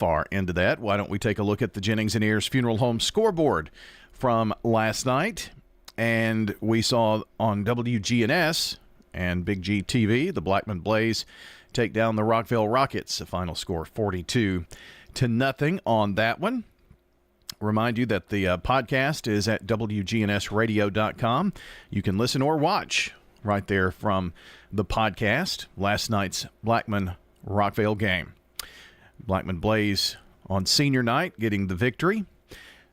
far into that, why don't we take a look at the Jennings and Ayers Funeral Home scoreboard from last night? And we saw on WGNS and Big G TV, the Blackman Blaze take down the Rockville Rockets. A final score 42-0 on that one. Remind you that the podcast is at wgnsradio.com. You can listen or watch right there from the podcast. Last night's Blackman-Rockville game. Blackman Blaze on senior night getting the victory.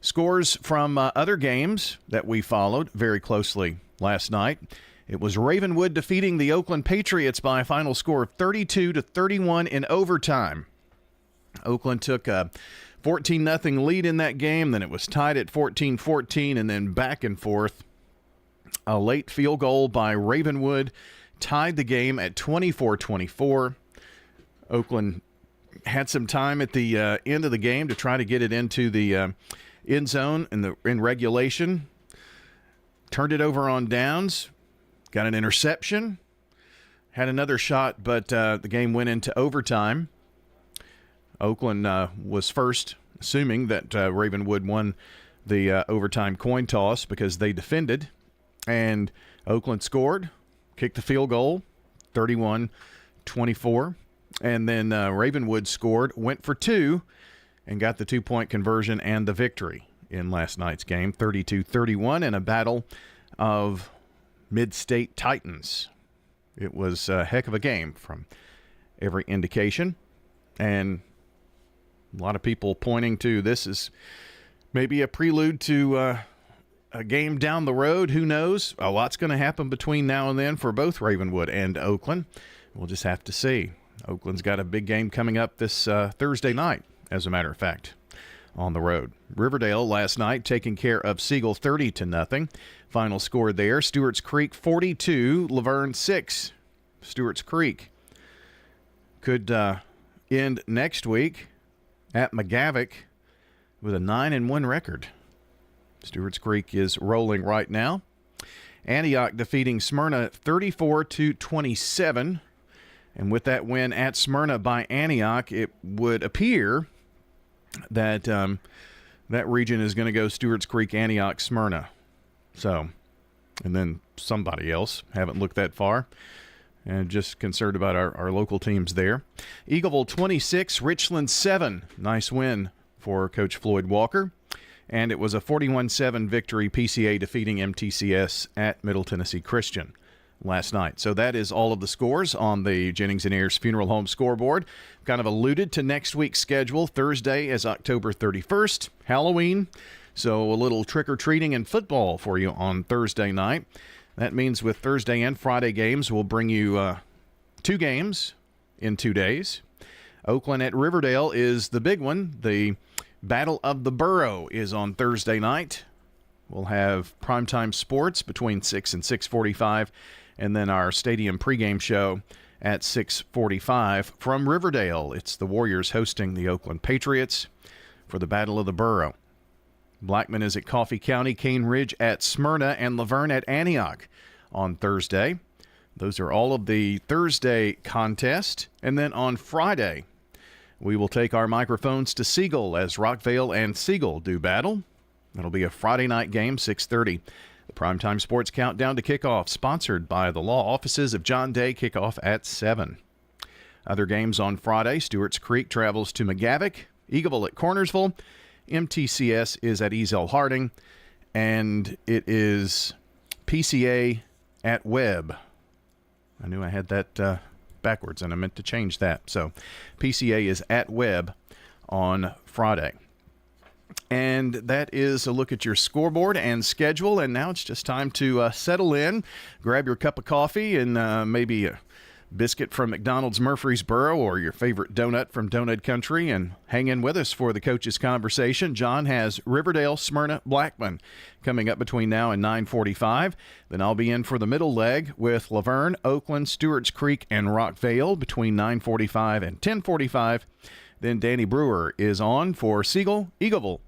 Scores from other games that we followed very closely last night. It was Ravenwood defeating the Oakland Patriots by a final score of 32-31 in overtime. Oakland took a 14-0 lead in that game. Then it was tied at 14-14 and then back and forth. A late field goal by Ravenwood tied the game at 24-24. Oakland had some time at the end of the game to try to get it into the end zone in regulation. Turned it over on downs. Got an interception. Had another shot, but the game went into overtime. Oakland was first, assuming that Ravenwood won the overtime coin toss because they defended. And Oakland scored, kicked the field goal, 31-24. And then Ravenwood scored, went for two, and got the 2-point conversion and the victory in last night's game, 32-31, in a battle of mid-state titans. It was a heck of a game from every indication. And a lot of people pointing to this as maybe a prelude to a game down the road. Who knows? A lot's going to happen between now and then for both Ravenwood and Oakland. We'll just have to see. Oakland's got a big game coming up this Thursday night, as a matter of fact, on the road. Riverdale last night taking care of Siegel 30-0. Final score there, Stewart's Creek 42, Laverne 6. Stewart's Creek could end next week at McGavick with a 9-1 record. Stewart's Creek is rolling right now. Antioch defeating Smyrna 34-27. And with that win at Smyrna by Antioch, it would appear that that region is going to go Stewart's Creek, Antioch, Smyrna. So, and then somebody else. Haven't looked that far. And just concerned about our local teams there. Eagleville 26, Richland 7. Nice win for Coach Floyd Walker. And it was a 41-7 victory, PCA defeating MTCS at Middle Tennessee Christian last night. So that is all of the scores on the Jennings and Ayers Funeral Home scoreboard. Kind of alluded to next week's schedule. Thursday is October 31st, Halloween. So a little trick-or-treating and football for you on Thursday night. That means with Thursday and Friday games, we'll bring you 2 games in 2 days. Oakland at Riverdale is the big one. The Battle of the Borough is on Thursday night. We'll have primetime sports between 6 and 6:45, and then our stadium pregame show at 6:45. From Riverdale, it's the Warriors hosting the Oakland Patriots for the Battle of the Borough. Blackman is at Coffee County, Cane Ridge at Smyrna, and Laverne at Antioch on Thursday. Those are all of the Thursday contest. And then on Friday, we will take our microphones to Siegel as Rockvale and Siegel do battle. That'll be a Friday night game, 6:30. The Primetime Sports Countdown to Kickoff, sponsored by the law offices of John Day, kickoff at 7. Other games on Friday, Stewart's Creek travels to McGavick, Eagleville at Cornersville, MTCS is at Ezel Harding, and it is PCA at Webb. I knew I had that backwards, and I meant to change that. So PCA is at Webb on Friday. And that is a look at your scoreboard and schedule. And now it's just time to settle in, grab your cup of coffee, and maybe a biscuit from McDonald's Murfreesboro or your favorite donut from Donut Country, and hang in with us for the coach's conversation. John has Riverdale, Smyrna, Blackman coming up between now and 9:45. Then I'll be in for the middle leg with Laverne, Oakland, Stewart's Creek, and Rockvale between 9:45 and 10:45. Then Danny Brewer is on for Siegel, Eagleville,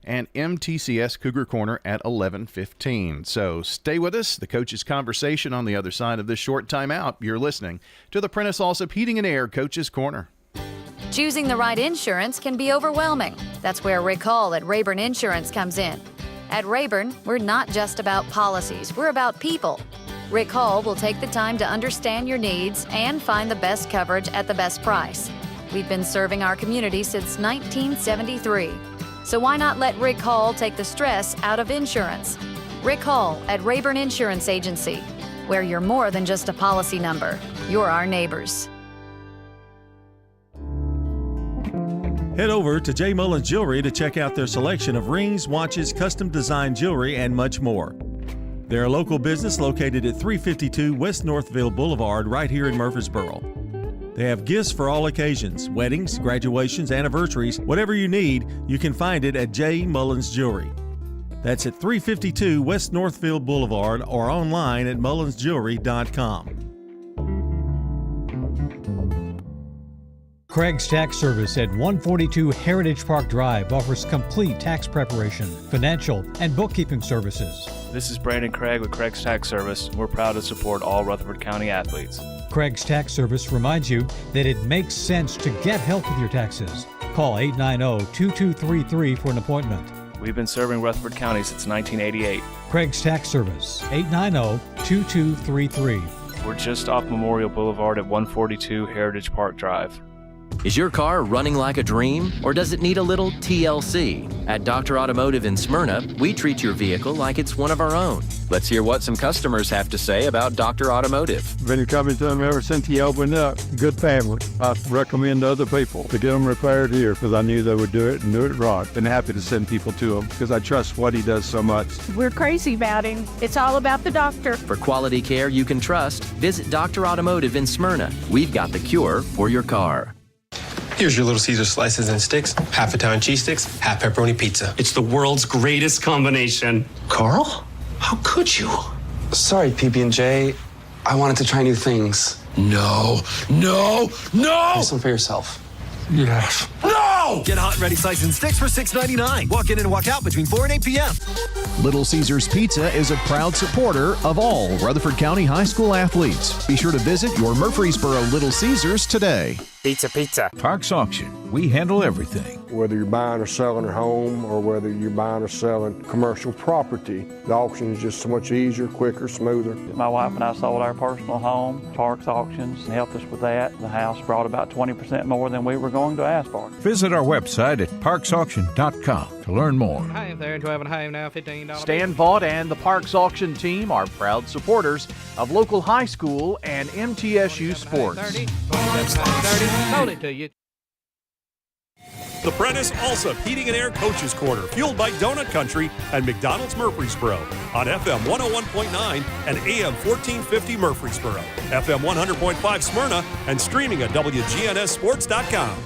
and MTCS Cougar Corner at 11:15. So stay with us. The coach's conversation on the other side of this short timeout. You're listening to the Prentice Allsup Heating and Air Coach's Corner. Choosing the right insurance can be overwhelming. That's where Rick Hall at Rayburn Insurance comes in. At Rayburn, we're not just about policies, we're about people. Rick Hall will take the time to understand your needs and find the best coverage at the best price. We've been serving our community since 1973. So why not let Rick Hall take the stress out of insurance? Rick Hall at Rayburn Insurance Agency, where you're more than just a policy number. You're our neighbors. Head over to J. Mullins Jewelry to check out their selection of rings, watches, custom designed jewelry, and much more. They're a local business located at 352 West Northville Boulevard right here in Murfreesboro. They have gifts for all occasions, weddings, graduations, anniversaries, whatever you need, you can find it at J. Mullins Jewelry. That's at 352 West Northville Boulevard or online at mullinsjewelry.com. Craig's Tax Service at 142 Heritage Park Drive offers complete tax preparation, financial, and bookkeeping services. This is Brandon Craig with Craig's Tax Service. We're proud to support all Rutherford County athletes. Craig's Tax Service reminds you that it makes sense to get help with your taxes. Call 890-2233 for an appointment. We've been serving Rutherford County since 1988. Craig's Tax Service, 890-2233. We're just off Memorial Boulevard at 142 Heritage Park Drive. Is your car running like a dream, or does it need a little TLC? At Dr. Automotive in Smyrna, we treat your vehicle like it's one of our own. Let's hear what some customers have to say about Dr. Automotive. Been coming to them ever since he opened up. Good family. I recommend other people to get them repaired here because I knew they would do it and do it right. Been happy to send people to him because I trust what he does so much. We're crazy about him. It's all about the doctor. For quality care you can trust, visit Dr. Automotive in Smyrna. We've got the cure for your car. Here's your Little Caesar slices and sticks, half Italian cheese sticks, half pepperoni pizza. It's the world's greatest combination. Carl? How could you? Sorry, PB&J. I wanted to try new things. No! Try some for yourself. Yes. No! Get hot and ready slices and sticks for $6.99. Walk in and walk out between 4 and 8 p.m. Little Caesars Pizza is a proud supporter of all Rutherford County high school athletes. Be sure to visit your Murfreesboro Little Caesars today. Pizza. Parks Auction. We handle everything. Whether you're buying or selling a home or whether you're buying or selling commercial property, the auction is just so much easier, quicker, smoother. My wife and I sold our personal home. Parks Auctions helped us with that. The house brought about 20% more than we were going to ask for. Visit our website at parksauction.com to learn more. Hey, if they're into having a home now, $15. Stan Vaught and the Parks Auction team are proud supporters of local high school and MTSU sports. 30, sold it to you. The Prentice Alsop Heating and Air Coaches Corner, fueled by Donut Country and McDonald's Murfreesboro on FM 101.9 and AM 1450 Murfreesboro, FM 100.5 Smyrna, and streaming at wgnssports.com.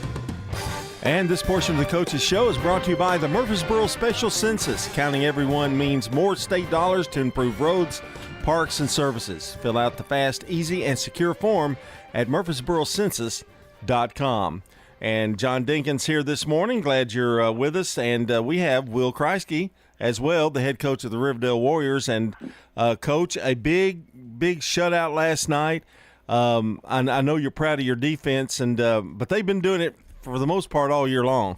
And this portion of the Coach's Show is brought to you by the Murfreesboro Special Census. Counting everyone means more state dollars to improve roads, parks, and services. Fill out the fast, easy, and secure form at murfreesborocensus.com. And John Dinkins here this morning. Glad you're with us. And we have Will Kreisky as well, the head coach of the Riverdale Warriors. And, Coach, a big shutout last night. I know you're proud of your defense, and but they've been doing it for the most part all year long.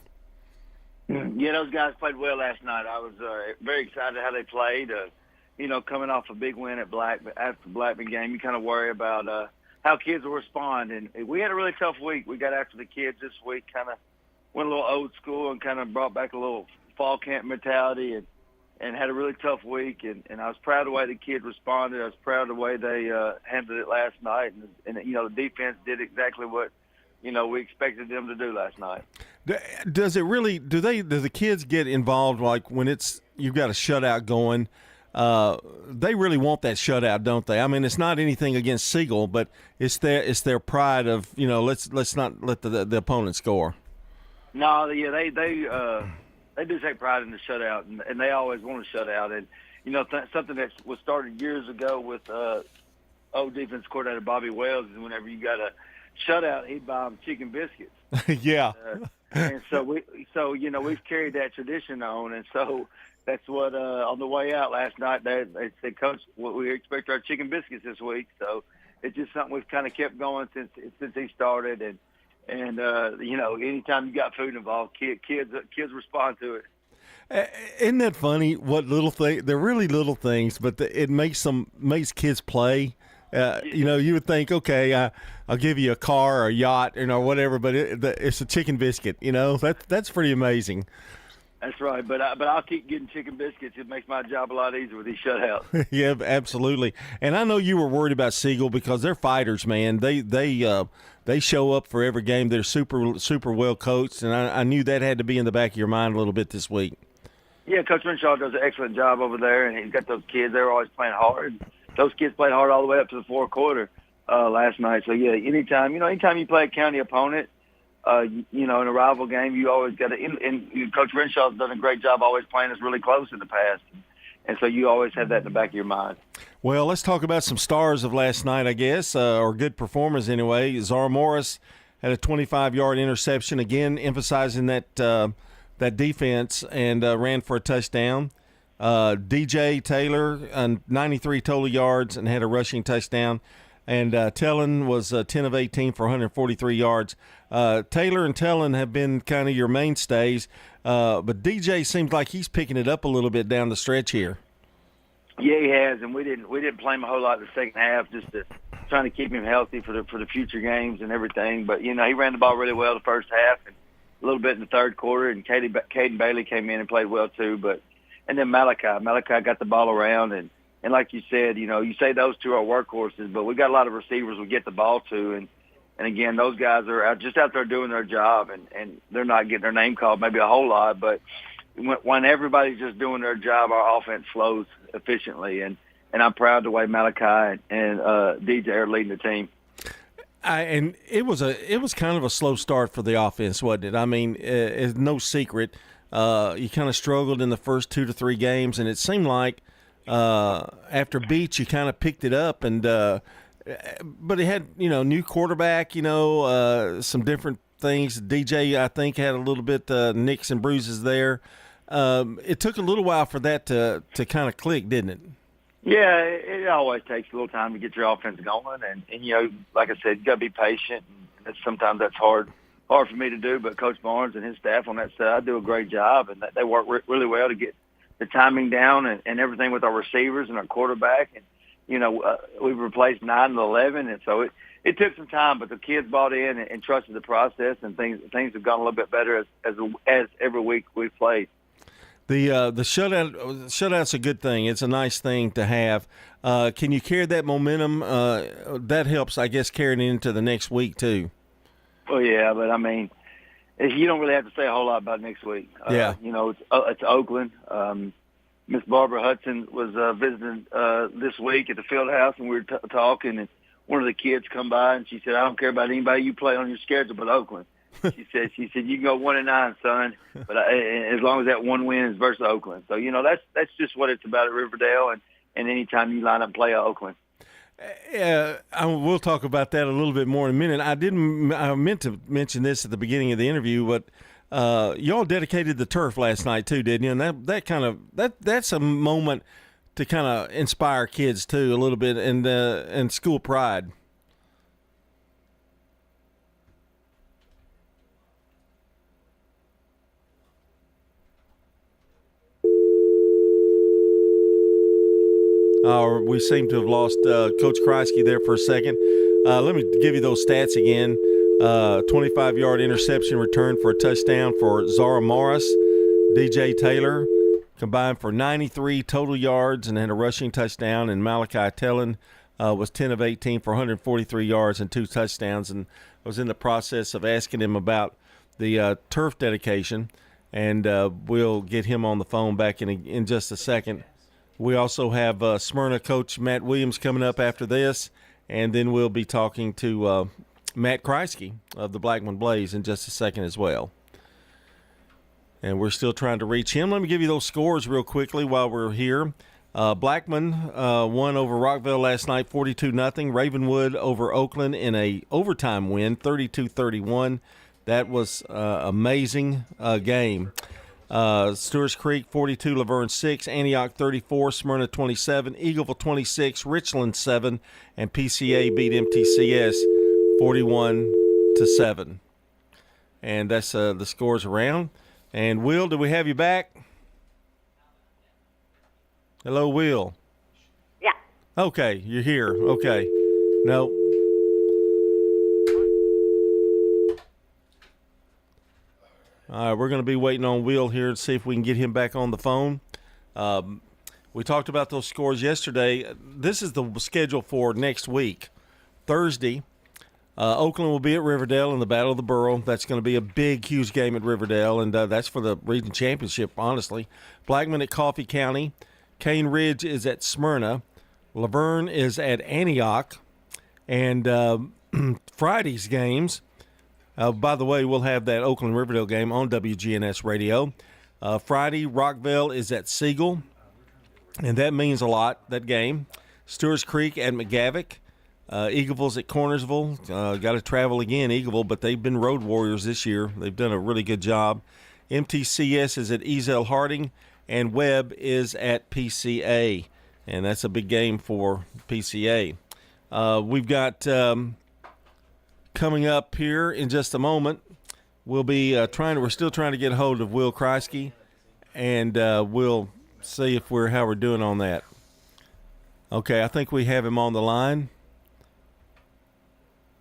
Yeah, those guys played well last night. I was very excited how they played. Coming off a big win at after the Blackman game, you kind of worry about how kids will respond. And we had a really tough week. We got after the kids this week, kind of went a little old school and kind of brought back a little fall camp mentality and had a really tough week. And I was proud of the way the kids responded. I was proud of the way they handled it last night. And the defense did exactly what, we expected them to do last night. Does it really? Do the kids get involved? Like when you've got a shutout going, they really want that shutout, don't they? I mean, it's not anything against Siegel, but it's their pride of let's not let the opponent score. No, yeah, they do take pride in the shutout, and they always want to shut out. And something that was started years ago with old defense coordinator Bobby Wells is whenever you got a shutout, he'd buy them chicken biscuits. Yeah. And so we've carried that tradition on, and so that's what on the way out last night they said, Coach, we expect our chicken biscuits this week. So it's just something we've kind of kept going since he started, and And anytime you got food involved, kids respond to it. Isn't that funny? What little thing? They're really little things, but it makes kids play. You would think, okay, I'll give you a car or a yacht, whatever, but it's a chicken biscuit. That's pretty amazing. That's right, but I'll keep getting chicken biscuits. It makes my job a lot easier with these shutouts. Yeah, absolutely. And I know you were worried about Siegel because they're fighters, man. They show up for every game. They're super well coached, and I knew that had to be in the back of your mind a little bit this week. Yeah, Coach Renshaw does an excellent job over there, and he's got those kids. They're always playing hard. Those kids played hard all the way up to the fourth quarter last night. So, yeah, anytime you play a county opponent, in a rival game, you always got to – and Coach Renshaw's done a great job always playing us really close in the past. And so you always have that in the back of your mind. Well, let's talk about some stars of last night, I guess, or good performers anyway. Zara Morris had a 25-yard interception, again emphasizing that defense, and ran for a touchdown. DJ Taylor, 93 total yards and had a rushing touchdown. And Tellin was 10 of 18 for 143 yards. Taylor and Tellin have been kind of your mainstays, but DJ seems like he's picking it up a little bit down the stretch here. Yeah, he has, and we didn't play him a whole lot in the second half, just trying to keep him healthy for the future games and everything. But he ran the ball really well the first half, and a little bit in the third quarter. And Caden Bailey came in and played well too. And then Malachi got the ball around, and like you said, you say those two are workhorses, but we got a lot of receivers we get the ball to, and again, those guys are out there doing their job, and they're not getting their name called maybe a whole lot, but when everybody's just doing their job, our offense flows efficiently, and I'm proud the way Malachi and DJ are leading the team. And it was kind of a slow start for the offense, wasn't it? I mean, it's no secret. You kind of struggled in the first 2 to 3 games, and it seemed like after Beach, you kind of picked it up, and but it had new quarterback, some different things. DJ, I think, had a little bit nicks and bruises there. It took a little while for that to kind of click, didn't it? Yeah, it always takes a little time to get your offense going, and like I said, you got to be patient. And sometimes that's hard for me to do, but Coach Barnes and his staff on that side do a great job, and they work really well to get the timing down and everything with our receivers and our quarterback. And we've replaced 9 and 11, and so it took some time, but the kids bought in and trusted the process, and things have gone a little bit better as every week we've played. The shutout's a good thing. It's a nice thing to have. Can you carry that momentum? That helps, I guess, carrying it into the next week too. Well, yeah, but I mean, you don't really have to say a whole lot about next week. Yeah. It's Oakland. Miss Barbara Hudson was visiting this week at the field house, and we were talking, and one of the kids come by, and she said, "I don't care about anybody you play on your schedule but Oakland." She said, "You can go 1-9, son, but as long as that one win is versus Oakland." So that's just what it's about at Riverdale, and anytime you line up and play at Oakland. We'll talk about that a little bit more in a minute. I meant to mention this at the beginning of the interview, but y'all dedicated the turf last night too, didn't you? And that's a moment to kind of inspire kids too a little bit, and school pride. We seem to have lost Coach Kreisky there for a second. Let me give you those stats again. 25-yard interception return for a touchdown for Zara Morris. DJ Taylor combined for 93 total yards and had a rushing touchdown. And Malachi Tellin was 10 of 18 for 143 yards and 2 touchdowns. And I was in the process of asking him about the turf dedication, and we'll get him on the phone back in just a second. We also have Smyrna coach Matt Williams coming up after this, and then we'll be talking to Matt Kreisky of the Blackman Blaze in just a second as well. And we're still trying to reach him. Let me give you those scores real quickly while we're here. Blackman won over Rockville last night 42-0. Ravenwood over Oakland in a overtime win, 32-31. That was amazing game. Stewart's Creek 42, Laverne 6, Antioch 34, Smyrna 27, Eagleville 26, Richland 7, and PCA beat MTCS 41-7. and that's the scores around. And Will, do we have you back? Hello, Will. Yeah. Okay, you're here. Okay. No. All right, we're going to be waiting on Will here to see if we can get him back on the phone. We talked about those scores yesterday. This is the schedule for next week. Thursday, Oakland will be at Riverdale in the Battle of the Borough. That's going to be a big, huge game at Riverdale, and that's for the region championship, honestly. Blackman at Coffee County. Cane Ridge is at Smyrna. Laverne is at Antioch. And Friday's games, by the way, we'll have that Oakland-Riverdale game on WGNS radio. Friday, Rockville is at Siegel, and that means a lot, that game. Stewart's Creek at McGavick. Eagleville's at Cornersville. Got to travel again, Eagleville, but they've been road warriors this year. They've done a really good job. MTCS is at Ezel Harding, and Webb is at PCA, and that's a big game for PCA. We've got coming up here in just a moment, we'll be we're still trying to get a hold of Will Kreisky, and we'll see how we're doing on that. Okay, I think we have him on the line.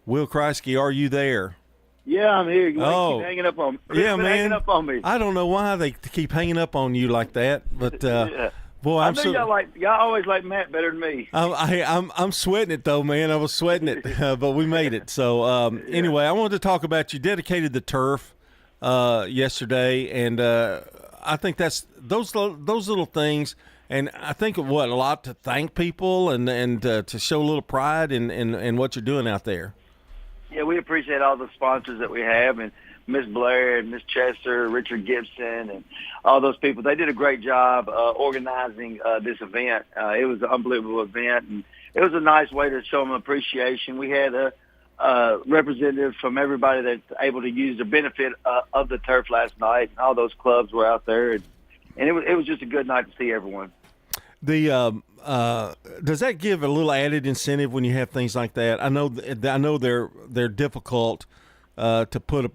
Will Kreisky, are you there? Yeah, I'm here. You keep hanging up on me. Yeah, man. Hanging up on me. I don't know why they keep hanging up on you like that, but yeah. boy, I know y'all always like Matt better than me. I'm sweating it though, man. I was sweating it, but we made it. So anyway, I wanted to talk about you dedicated the turf yesterday, and I think that's those little things. And I think a lot to thank people and to show a little pride in what you're doing out there. Yeah, we appreciate all the sponsors that we have, and Miss Blair and Miss Chester, Richard Gibson, and all those people. They did a great job organizing this event. It was an unbelievable event, and it was a nice way to show them appreciation. We had a representative from everybody that's able to use the benefit of the turf last night, and all those clubs were out there, and it was just a good night to see everyone. Does that give a little added incentive when you have things like that? I know they're difficult to put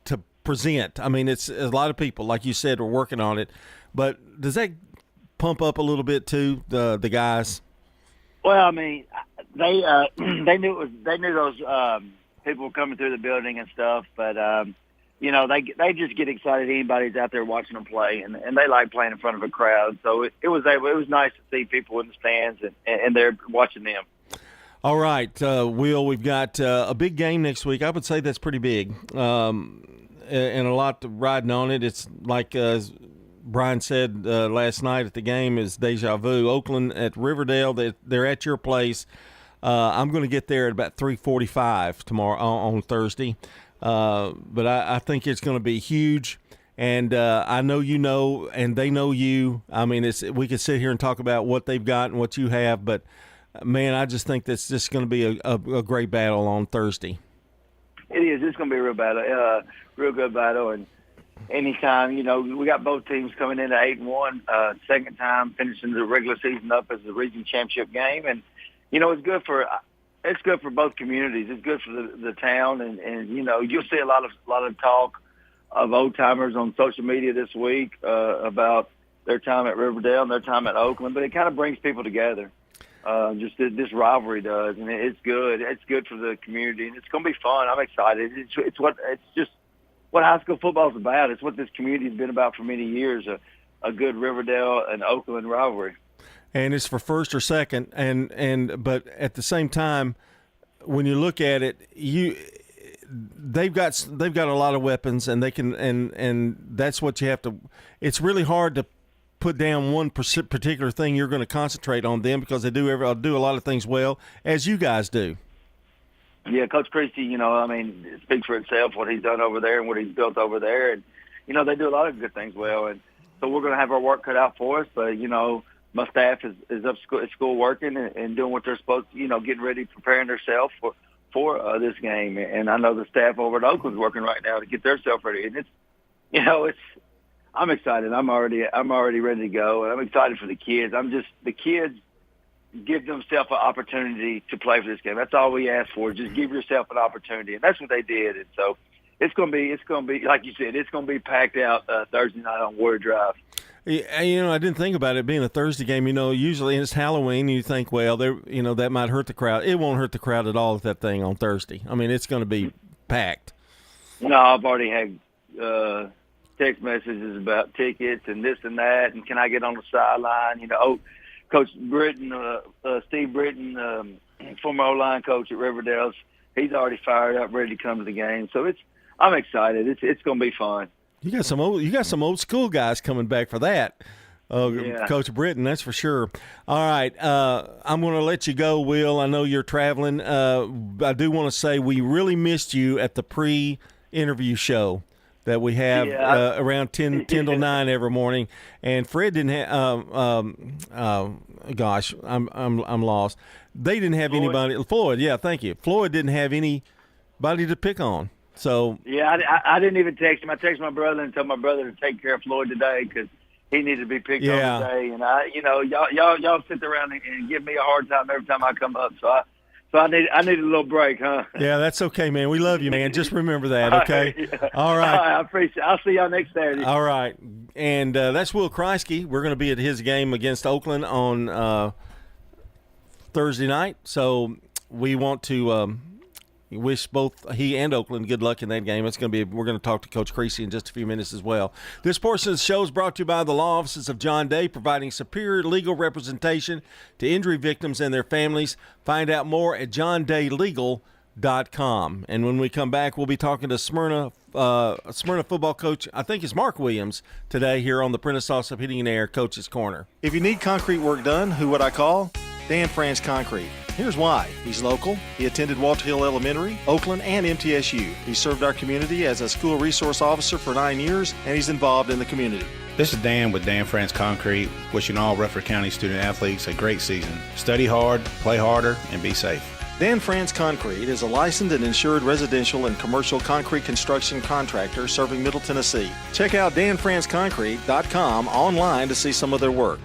to present. I mean, it's a lot of people, like you said, are working on it. But does that pump up a little bit too, the guys? Well, I mean, they knew those people were coming through the building and stuff, but they just get excited. Anybody's out there watching them play, and they like playing in front of a crowd. So it was nice to see people in the stands and they're watching them. All right, Will, we've got a big game next week. I would say that's pretty big, and a lot riding on it. It's like Brian said last night at the game is deja vu. Oakland at Riverdale, they're at your place. I'm going to get there at about 3:45 tomorrow on Thursday. But I think it's going to be huge, and I know you know, and they know you. I mean, we could sit here and talk about what they've got and what you have, but, man, I just think that's just going to be a great battle on Thursday. It is. It's going to be a real battle, real good battle, and anytime, we got both teams coming into 8-1, second time finishing the regular season up as the region championship game, and, it's good for both communities. It's good for the town, and you'll see a lot of talk of old timers on social media this week about their time at Riverdale and their time at Oakland. But it kind of brings people together. Just this rivalry does, and it's good. It's good for the community, and it's going to be fun. I'm excited. It's just what high school football is about. It's what this community has been about for many years. A good Riverdale and Oakland rivalry. And it's for first or second, but at the same time, when you look at it, they've got a lot of weapons, and they can, and that's what you have to. It's really hard to put down one particular thing you're going to concentrate on them, because they do a lot of things well, as you guys do. Yeah, Coach Christie, it speaks for itself what he's done over there and what he's built over there, and they do a lot of good things well, and so we're going to have our work cut out for us, but my staff is up at school working and doing what they're supposed to, getting ready, preparing themselves for this game. And I know the staff over at Oakland's working right now to get themselves ready. And I'm excited. I'm already ready to go. And I'm excited for the kids. The kids give themselves an opportunity to play for this game. That's all we ask for. Just give yourself an opportunity. And that's what they did. And so it's going to be like you said, it's going to be packed out Thursday night on Warrior Drive. Yeah, I didn't think about it being a Thursday game. Usually it's Halloween, and you think, well, that might hurt the crowd. It won't hurt the crowd at all at that thing on Thursday. I mean, it's going to be packed. No, I've already had text messages about tickets and this and that, and can I get on the sideline? Coach Britton, Steve Britton, former O-line coach at Riverdale, he's already fired up, ready to come to the game. So I'm excited. It's going to be fun. You got some old school guys coming back for that. Coach Britton, that's for sure. All right, I'm going to let you go, Will. I know you're traveling. I do want to say we really missed you at the pre-interview show that we have around 10 till 9 every morning. And Fred didn't have. Gosh, I'm lost. They didn't have anybody. Floyd, yeah, thank you. Floyd didn't have anybody to pick on. So I didn't even text him. I texted my brother and told my brother to take care of Floyd today because he needed to be picked on today. And y'all sit around and give me a hard time every time I come up. So I need a little break, huh? Yeah, that's okay, man. We love you, man. Just remember that, okay? All right. I appreciate it. I'll see y'all next Saturday. All right. And that's Will Kreisky. We're going to be at his game against Oakland on Thursday night. So we want to wish both he and Oakland good luck in that game. We're going to talk to Coach Creasy in just a few minutes as well. This portion of the show is brought to you by the law offices of John Day, providing superior legal representation to injury victims and their families. Find out more at johndaylegal.com. And when we come back, we'll be talking to Smyrna football coach, I think it's Mark Williams, today here on the Prentice Allsup Heating and Air Coach's Corner. If you need concrete work done, who would I call? Dan Franz Concrete. Here's why. He's local. He attended Walter Hill Elementary, Oakland, and MTSU. He served our community as a school resource officer for 9 years, and he's involved in the community. This is Dan with Dan Franz Concrete, wishing all Rutherford County student-athletes a great season. Study hard, play harder, and be safe. Dan Franz Concrete is a licensed and insured residential and commercial concrete construction contractor serving Middle Tennessee. Check out danfranzconcrete.com online to see some of their work.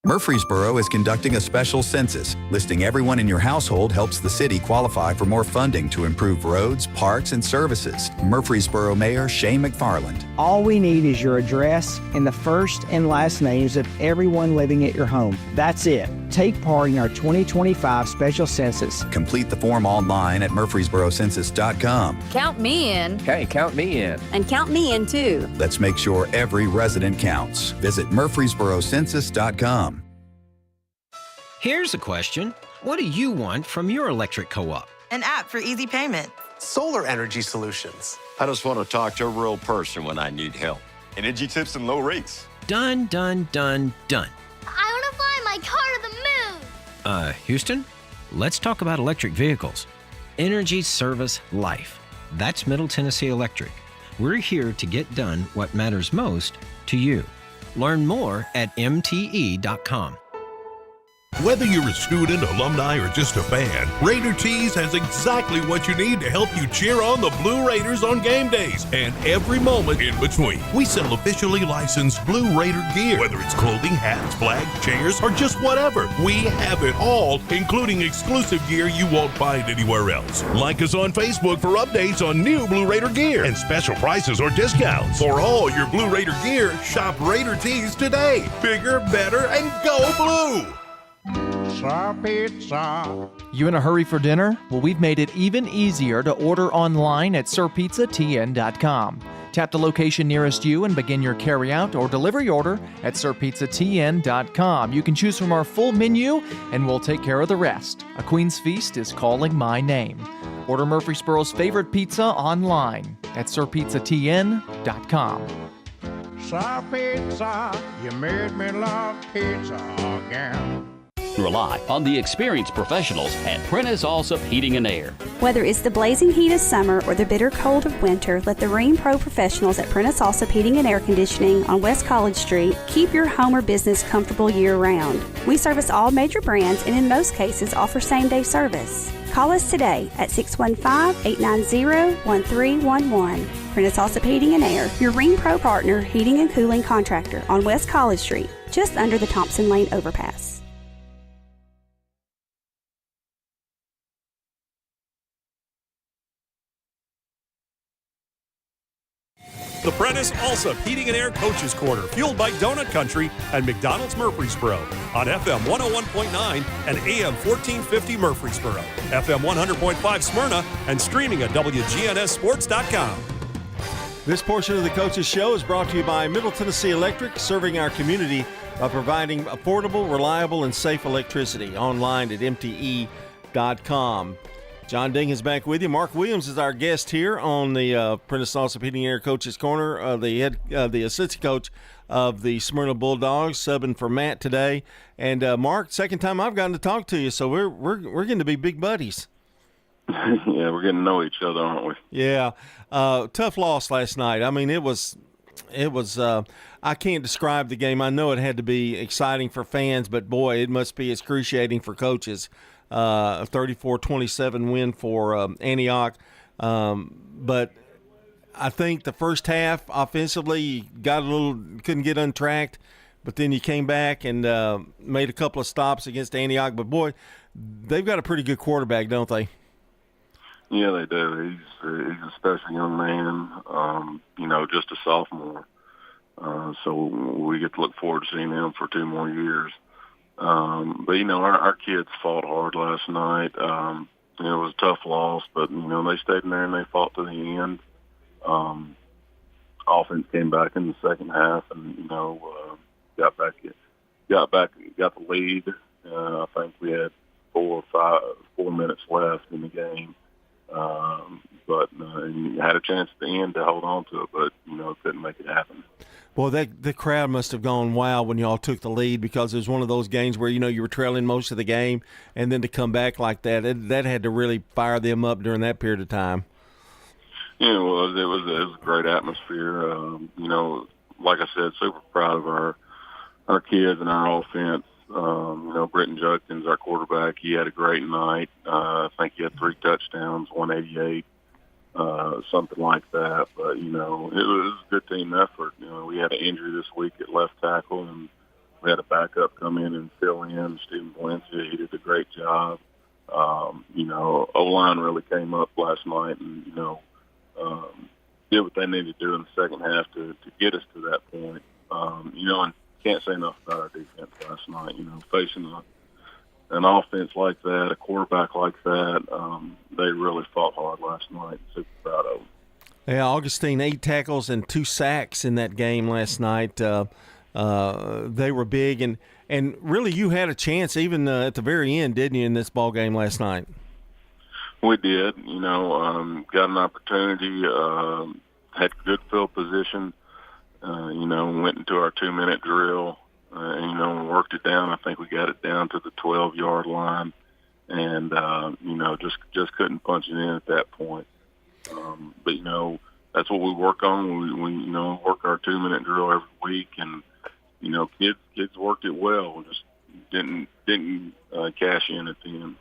Murfreesboro is conducting a special census. Listing everyone in your household helps the city qualify for more funding to improve roads, parks, and services. Murfreesboro Mayor Shane McFarland. All we need is your address and the first and last names of everyone living at your home. That's it. Take part in our 2025 special census. Complete the form online at murfreesborocensus.com. Count me in. Hey, count me in. And count me in, too. Let's make sure every resident counts. Visit murfreesborocensus.com. Here's a question. What do you want from your electric co-op? An app for easy payment. Solar energy solutions. I just want to talk to a real person when I need help. Energy tips and low rates. Done, done, done, done. I want to fly my car to the moon. Houston, let's talk about electric vehicles. Energy Service Life. That's Middle Tennessee Electric. We're here to get done what matters most to you. Learn more at mte.com. Whether you're a student, alumni, or just a fan, Raider Tees has exactly what you need to help you cheer on the Blue Raiders on game days and every moment in between. We sell officially licensed Blue Raider gear, whether it's clothing, hats, flags, chairs, or just whatever. We have it all, including exclusive gear you won't find anywhere else. Like us on Facebook for updates on new Blue Raider gear and special prices or discounts. For all your Blue Raider gear, shop Raider Tees today. Bigger, better, and go blue! Pizza. You in a hurry for dinner? Well, we've made it even easier to order online at sirpizzatn.com. Tap the location nearest you and begin your carry-out or delivery order at sirpizzatn.com. You can choose from our full menu, and we'll take care of the rest. A Queen's Feast is calling my name. Order Murfreesboro's favorite pizza online at sirpizzatn.com. Sir Pizza, you made me love pizza again. Rely on the experienced professionals at Prentice Allsup Heating and Air. Whether it's the blazing heat of summer or the bitter cold of winter, let the Rheem Pro professionals at Prentice Allsup Heating and Air Conditioning on West College Street keep your home or business comfortable year-round. We service all major brands and in most cases offer same-day service. Call us today at 615-890-1311. Prentice Allsup Heating and Air, your Rheem Pro partner heating and cooling contractor on West College Street, just under the Thompson Lane overpass. The Prentice Allsup Heating and Air Coaches Corner, fueled by Donut Country and McDonald's Murfreesboro on FM 101.9 and AM 1450 Murfreesboro, FM 100.5 Smyrna, and streaming at wgnssports.com. This portion of the Coaches Show is brought to you by Middle Tennessee Electric, serving our community by providing affordable, reliable, and safe electricity. Online at mte.com. John Ding is back with you. Mark Williams is our guest here on the Prentice Allsup Heating and Air Coaches Corner. The assistant coach of the Smyrna Bulldogs, subbing for Matt today. And Mark, second time I've gotten to talk to you, so we're going to be big buddies. Yeah, we're getting to know each other, aren't we? Yeah, tough loss last night. I mean, it was. I can't describe the game. I know it had to be exciting for fans, but boy, it must be excruciating for coaches. A 34-27 win for Antioch. But I think the first half offensively couldn't get untracked, but then you came back and made a couple of stops against Antioch. But boy, they've got a pretty good quarterback, don't they? Yeah, they do. He's a special young man, just a sophomore. So we get to look forward to seeing him for 2 more years. But, our kids fought hard last night. It was a tough loss, but, they stayed in there and they fought to the end. Offense came back in the second half and, got the lead. I think we had 4 minutes left in the game. But you had a chance at the end to hold on to it, but, couldn't make it happen. Boy, the crowd must have gone wild when y'all took the lead, because it was one of those games where, you were trailing most of the game, and then to come back like that, that had to really fire them up during that period of time. Yeah, it was. It was a great atmosphere. Like I said, super proud of our kids and our offense. Britton Judkins, our quarterback, he had a great night. I think he had 3 touchdowns, 188. Something like that, but it was a good team effort. We had an injury this week at left tackle, and we had a backup come in and fill in. Stephen Valencia, he did a great job. O-line really came up last night, and did what they needed to do in the second half to get us to that point. And can't say enough about our defense last night. Facing an offense like that, a quarterback like that, they really fought hard last night. Super proud of them. Yeah, Augustine, 8 tackles and 2 sacks in that game last night. They were big, and really you had a chance even at the very end, didn't you, in this ball game last night? We did. Got an opportunity, had good field position, went into our 2-minute drill. And worked it down. I think we got it down to the 12-yard line, and just couldn't punch it in at that point. But that's what we work on. We work our 2-minute drill every week, and kids worked it well. Just didn't cash in at the end.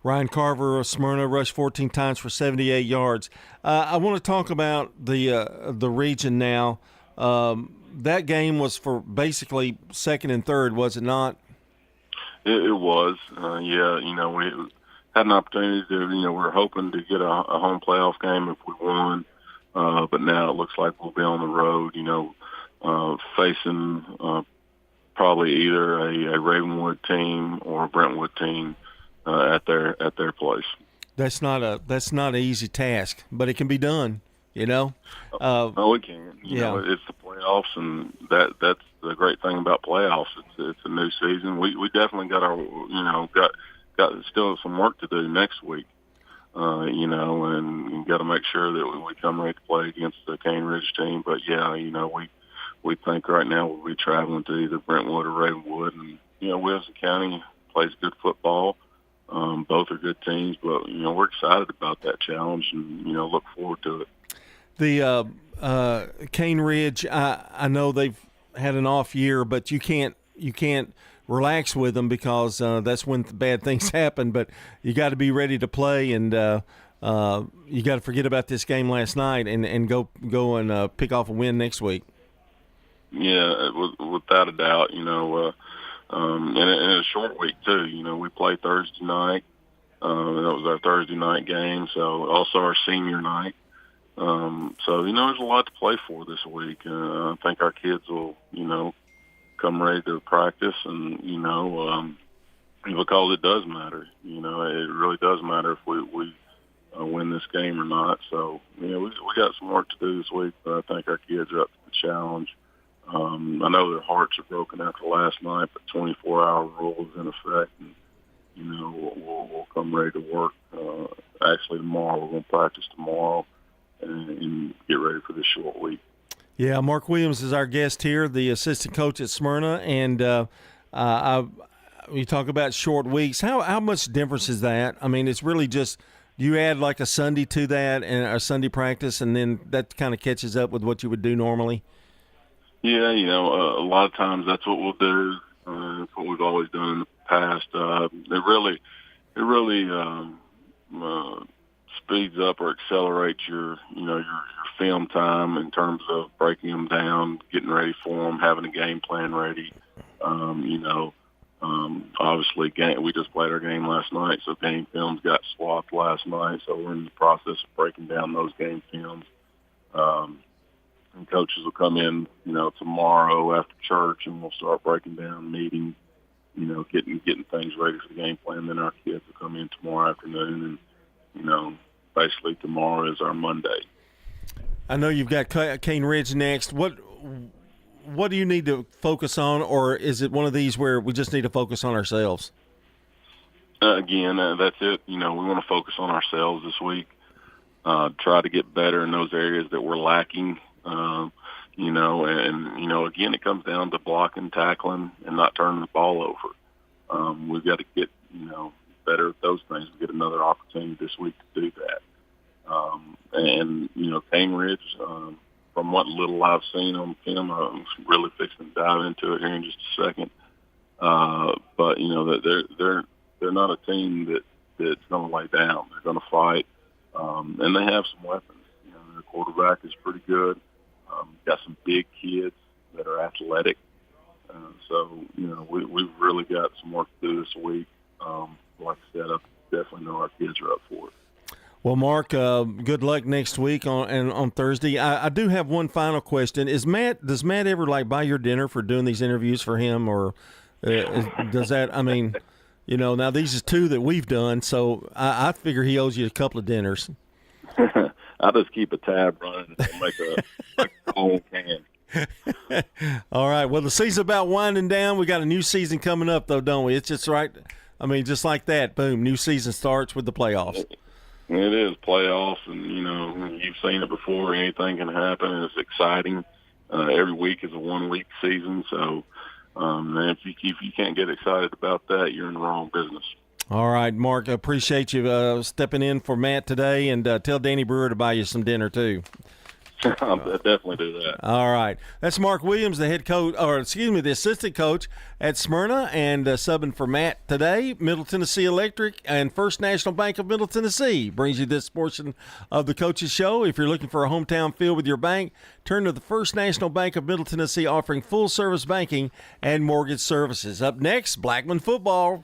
Ryan Carver of Smyrna rushed 14 times for 78 yards. I want to talk about the region now. That game was for basically second and third, was it not? It was. We had an opportunity to, we were hoping to get a home playoff game if we won. But now it looks like we'll be on the road, facing probably either a Ravenwood team or a Brentwood team at their place. That's not an easy task, but it can be done. We can. It's the playoffs, and that's the great thing about playoffs. It's a new season. We definitely got our got still some work to do next week. And got to make sure that we come ready to play against the Cane Ridge team. But we think right now we'll be traveling to either Brentwood or Ravenwood, and Wilson County plays good football. Both are good teams, but we're excited about that challenge and look forward to it. The Cane Ridge, I know they've had an off year, but you can't relax with them because that's when bad things happen. But you got to be ready to play, and you got to forget about this game last night and go and pick off a win next week. Yeah, without a doubt, and a short week too. We play Thursday night. That was our Thursday night game. So also our senior night. So, there's a lot to play for this week. I think our kids will, come ready to practice and, because it does matter. It really does matter if we win this game or not. So, we got some work to do this week, but I think our kids are up to the challenge. I know their hearts are broken after last night, but 24-hour rule is in effect, and we'll come ready to work. Actually, tomorrow we're going to practice tomorrow and get ready for this short week. Yeah, Mark Williams is our guest here, the assistant coach at Smyrna, and you talk about short weeks. How much difference is that? I mean, it's really just you add like a Sunday to that and a Sunday practice, and then that kind of catches up with what you would do normally. Yeah, a lot of times that's what we'll do. That's what we've always done in the past. It really speeds up or accelerates your film time in terms of breaking them down, getting ready for them, having a game plan ready. Obviously, we just played our game last night, so game films got swapped last night. So we're in the process of breaking down those game films. And coaches will come in, tomorrow after church, and we'll start breaking down meetings, getting things ready for the game plan. Then our kids will come in tomorrow afternoon, and basically tomorrow is our Monday. I know you've got Cane Ridge next. What do you need to focus on, or is it one of these where we just need to focus on ourselves? Again, that's it. We want to focus on ourselves this week. Try to get better in those areas that we're lacking. Again, it comes down to blocking, tackling, and not turning the ball over. We've got to get, better at those things. We get another opportunity this week to do that. Cane Ridge, from what little I've seen on film, I'm really fixing to dive into it here in just a second. But they're not a team that's going to lay down. They're going to fight, and they have some weapons. Their quarterback is pretty good. Got some big kids that are athletic. We've really got some work to do this week. Like I said, I definitely know our kids are up for it. Well, Mark, good luck next week on Thursday. I do have one final question. Does Matt ever buy your dinner for doing these interviews for him, or does that? I mean, now these is two that we've done, so I figure he owes you a couple of dinners. I just keep a tab running and make a whole can. All right. Well, the season's about winding down. We got a new season coming up, though, don't we? It's just right. I mean, just like that, boom, new season starts with the playoffs. It is playoffs, and you've seen it before. Anything can happen, and it's exciting. Every week is a 1-week season, so if you can't get excited about that, you're in the wrong business. All right, Mark, I appreciate you stepping in for Matt today, and tell Danny Brewer to buy you some dinner too. I'll definitely do that. All right. That's Mark Williams, the head coach, the assistant coach at Smyrna, and subbing for Matt today. Middle Tennessee Electric and First National Bank of Middle Tennessee brings you this portion of the Coaches Show. If you're looking for a hometown feel with your bank, turn to the First National Bank of Middle Tennessee, offering full-service banking and mortgage services. Up next, Blackman football.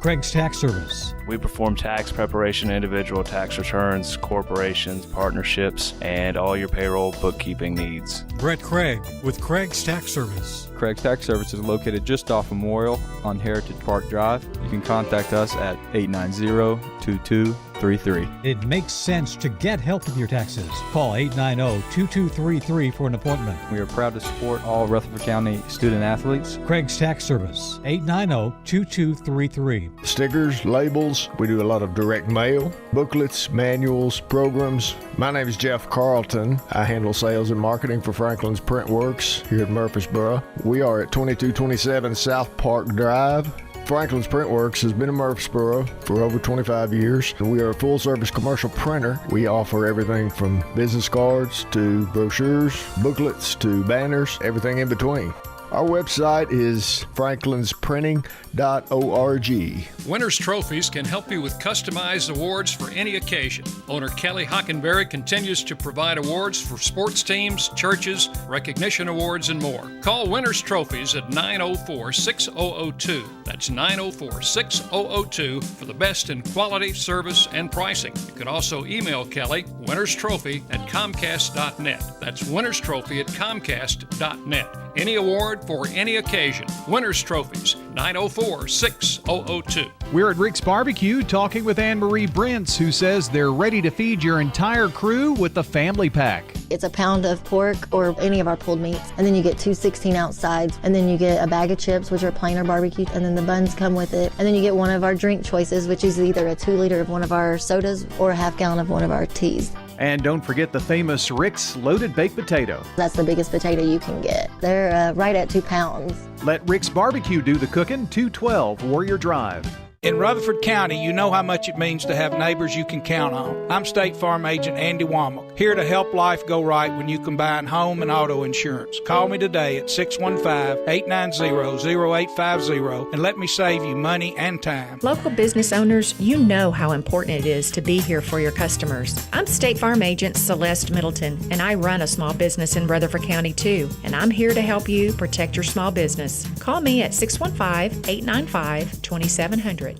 Craig's Tax Service. We perform tax preparation, individual tax returns, corporations, partnerships, and all your payroll bookkeeping needs. Brett Craig with Craig's Tax Service. Craig's Tax Service is located just off Memorial on Heritage Park Drive. You can contact us at 890-2233. It makes sense to get help with your taxes. Call 890-2233 for an appointment. We are proud to support all Rutherford County student athletes. Craig's Tax Service, 890-2233. Stickers, labels, we do a lot of direct mail, booklets, manuals, programs. My name is Jeff Carlton. I handle sales and marketing for Franklin's Print Works here at Murfreesboro. We are at 2227 South Park Drive. Franklin's Print Works has been in Murfreesboro for over 25 years. We are a full-service commercial printer. We offer everything from business cards to brochures, booklets to banners, everything in between. Our website is franklinsprinting.org. Winners Trophies can help you with customized awards for any occasion. Owner Kelly Hockenberry continues to provide awards for sports teams, churches, recognition awards, and more. Call Winners Trophies at 904-6002. That's 904-6002 for the best in quality, service, and pricing. You can also email Kelly, winnerstrophy@comcast.net. That's winnerstrophy@comcast.net. Any award for any occasion. Winners Trophies, 904-6002. We're at Rick's Barbecue talking with Anne-Marie Brentz, who says they're ready to feed your entire crew with the family pack. It's a pound of pork or any of our pulled meats, and then you get two 16-ounce sides, and then you get a bag of chips, which are plain or barbecue, and then the buns come with it, and then you get one of our drink choices, which is either a 2-liter of one of our sodas or a half-gallon of one of our teas. And don't forget the famous Rick's Loaded Baked Potato. That's the biggest potato you can get. They're right at 2 pounds. Let Rick's Barbecue do the cooking, 212 Warrior Drive. In Rutherford County, you know how much it means to have neighbors you can count on. I'm State Farm Agent Andy Womack, here to help life go right when you combine home and auto insurance. Call me today at 615-890-0850 and let me save you money and time. Local business owners, you know how important it is to be here for your customers. I'm State Farm Agent Celeste Middleton, and I run a small business in Rutherford County too, and I'm here to help you protect your small business. Call me at 615-895-2700.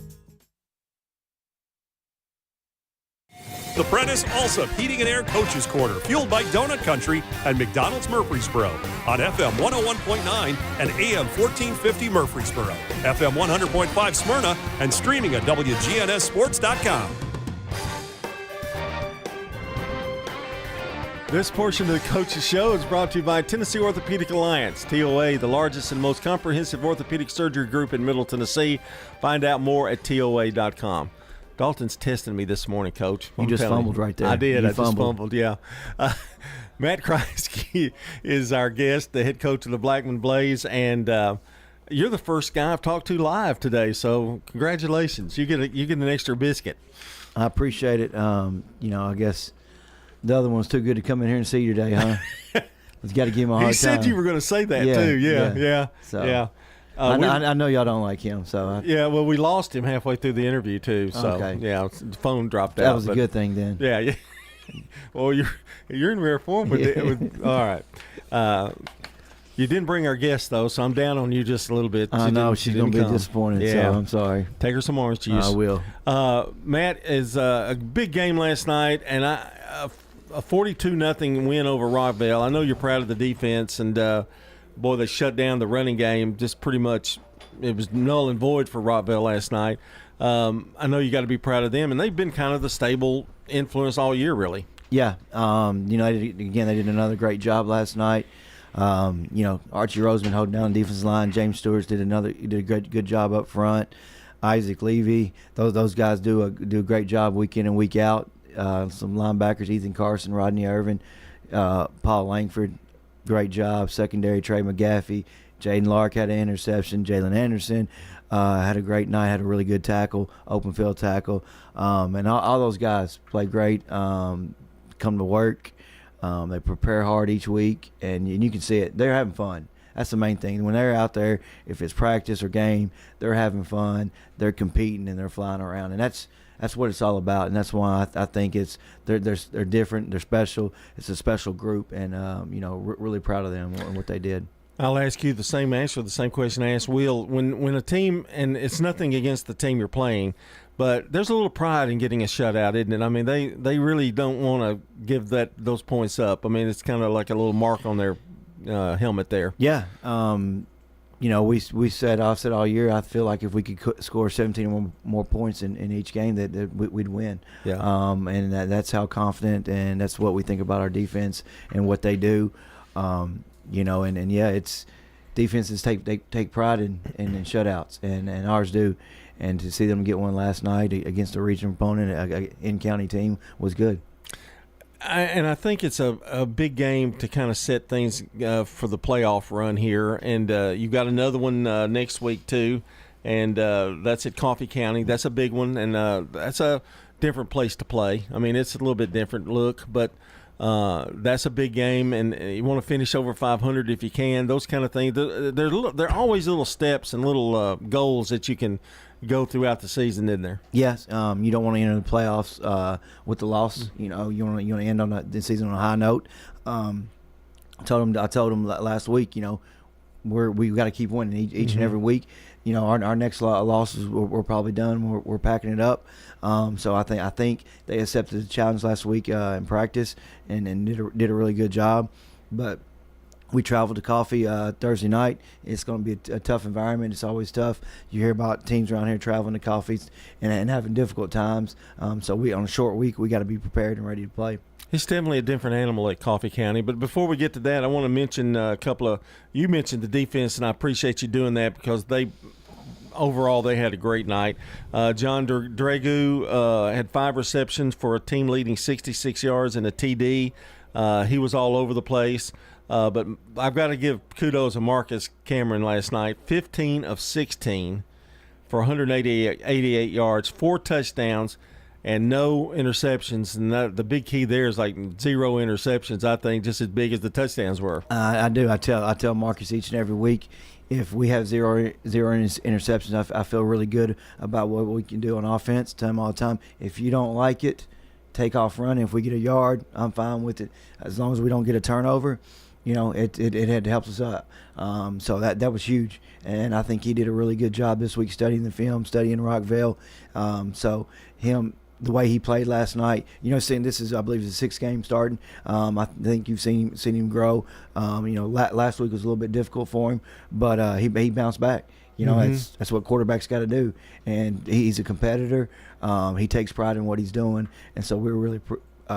The Prentice Allsup Heating and Air Coaches Corner, fueled by Donut Country and McDonald's Murfreesboro on FM 101.9 and AM 1450 Murfreesboro, FM 100.5 Smyrna, and streaming at wgnssports.com. This portion of the Coach's Show is brought to you by Tennessee Orthopedic Alliance, TOA, the largest and most comprehensive orthopedic surgery group in Middle Tennessee. Find out more at TOA.com. Dalton's testing me this morning, Coach. You just fumbled right there. I did. I just fumbled, yeah. Matt Kreisky is our guest, the head coach of the Blackman Blaze, and you're the first guy I've talked to live today, so congratulations. You get an extra biscuit. I appreciate it. I guess the other one's too good to come in here and see you today, huh? It's got to give him a hard time. He said you were going to say that, too. Yeah. So, yeah. I know y'all don't like him, so well, we lost him halfway through the interview too. So okay. Yeah, the phone dropped out. That was a good thing then. Yeah. Well, you're in rare form with it. All right. You didn't bring our guest though, so I'm down on you just a little bit. I know she's gonna be disappointed. Yeah. So I'm sorry. Take her some orange juice. I will. Matt, is a big game last night, and a 42-0 win over Rockville. I know you're proud of the defense, and boy, they shut down the running game. Just pretty much, it was null and void for Rockville last night. I know you got to be proud of them, and they've been kind of the stable influence all year, really. Yeah. They did another great job last night. Archie Roseman holding down the defensive line. James Stewart did a good job up front. Isaac Levy, those guys do a great job week in and week out. Some linebackers, Ethan Carson, Rodney Irvin, Paul Langford. Great job. Secondary, Trey McGaffey. Jaden Lark had an interception. Jalen Anderson had a great night, had a really good tackle, open field tackle. And all those guys play great, come to work. They prepare hard each week, and you can see it. They're having fun. That's the main thing. When they're out there, if it's practice or game, they're having fun. They're competing, and they're flying around. And that's what it's all about, and that's why I think they're different, they're special. It's a special group, and really proud of them and what they did. I'll ask you the same question I asked Will. When a team, and it's nothing against the team you're playing, but there's a little pride in getting a shutout, isn't it? I mean, they really don't want to give those points up. I mean, it's kind of like a little mark on their helmet there. Yeah. I've said all year, I feel like if we could score 17 more points in each game, that we'd win. Yeah. And that's how confident, and that's what we think about our defense and what they do. It's defenses take pride in shutouts, and ours do. And to see them get one last night against a regional opponent, an in-county team, was good. I think it's a big game to kind of set things for the playoff run here. And you've got another one next week too, and that's at Coffee County. That's a big one, and that's a different place to play. I mean, it's a little bit different look, but That's a big game, and you want to finish over 500 if you can. Those kind of things. There are always little steps and little goals that you can go throughout the season, isn't there? Yes. You don't want to enter the playoffs with the loss. You know, you want to end on the season on a high note. I told him last week. You know, we got to keep winning each and every week. You know, our next losses we're probably done. We're packing it up. So I think they accepted the challenge last week in practice and did a really good job. But we traveled to Coffee Thursday night. It's going to be a tough environment. It's always tough. You hear about teams around here traveling to Coffees and having difficult times. So on a short week, we got to be prepared and ready to play. It's definitely a different animal at Coffee County. But before we get to that, I want to mention a couple of – you mentioned the defense, and I appreciate you doing that because overall they had a great night. John Dragu had 5 receptions for a team leading 66 yards and a TD. He was all over the place. But I've got to give kudos to Marcus Cameron last night. 15 of 16 for 188 yards, 4 touchdowns, and no interceptions. And the big key there is like 0 interceptions, I think, just as big as the touchdowns were. I do. I tell Marcus each and every week, if we have zero interceptions, I feel really good about what we can do on offense. Tell him all the time, if you don't like it, take off running. If we get a yard, I'm fine with it. As long as we don't get a turnover, you know, it helps us up. So that was huge. And I think he did a really good job this week studying the film, studying Rockville. So the way he played last night, you know, seeing this is, I believe, his 6th game starting. I think you've seen him grow. You know, last week was a little bit difficult for him, but he bounced back. You know, that's what quarterbacks got to do. And he's a competitor. He takes pride in what he's doing, and so we're really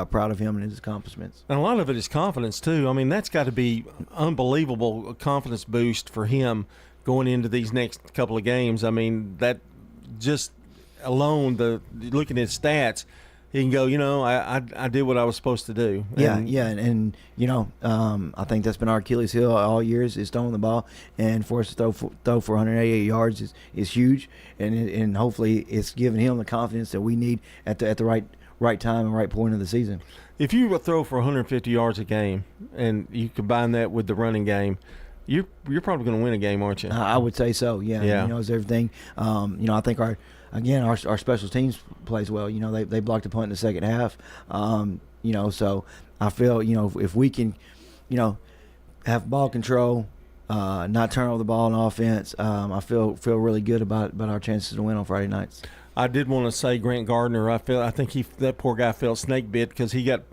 proud of him and his accomplishments. And a lot of it is confidence too. I mean, that's got to be unbelievable confidence boost for him going into these next couple of games. I mean, that just alone, looking at his stats, he can go, you know, I did what I was supposed to do. And you know, I think that's been our Achilles heel all years is throwing the ball, and for us to throw for 188 yards is huge, and hopefully it's giving him the confidence that we need at the right time and right point of the season. If you throw for 150 yards a game and you combine that with the running game, you're probably going to win a game, aren't you? I would say so. Yeah. You know, it's everything. You know, I think our special teams plays well. You know, they blocked the punt in the second half. You know, so I feel, you know, if we can, you know, have ball control, not turn over the ball on offense, I feel really good about our chances to win on Friday nights. I did want to say Grant Gardner. I think that poor guy felt snake bit because he got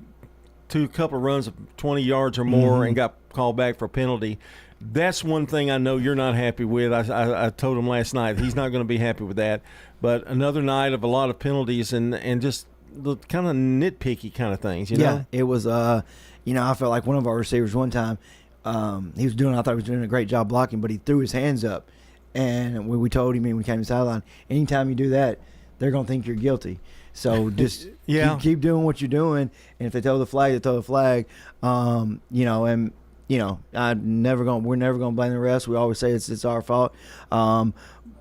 a couple of runs of 20 yards or more and got called back for a penalty. That's one thing I know you're not happy with. I told him last night he's not going to be happy with that. But another night of a lot of penalties and just the kind of nitpicky kind of things, you know? Yeah, it was, you know, I felt like one of our receivers one time, I thought he was doing a great job blocking, but he threw his hands up. And we told him when we came to the sideline, anytime you do that, they're going to think you're guilty. So just keep doing what you're doing. And if they throw the flag, they throw the flag. You know, and, you know, we're never going to blame the refs. We always say it's our fault.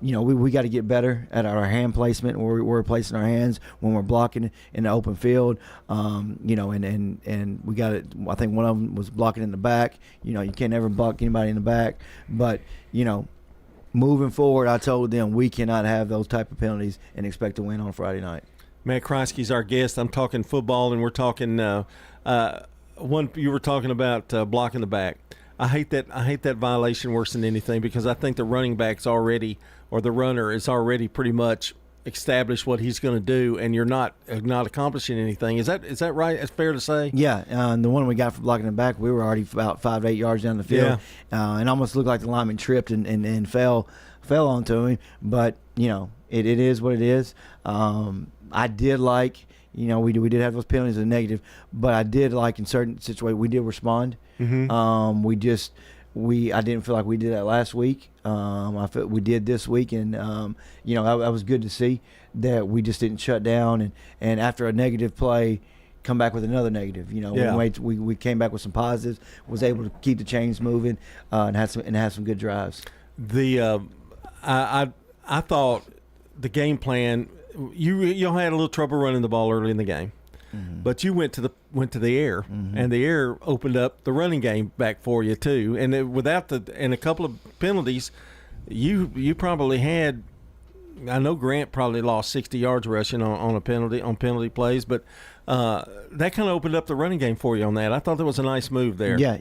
You know, we got to get better at our hand placement, where we're placing our hands when we're blocking in the open field. You know, and we got it. I think one of them was blocking in the back. You know, you can't ever block anybody in the back. But, you know, moving forward, I told them we cannot have those type of penalties and expect to win on Friday night. Matt Kreisky's our guest. I'm talking football, and we're talking you were talking about blocking the back. I hate that violation worse than anything because I think the running back's already, or the runner is already pretty much established what he's going to do, and you're not accomplishing anything. Is that right? It's fair to say. Yeah, and the one we got for blocking the back, we were already about 5 to 8 yards down the field, and almost looked like the lineman tripped and fell onto him. But you know, it is what it is. I did like, you know, we did have those penalties as a negative, but I did like in certain situations we did respond. I didn't feel like we did that last week. I felt we did this week, and you know, that was good to see that we just didn't shut down and after a negative play come back with another negative. You know, we came back with some positives, was able to keep the chains moving, and had some good drives. I thought the game plan, you had a little trouble running the ball early in the game. but you went to the air, and the air opened up the running game back for you too. And and a couple of penalties, you probably had. I know Grant probably lost 60 yards rushing on penalty plays, but that kind of opened up the running game for you on that. I thought that was a nice move there. Yeah.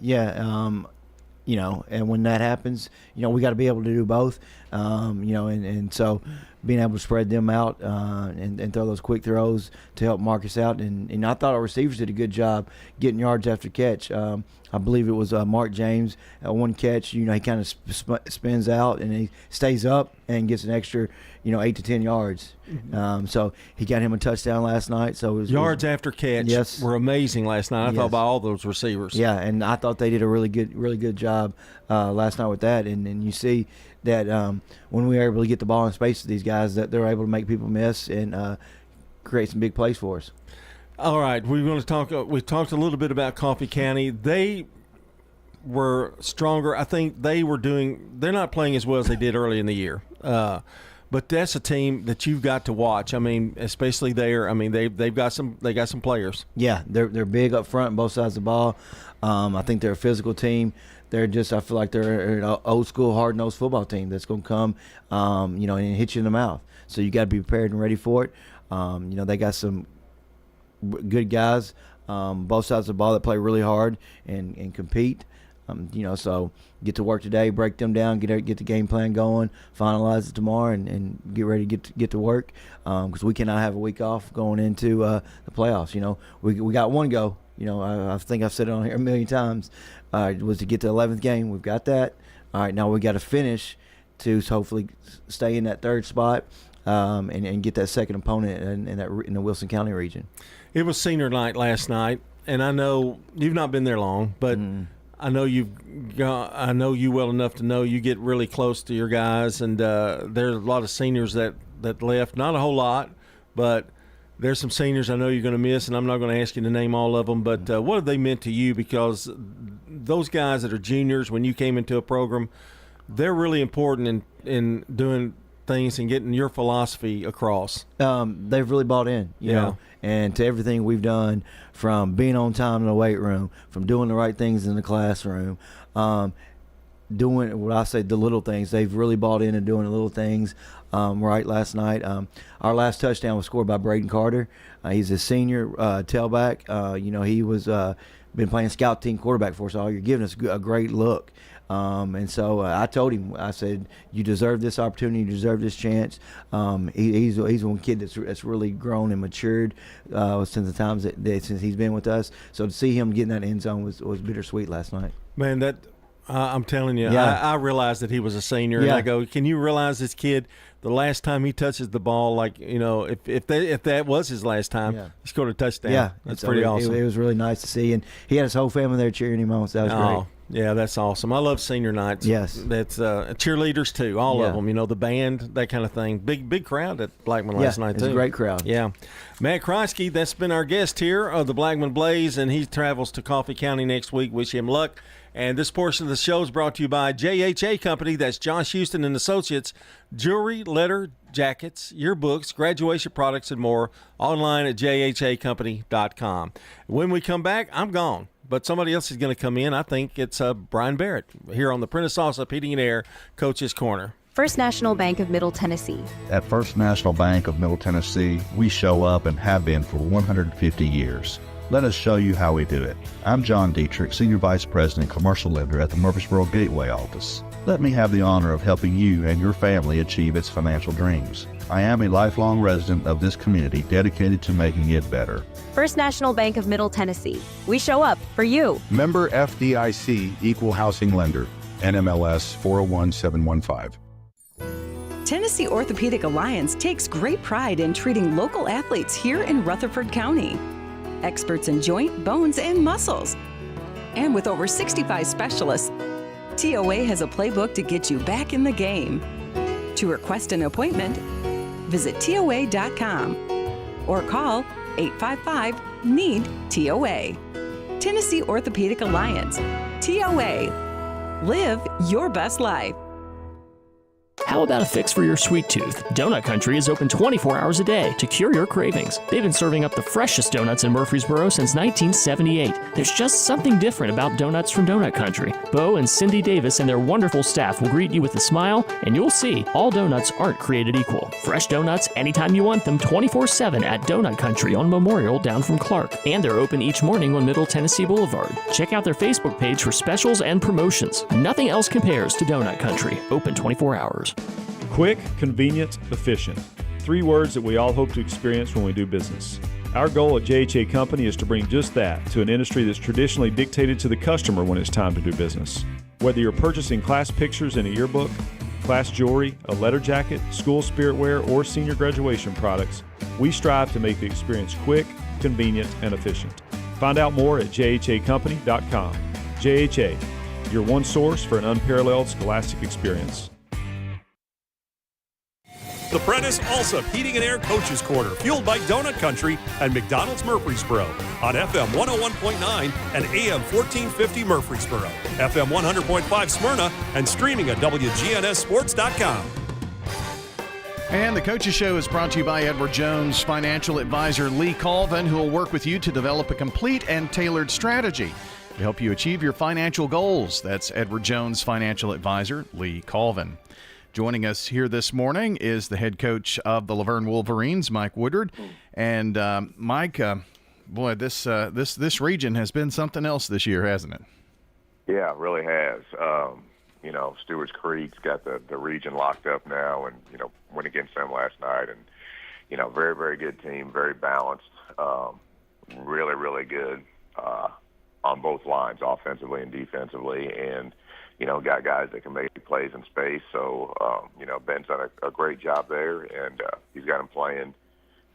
And when that happens, we got to be able to do both. And so being able to spread them out and throw those quick throws to help Marcus out. And I thought our receivers did a good job getting yards after catch. I believe it was Mark James one catch. He kind of spins out and he stays up and gets an extra 8 to 10 yards. So he got him a touchdown last night. So yards after catch were amazing last night. I thought by all those receivers. Yeah, and I thought they did a really good job last night with that. And you see that when we are able to get the ball in space to these guys, that they're able to make people miss and create some big plays for us. All right, we're going to talk. We talked a little bit about Coffee County. They were stronger. I think they're not playing as well as they did early in the year. But that's a team that you've got to watch. I mean, especially there. I mean, they've got some players. Yeah, they're big up front on both sides of the ball. I think they're a physical team. I feel like they're an old school, hard nosed football team that's going to come, and hit you in the mouth. So you got to be prepared and ready for it. They got some good guys, both sides of the ball that play really hard and compete. So get to work today, break them down, get the game plan going, finalize it tomorrow, and get ready to get to work. Because we cannot have a week off going into the playoffs. We got one go. I think I've said it on here a million times. Was to get to the 11th game. We've got that. All right, now we got to finish to hopefully stay in that third spot and get that second opponent in the Wilson County region. It was senior night last night, and I know you've not been there long, but I know you well enough to know you get really close to your guys, and there's a lot of seniors that left. Not a whole lot, but there's some seniors I know you're going to miss, and I'm not going to ask you to name all of them, but what have they meant to you? Because those guys that are juniors, when you came into a program, they're really important in doing things and getting your philosophy across. They've really bought in, you know, and to everything we've done, from being on time in the weight room, from doing the right things in the classroom, doing what I say, the little things. They've really bought in and doing the little things right last night. Our last touchdown was scored by Braden Carter. He's a senior tailback. He was been playing scout team quarterback for us all year, giving us a great look. And so I told him, I said, you deserve this opportunity, you deserve this chance. He's one kid that's really grown and matured since the times since he's been with us. So to see him get in that end zone was bittersweet last night. Man, I'm telling you, I realized that he was a senior, and I go, can you realize this kid, the last time he touches the ball, if that was his last time, he scored a touchdown. Yeah, that's pretty awesome. It was really nice to see, and he had his whole family there cheering him on, so that was great. Yeah, that's awesome. I love senior nights. Yes. That's cheerleaders, too, all of them, the band, that kind of thing. Big crowd at Blackman last night, too. It's a great crowd. Yeah. Matt Kreisky, that's been our guest here of the Blackman Blaze, and he travels to Coffee County next week. Wish him luck. And this portion of the show is brought to you by JHA Company. That's Josh Houston and Associates. Jewelry, letter, jackets, yearbooks, graduation products, and more. Online at jhacompany.com. When we come back, I'm gone, but somebody else is going to come in. I think it's Brian Barrett here on the Prentice Allsup Heating and Air Coach's Corner. First National Bank of Middle Tennessee. At First National Bank of Middle Tennessee, we show up and have been for 150 years. Let us show you how we do it. I'm John Dietrich, Senior Vice President, Commercial Lender at the Murfreesboro Gateway office. Let me have the honor of helping you and your family achieve its financial dreams. I am a lifelong resident of this community dedicated to making it better. First National Bank of Middle Tennessee. We show up for you. Member FDIC, Equal Housing Lender, NMLS 401715. Tennessee Orthopedic Alliance takes great pride in treating local athletes here in Rutherford County. Experts in joint, bones, and muscles. And with over 65 specialists, TOA has a playbook to get you back in the game. To request an appointment, visit TOA.com or call 855-NEED-TOA. Tennessee Orthopedic Alliance. TOA. Live your best life. How about a fix for your sweet tooth? Donut Country is open 24 hours a day to cure your cravings. They've been serving up the freshest donuts in Murfreesboro since 1978. There's just something different about donuts from Donut Country. Bo and Cindy Davis and their wonderful staff will greet you with a smile, and you'll see all donuts aren't created equal. Fresh donuts anytime you want them 24/7 at Donut Country on Memorial down from Clark. And they're open each morning on Middle Tennessee Boulevard. Check out their Facebook page for specials and promotions. Nothing else compares to Donut Country. Open 24 hours. Quick, convenient, efficient. 3 words that we all hope to experience when we do business. Our goal at JHA Company is to bring just that to an industry that's traditionally dictated to the customer when it's time to do business. Whether you're purchasing class pictures in a yearbook, class jewelry, a letter jacket, school spirit wear, or senior graduation products, we strive to make the experience quick, convenient, and efficient. Find out more at jhacompany.com. JHA, your one source for an unparalleled scholastic experience. The Prentice Allsup Heating and Air Coaches Corner, fueled by Donut Country and McDonald's Murfreesboro on FM 101.9 and AM 1450 Murfreesboro, FM 100.5 Smyrna, and streaming at wgnssports.com. And the Coaches Show is brought to you by Edward Jones Financial Advisor Lee Colvin, who will work with you to develop a complete and tailored strategy to help you achieve your financial goals. That's Edward Jones Financial Advisor Lee Colvin. Joining us here this morning is the head coach of the Laverne Wolverines, Mike Woodard. And Mike, boy, this region has been something else this year, hasn't it? Yeah, it really has. Stewart's Creek's got the region locked up now, and went against them last night, and very, very good team, very balanced, really, really good on both lines, offensively and defensively, and got guys that can make plays in space. So, Ben's done a great job there, and he's got them playing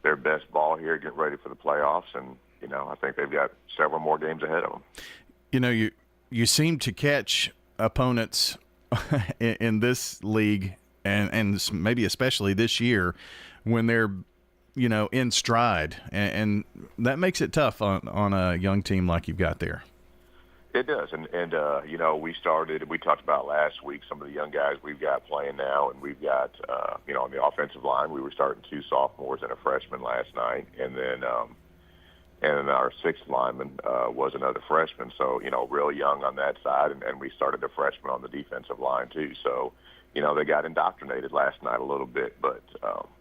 their best ball here, getting ready for the playoffs. And, I think they've got several more games ahead of them. You seem to catch opponents in this league, and maybe especially this year, when they're, in stride. And that makes it tough on a young team like you've got there. It does, and we talked about last week some of the young guys we've got playing now, and we've got, on the offensive line, we were starting 2 sophomores and a freshman last night, and then our 6th lineman was another freshman, so, real young on that side, and we started a freshman on the defensive line too, so, they got indoctrinated last night a little bit, but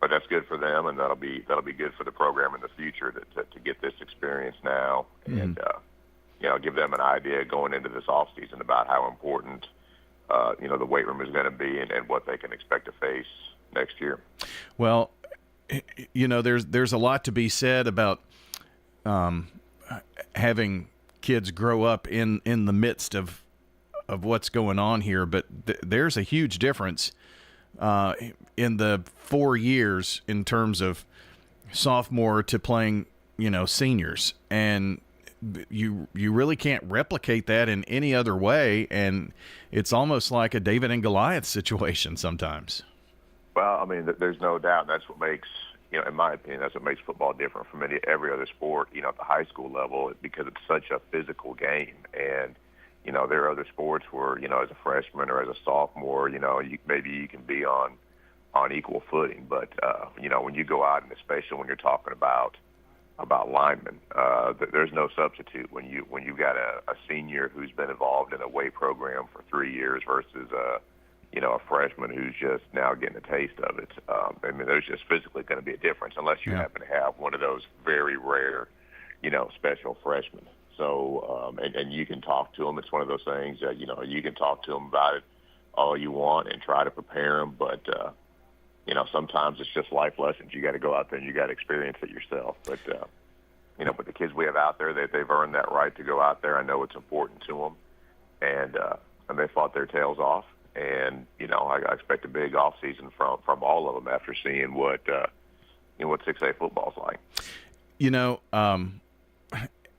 that's good for them, and that'll be good for the program in the future to get this experience now, and give them an idea going into this off season about how important, the weight room is going to be and what they can expect to face next year. Well, there's a lot to be said about having kids grow up in the midst of what's going on here, but there's a huge difference in the 4 years in terms of sophomore to playing, seniors, and you really can't replicate that in any other way, and it's almost like a David and Goliath situation sometimes. Well, I mean, there's no doubt that's what makes, in my opinion, that's what makes football different from every other sport, at the high school level, because it's such a physical game. And, there are other sports where, as a freshman or as a sophomore, maybe you can be on equal footing. But, when you go out, and especially when you're talking about linemen, there's no substitute when you've got a senior who's been involved in a weight program for 3 years versus a freshman who's just now getting a taste of it. There's just physically going to be a difference unless you happen to have one of those very rare, special freshmen. So, and you can talk to them. It's one of those things that, you can talk to them about it all you want and try to prepare them, but, sometimes it's just life lessons. You got to go out there and you got to experience it yourself. But, but the kids we have out there, they've earned that right to go out there. I know it's important to them, and they fought their tails off. And, I expect a big off season from all of them after seeing what 6A football's like.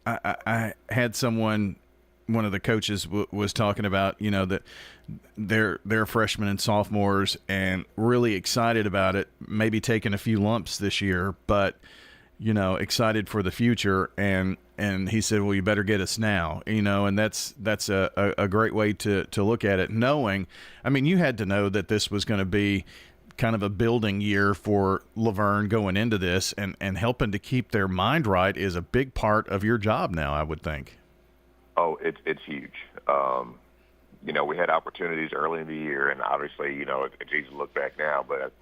I had one of the coaches was talking about, that they're freshmen and sophomores and really excited about it, maybe taking a few lumps this year, but, excited for the future. And and he said, well, you better get us now, and that's a great way to look at it, knowing, I mean, you had to know that this was going to be kind of a building year for Laverne going into this, and helping to keep their mind right is a big part of your job now, I would think. Oh, it's huge. We had opportunities early in the year, and obviously, it's easy to look back now, but,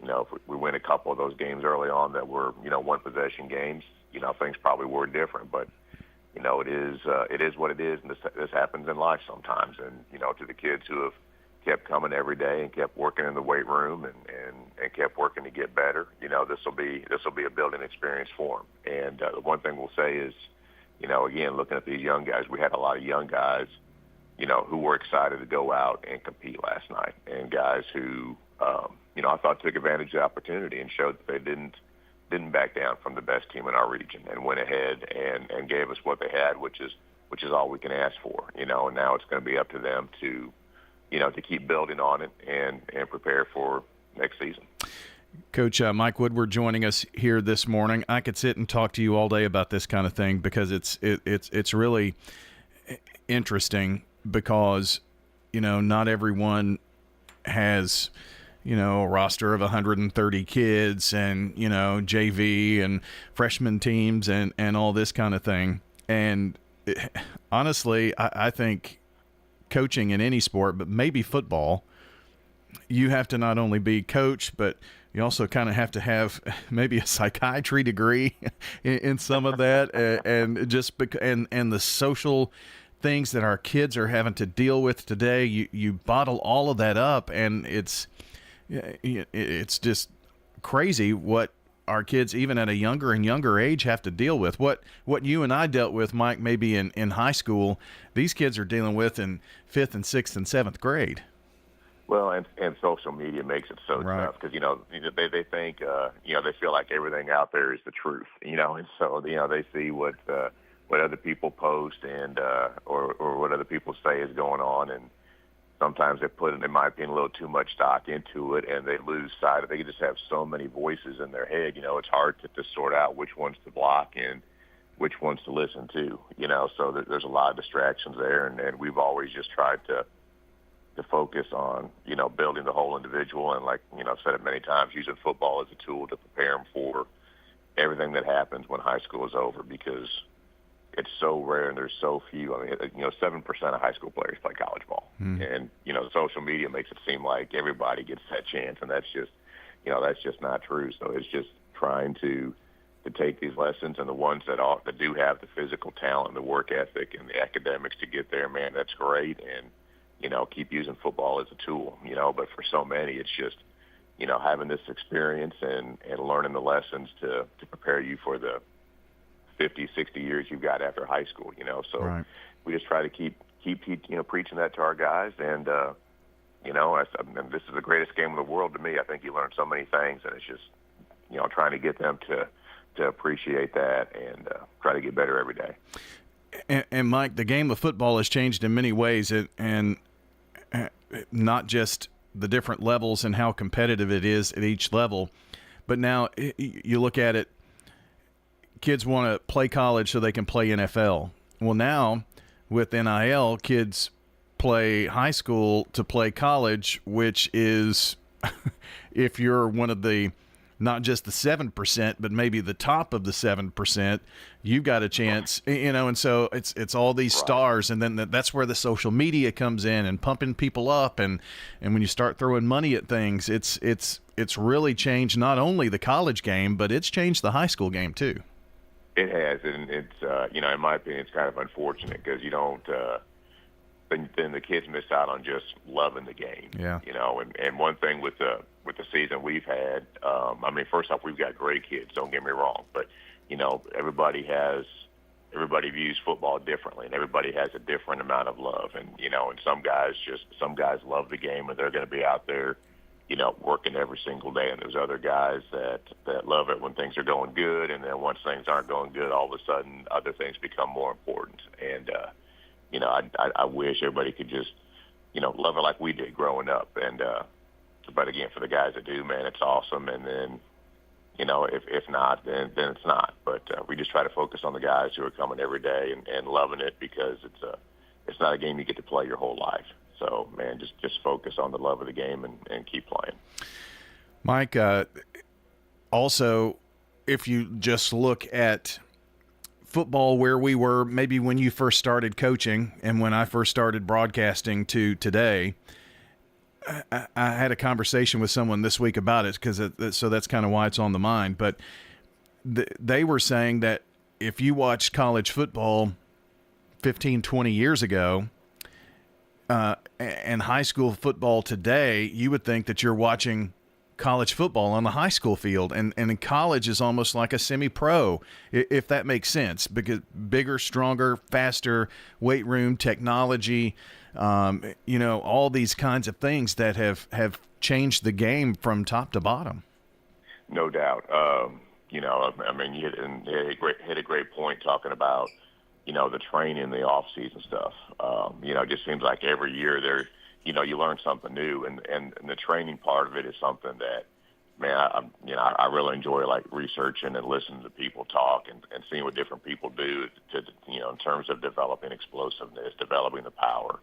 if we win a couple of those games early on that were, one-possession games, things probably were different. But, it is what it is, and this happens in life sometimes. And, to the kids who have kept coming every day and kept working in the weight room and kept working to get better, this will be a building experience for them. And the one thing we'll say is, again, looking at these young guys, we had a lot of young guys, who were excited to go out and compete last night, and guys who, I thought took advantage of the opportunity and showed that they didn't back down from the best team in our region, and went ahead and gave us what they had, which is all we can ask for, and now it's going to be up to them to keep building on it and prepare for next season. Coach Mike Woodward joining us here this morning. I could sit and talk to you all day about this kind of thing, because it's really interesting, because not everyone has a roster of 130 kids, and JV and freshman teams and all this kind of thing. And honestly, I think coaching in any sport, but maybe football, you have to not only be coach, but you also kind of have to have maybe a psychiatry degree in some of that, and the social things that our kids are having to deal with today. You bottle all of that up, and it's just crazy what our kids, even at a younger and younger age, have to deal with. What you and I dealt with, Mike, maybe in high school, these kids are dealing with in 5th and 6th and 7th grade. Well, and social media makes it so tough, because they think they feel like everything out there is the truth, and so they see what other people post and or what other people say is going on, and sometimes they put, in my opinion, a little too much stock into it, and they lose sight of. They just have so many voices in their head. It's hard to sort out which ones to block and which ones to listen to. So there's a lot of distractions there, and we've always just tried to focus on building the whole individual, and like I've said it many times, using football as a tool to prepare them for everything that happens when high school is over, because it's so rare and there's so few. I mean, 7% of high school players play college ball, and social media makes it seem like everybody gets that chance, and that's just not true. So it's just trying to take these lessons, and the ones that do have the physical talent, the work ethic, and the academics to get there, man, that's great, and keep using football as a tool. But for so many, it's just having this experience and learning the lessons to prepare you for the 50, 60 years you've got after high school, So right. We just try to keep preaching that to our guys, and this is the greatest game in the world to me. I think you learn so many things, and it's just trying to get them to appreciate that and try to get better every day. And Mike, the game of football has changed in many ways, and not just the different levels and how competitive it is at each level, but now you look at it. Kids want to play college so they can play NFL. Well, now with NIL, kids play high school to play college, which is, if you're one of the, not just the 7%, but maybe the top of the 7%, you've got a chance, and so it's all these stars, and then that's where the social media comes in and pumping people up, and when you start throwing money at things, it's really changed not only the college game, but it's changed the high school game too. It has, and it's in my opinion, it's kind of unfortunate, because you don't. Then the kids miss out on just loving the game. Yeah. And one thing with the season we've had, first off, we've got great kids. Don't get me wrong, but everybody views football differently, and everybody has a different amount of love. And and some guys love the game, and they're going to be out there, working every single day. And there's other guys that love it when things are going good, and then once things aren't going good, all of a sudden other things become more important. And I wish everybody could just love it like we did growing up. And but again, for the guys that do, man, it's awesome. And then If not, then it's not. But we just try to focus on the guys who are coming every day and loving it, because it's not a game you get to play your whole life. So, man, just focus on the love of the game and keep playing. Mike, also, if you just look at football where we were maybe when you first started coaching and when I first started broadcasting to today, I had a conversation with someone this week about it, so that's kind of why it's on the mind. But they were saying that if you watched college football 15, 20 years ago and high school football today, you would think that you're watching college football on the high school field, and in college is almost like a semi-pro, if that makes sense, because bigger, stronger, faster, weight room, technology, all these kinds of things that have changed the game from top to bottom. No doubt. You hit a great point talking about, the training, the off-season stuff. It just seems like every year there, you learn something new, and the training part of it is something that, man, I really enjoy, like, researching and listening to people talk and seeing what different people do in terms of developing explosiveness, developing the power.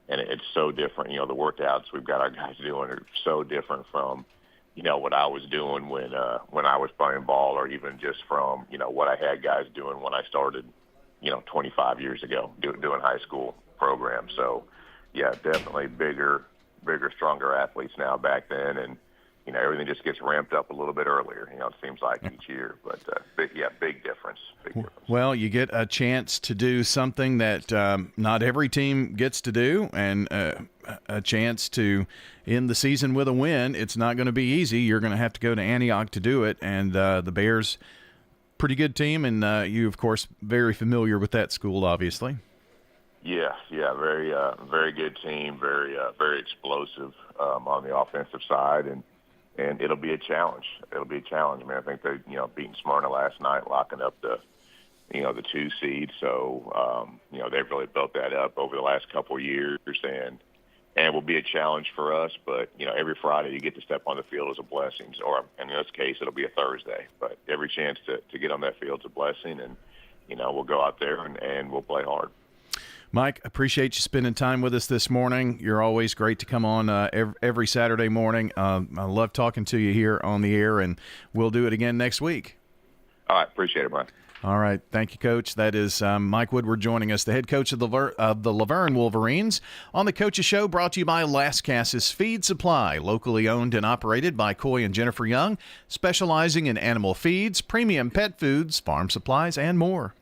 And it's so different. The workouts we've got our guys doing are so different from, what I was doing when I was playing ball, or even just from, what I had guys doing when I started, 25 years ago doing high school programs. So, yeah, definitely bigger, stronger athletes now back then, and everything just gets ramped up a little bit earlier. It seems like each year, but big difference. Well, you get a chance to do something that not every team gets to do, and a chance to end the season with a win. It's not going to be easy. You're going to have to go to Antioch to do it, and the Bears, pretty good team, and you, of course, very familiar with that school, obviously. Yeah, very good team, very explosive on the offensive side, and it'll be a challenge. Man, I think they, beating Smyrna last night, locking up the 2 seed. So, they've really built that up over the last couple of years, and it will be a challenge for us. But every Friday you get to step on the field is a blessing. Or in this case, it'll be a Thursday. But every chance to get on that field is a blessing, and we'll go out there and we'll play hard. Mike, appreciate you spending time with us this morning. You're always great to come on every Saturday morning. I love talking to you here on the air, and we'll do it again next week. All right, appreciate it, Brian. All right, thank you, Coach. That is Mike Woodward joining us, the head coach of the Laverne Wolverines, on the Coach's Show, brought to you by Lascassas Feed Supply, locally owned and operated by Coy and Jennifer Young, specializing in animal feeds, premium pet foods, farm supplies, and more.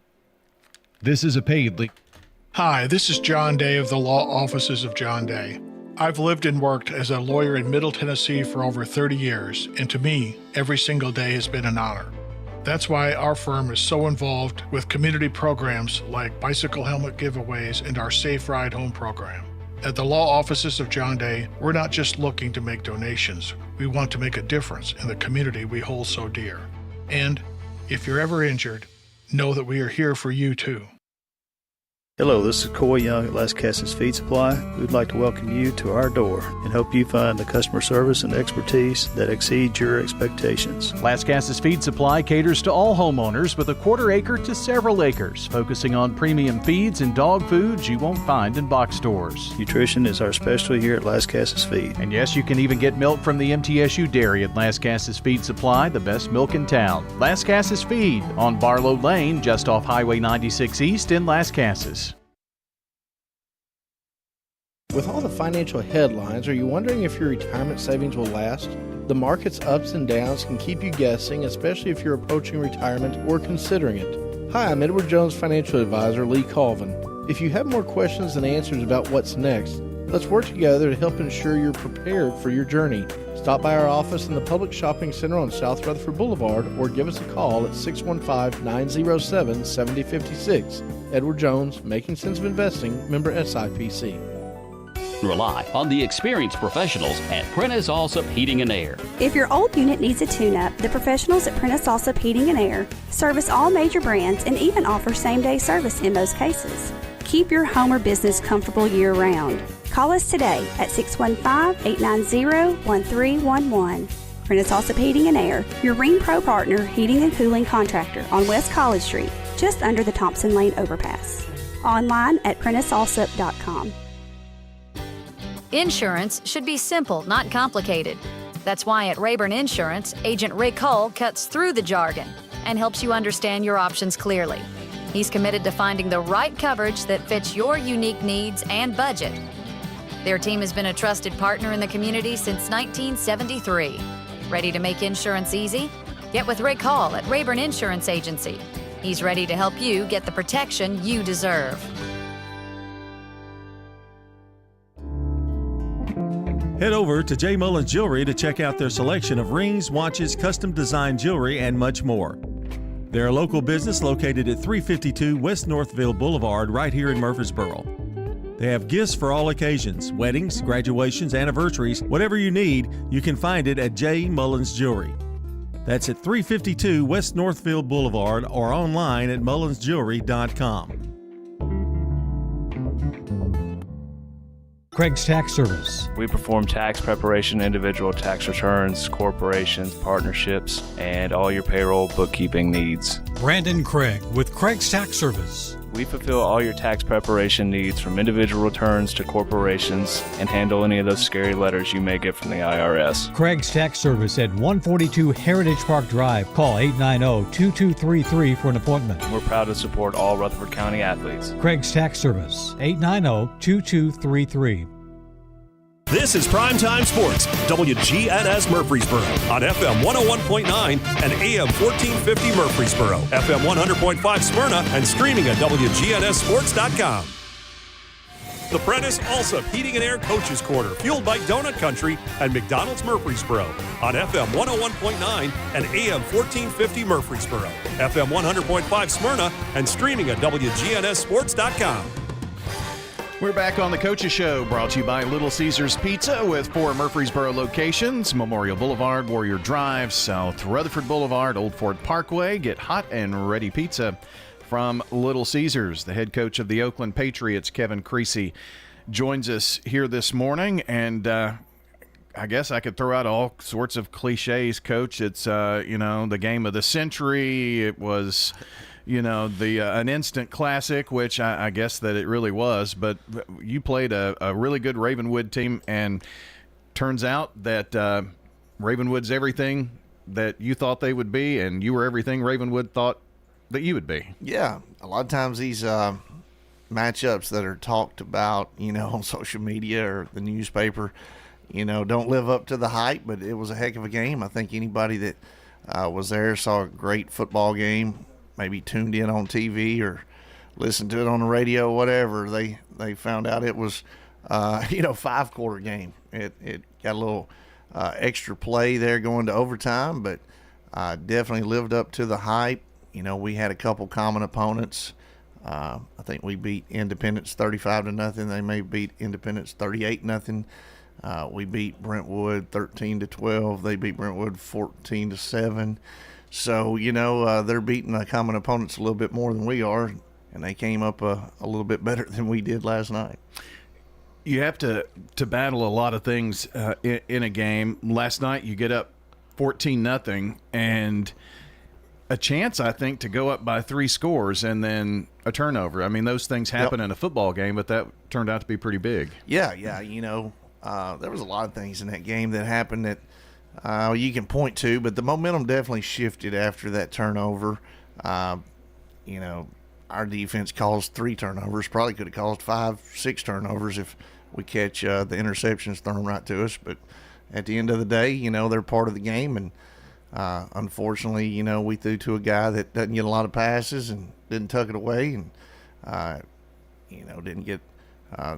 This is a paid lead. Hi, this is John Day of the Law Offices of John Day. I've lived and worked as a lawyer in Middle Tennessee for over 30 years, and to me, every single day has been an honor. That's why our firm is so involved with community programs like bicycle helmet giveaways and our Safe Ride Home program. At the Law Offices of John Day, we're not just looking to make donations. We want to make a difference in the community we hold so dear. And if you're ever injured, know that we are here for you too. Hello, this is Coy Young at Lascassas Feed Supply. We'd like to welcome you to our door and hope you find the customer service and expertise that exceeds your expectations. Lascassas Feed Supply caters to all homeowners with a quarter acre to several acres, focusing on premium feeds and dog foods you won't find in box stores. Nutrition is our specialty here at Lascassas Feed. And yes, you can even get milk from the MTSU dairy at Lascassas Feed Supply, the best milk in town. Lascassas Feed on Barlow Lane, just off Highway 96 East in Lascassas. With all the financial headlines, are you wondering if your retirement savings will last? The market's ups and downs can keep you guessing, especially if you're approaching retirement or considering it. Hi, I'm Edward Jones Financial Advisor Lee Colvin. If you have more questions than answers about what's next, let's work together to help ensure you're prepared for your journey. Stop by our office in the Public Shopping Center on South Rutherford Boulevard or give us a call at 615-907-7056. Edward Jones, Making Sense of Investing, member SIPC. Rely on the experienced professionals at Prentice Allsup Heating and Air. If your old unit needs a tune-up, the professionals at Prentice Allsup Heating and Air service all major brands and even offer same-day service in most cases. Keep your home or business comfortable year-round. Call us today at 615-890-1311. Prentice Allsup Heating and Air, your Ring Pro partner heating and cooling contractor on West College Street, just under the Thompson Lane overpass. Online at PrenticeAllsup.com. Insurance should be simple, not complicated. That's why at Rayburn Insurance, Agent Rick Hull cuts through the jargon and helps you understand your options clearly. He's committed to finding the right coverage that fits your unique needs and budget. Their team has been a trusted partner in the community since 1973. Ready to make insurance easy? Get with Rick Hall at Rayburn Insurance Agency. He's ready to help you get the protection you deserve. Head over to J. Mullins Jewelry to check out their selection of rings, watches, custom designed jewelry, and much more. They're a local business located at 352 West Northville Boulevard right here in Murfreesboro. They have gifts for all occasions, weddings, graduations, anniversaries, whatever you need, you can find it at J. Mullins Jewelry. That's at 352 West Northville Boulevard or online at mullinsjewelry.com. Craig's Tax Service. We perform tax preparation, individual tax returns, corporations, partnerships, and all your payroll bookkeeping needs. Brandon Craig with Craig's Tax Service. We fulfill all your tax preparation needs from individual returns to corporations and handle any of those scary letters you may get from the IRS. Craig's Tax Service at 142 Heritage Park Drive. Call 890-2233 for an appointment. We're proud to support all Rutherford County athletes. Craig's Tax Service, 890-2233. This is Primetime Sports, WGNS Murfreesboro, on FM 101.9 and AM 1450 Murfreesboro, FM 100.5 Smyrna, and streaming at wgnssports.com. The Prentice Allsup Heating and Air Coaches Corner, fueled by Donut Country and McDonald's Murfreesboro, on FM 101.9 and AM 1450 Murfreesboro, FM 100.5 Smyrna, and streaming at wgnssports.com. We're back on the Coaches Show, brought to you by Little Caesars Pizza with 4 Murfreesboro locations: Memorial Boulevard, Warrior Drive, South Rutherford Boulevard, Old Fort Parkway. Get hot and ready pizza from Little Caesars. The head coach of the Oakland Patriots, Kevin Creasy, joins us here this morning, and I guess I could throw out all sorts of cliches, Coach. It's, the game of the century. It was... an instant classic, which I guess that it really was, but you played a really good Ravenwood team, and turns out that Ravenwood's everything that you thought they would be, and you were everything Ravenwood thought that you would be. Yeah, a lot of times these matchups that are talked about, on social media or the newspaper, don't live up to the hype, but it was a heck of a game. I think anybody that was there saw a great football game, maybe tuned in on TV or listened to it on the radio, whatever. They found out it was, 5-quarter game. It got a little extra play there going to overtime, but definitely lived up to the hype. We had a couple common opponents. I think we beat Independence 35-0. They may beat Independence 38-0. We beat Brentwood 13-12. They beat Brentwood 14-7. So, they're beating the common opponents a little bit more than we are, and they came up a little bit better than we did last night. You have to battle a lot of things in a game. Last night you get up 14-0 and a chance, I think, to go up by 3 scores and then a turnover. I mean, those things happen in a football game, but that turned out to be pretty big. Yeah, there was a lot of things in that game that happened that you can point to, but the momentum definitely shifted after that turnover. Our defense caused 3 turnovers, probably could have caused 5-6 turnovers if we catch the interceptions thrown right to us. But at the end of the day, they're part of the game, and unfortunately, we threw to a guy that doesn't get a lot of passes and didn't tuck it away, and didn't get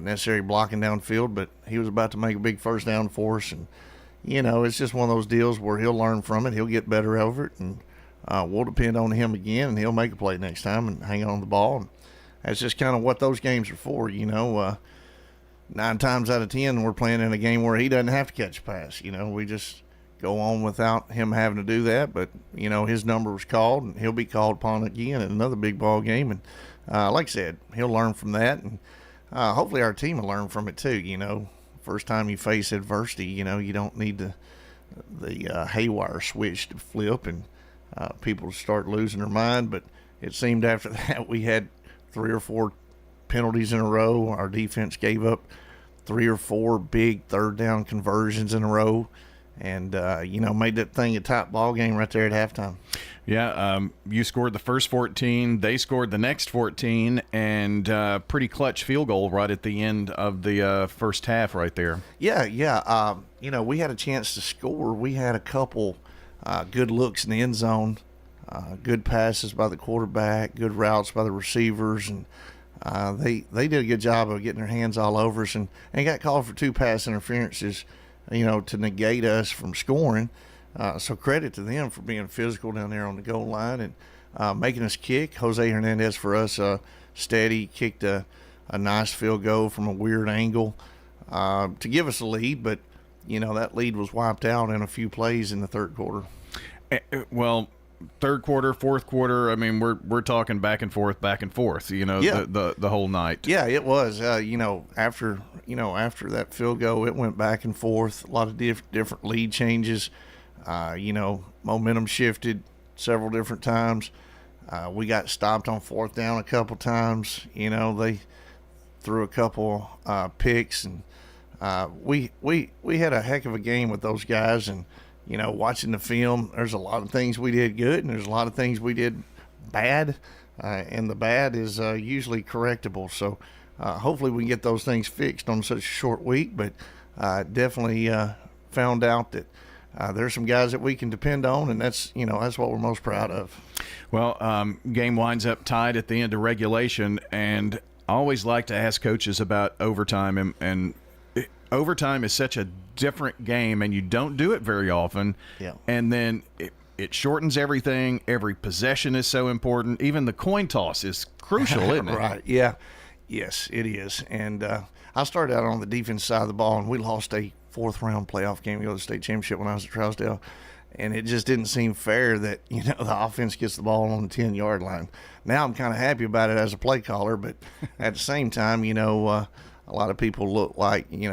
necessary blocking downfield, but he was about to make a big first down for us, and it's just one of those deals where he'll learn from it. He'll get better over it, and we'll depend on him again, and he'll make a play next time and hang on the ball. And that's just kind of what those games are for. 9 times out of 10, we're playing in a game where he doesn't have to catch a pass. We just go on without him having to do that. But, his number was called, and he'll be called upon again in another big ball game. And like I said, he'll learn from that, and hopefully our team will learn from it too. First time you face adversity, you don't need to haywire switch to flip, and people start losing their mind. But it seemed after that we had 3 or 4 penalties in a row. Our defense gave up 3 or 4 big third down conversions in a row, and made that thing a tight ball game right there at halftime. Yeah, you scored the first 14. They scored the next 14, and pretty clutch field goal right at the end of the first half right there. Yeah. We had a chance to score. We had a couple good looks in the end zone, good passes by the quarterback, good routes by the receivers, and they did a good job of getting their hands all over us, and got called for 2 pass interferences, to negate us from scoring. So credit to them for being physical down there on the goal line and making us kick. Jose Hernandez for us steady, kicked a nice field goal from a weird angle to give us a lead, but that lead was wiped out in a few plays in the third quarter. Well, third quarter, fourth quarter, I mean, we're talking back and forth, the whole night. Yeah, it was. After that field goal, it went back and forth. A lot of different lead changes. Momentum shifted several different times. We got stopped on 4th down a couple times. They threw a couple picks, and we had a heck of a game with those guys. And watching the film, there's a lot of things we did good, and there's a lot of things we did bad. And the bad is usually correctable. So hopefully we can get those things fixed on such a short week. But definitely found out that there's some guys that we can depend on, and that's what we're most proud of. Well, game winds up tied at the end of regulation, and I always like to ask coaches about overtime, and overtime is such a different game, and you don't do it very often. Yeah. And then it shortens everything. Every possession is so important. Even the coin toss is crucial, isn't it? Right. Yeah. Yes, it is. And I started out on the defense side of the ball, and we lost a 4th-round playoff game to go to the state championship when I was at Trousdale, and it just didn't seem fair that the offense gets the ball on the 10-yard line. Now I'm kind of happy about it as a play caller, but at the same time, a lot of people look like you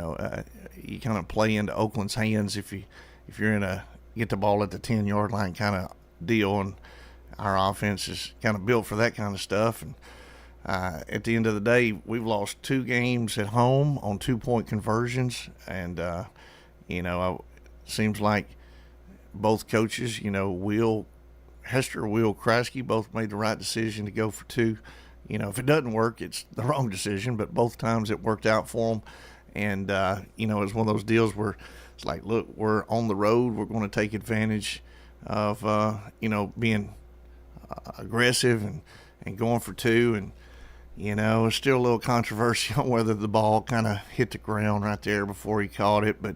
kind of play into Oakland's hands if you're in a get the ball at the 10-yard line kind of deal, and our offense is kind of built for that kind of stuff. And at the end of the day, we've lost 2 games at home on 2-point conversions, and seems like both coaches, Will Kraske, both made the right decision to go for 2. If it doesn't work, it's the wrong decision, but both times it worked out for them. And it's one of those deals where it's like, look, we're on the road, we're going to take advantage of being aggressive and going for 2, and it's still a little controversy on whether the ball kind of hit the ground right there before he caught it. But,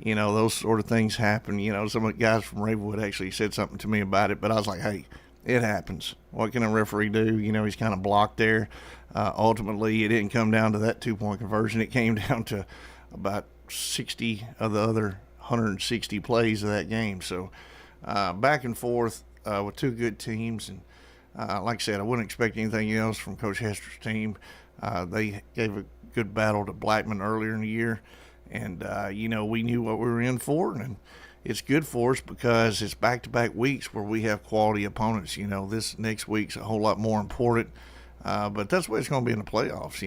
those sort of things happen. Some of the guys from Ravenwood actually said something to me about it. But I was like, hey, it happens. What can a referee do? He's kind of blocked there. Ultimately, it didn't come down to that 2-point conversion. It came down to about 60 of the other 160 plays of that game. So back and forth with 2 good teams. And like I said, I wouldn't expect anything else from Coach Hester's team. They gave a good battle to Blackman earlier in the year, and we knew what we were in for, and it's good for us because it's back-to-back weeks where we have quality opponents. This next week's a whole lot more important, but that's what it's going to be in the playoffs.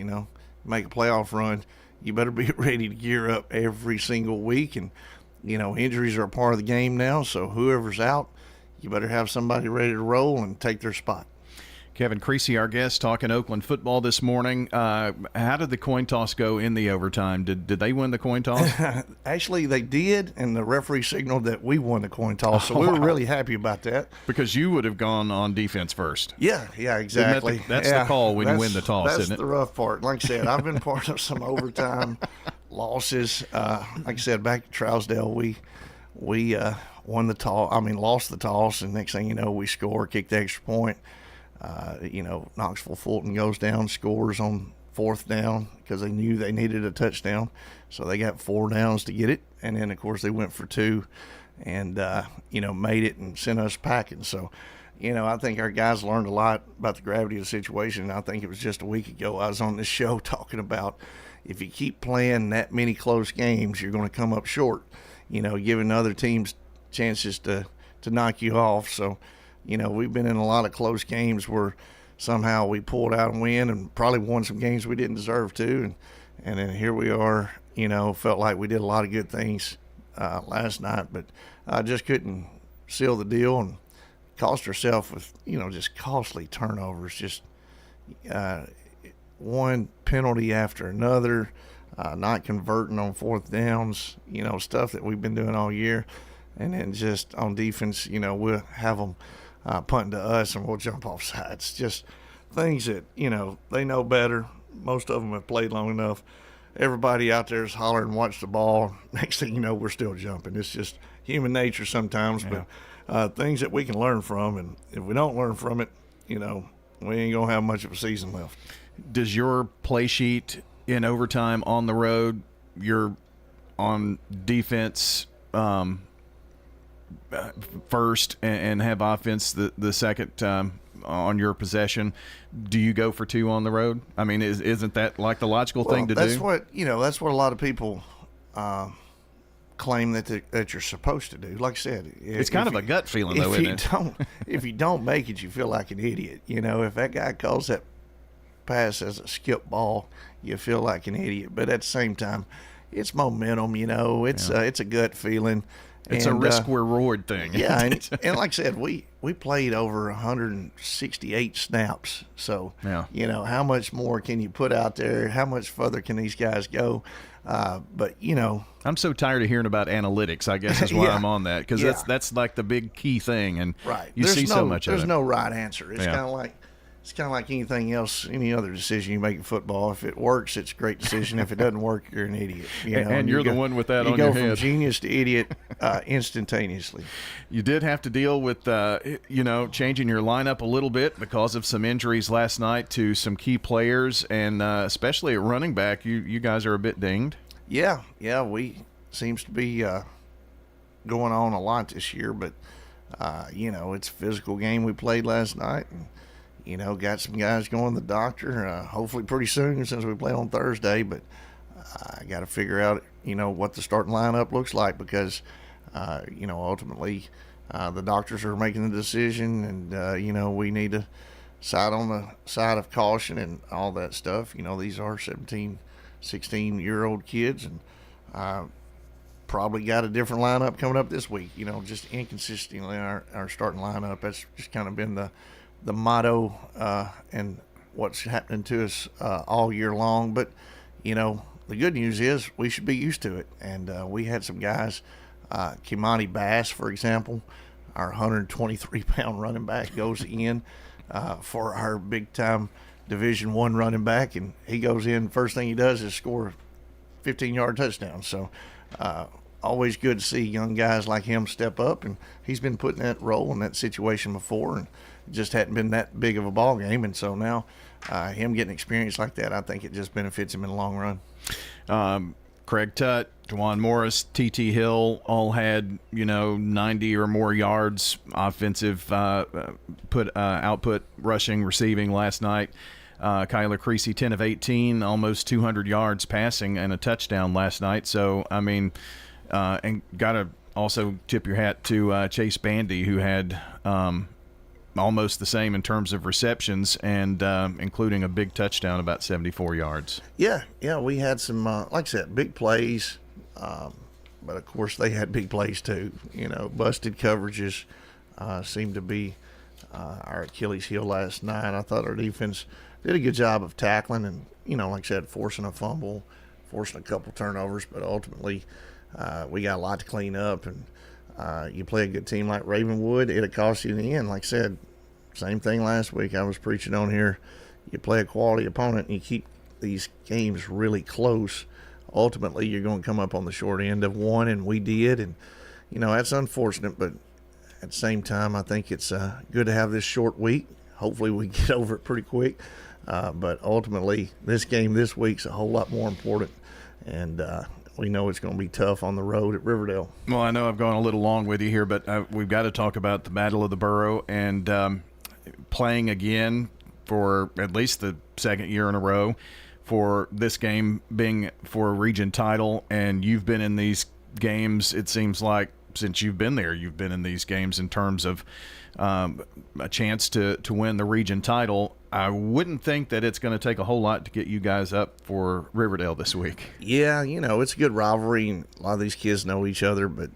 Make a playoff run, you better be ready to gear up every single week, and injuries are a part of the game now, so whoever's out, you better have somebody ready to roll and take their spot. Kevin Creasy, our guest, talking Oakland football this morning. How did the coin toss go in the overtime? Did they win the coin toss? Actually, they did, and the referee signaled that we won the coin toss, so we were really happy about that. Because you would have gone on defense first. Yeah, exactly. That's the call when you win the toss, isn't it? That's the rough part. Like I said, I've been part of some overtime losses. Like I said, back at Trousdale, we won the toss. Lost the toss, and next thing you know, we score, kick the extra point. Knoxville Fulton goes down, scores on 4th down because they knew they needed a touchdown. So they got 4 downs to get it. And then, of course, they went for 2 and, made it and sent us packing. So, I think our guys learned a lot about the gravity of the situation. I think it was just a week ago I was on this show talking about if you keep playing that many close games, you're going to come up short. giving other teams chances to knock you off. So, we've been in a lot of close games where somehow we pulled out and win, and probably won some games we didn't deserve to. And then here we are, felt like we did a lot of good things last night, but just couldn't seal the deal and cost ourselves with, just costly turnovers, just one penalty after another, not converting on fourth downs, stuff that we've been doing all year. And then just on defense, we'll have them punting to us and we'll jump off sides. Just things that, they know better. Most of them have played long enough. Everybody out there is hollering, watch the ball. Next thing you know, we're still jumping. It's just human nature sometimes, but things that we can learn from. And if we don't learn from it, we ain't going to have much of a season left. Does your play sheet in overtime on the road, you're on defense first and have offense the second on your possession? Do you go for two on the road? I mean, isn't that like the logical thing to do? That's what a lot of people claim that you're supposed to do. Like I said, it's kind of a gut feeling, though, isn't it? If you don't make it, you feel like an idiot. If that guy calls that pass as a skip ball, you feel like an idiot. But at the same time, it's momentum. It's a gut feeling. It's a risk-reward thing. Yeah, and like I said, we played over 168 snaps. So, how much more can you put out there? How much further can these guys go? But, I'm so tired of hearing about analytics, I guess is why I'm on that, because that's like the big key thing, and you see so much of it. There's no right answer. It's kind of like anything else, any other decision you make in football. If it works, it's a great decision. If it doesn't work, you're an idiot. And you're the one with that on your head. You go from genius to idiot instantaneously. You did have to deal with, changing your lineup a little bit because of some injuries last night to some key players, and especially at running back, you guys are a bit dinged. Yeah, we seems to be going on a lot this year, but, it's a physical game we played last night, and got some guys going to the doctor, hopefully pretty soon since we play on Thursday. But I got to figure out, what the starting lineup looks like because, ultimately the doctors are making the decision and, we need to side on the side of caution and all that stuff. These are 17, 16-year-old kids and probably got a different lineup coming up this week, just inconsistently in our starting lineup. That's just kind of been the motto and what's happening to us all year long. But, the good news is we should be used to it. And we had some guys, Kimani Bass, for example, our 123-pound running back, goes in for our big-time Division I running back. And he goes in, first thing he does is score a 15-yard touchdown. So always good to see young guys like him step up. And he's been put in that role in that situation before. And just hadn't been that big of a ball game, and so now him getting experience like that, I think it just benefits him in the long run. Craig Tutt, Juwan Morris, T.T. Hill all had 90 or more yards offensive output, rushing, receiving last night. Kyler Creasy, 10 of 18, almost 200 yards passing and a touchdown last night. So and got to also tip your hat to Chase Bandy, who had almost the same in terms of receptions and including a big touchdown, about 74 yards. Yeah, we had some, like I said, big plays, but of course they had big plays too. Busted coverages seemed to be our Achilles heel last night. I thought our defense did a good job of tackling and, like I said, forcing a fumble, forcing a couple turnovers, but ultimately we got a lot to clean up. And you play a good team like Ravenwood, it'll cost you in the end. Like I said, same thing last week I was preaching on here. You play a quality opponent and you keep these games really close. Ultimately, you're going to come up on the short end of one, and we did. And, that's unfortunate, but at the same time, I think it's good to have this short week. Hopefully we get over it pretty quick. But ultimately, this game this week's a whole lot more important. And we know it's going to be tough on the road at Riverdale. Well, I know I've gone a little long with you here, but we've got to talk about the Battle of the Borough and playing again for at least the second year in a row, for this game being for a region title, and you've been in these games, it seems like, since you've been there, you've been in these games in terms of a chance to win the region title. I wouldn't think that it's going to take a whole lot to get you guys up for Riverdale this week. Yeah, it's a good rivalry, and a lot of these kids know each other, but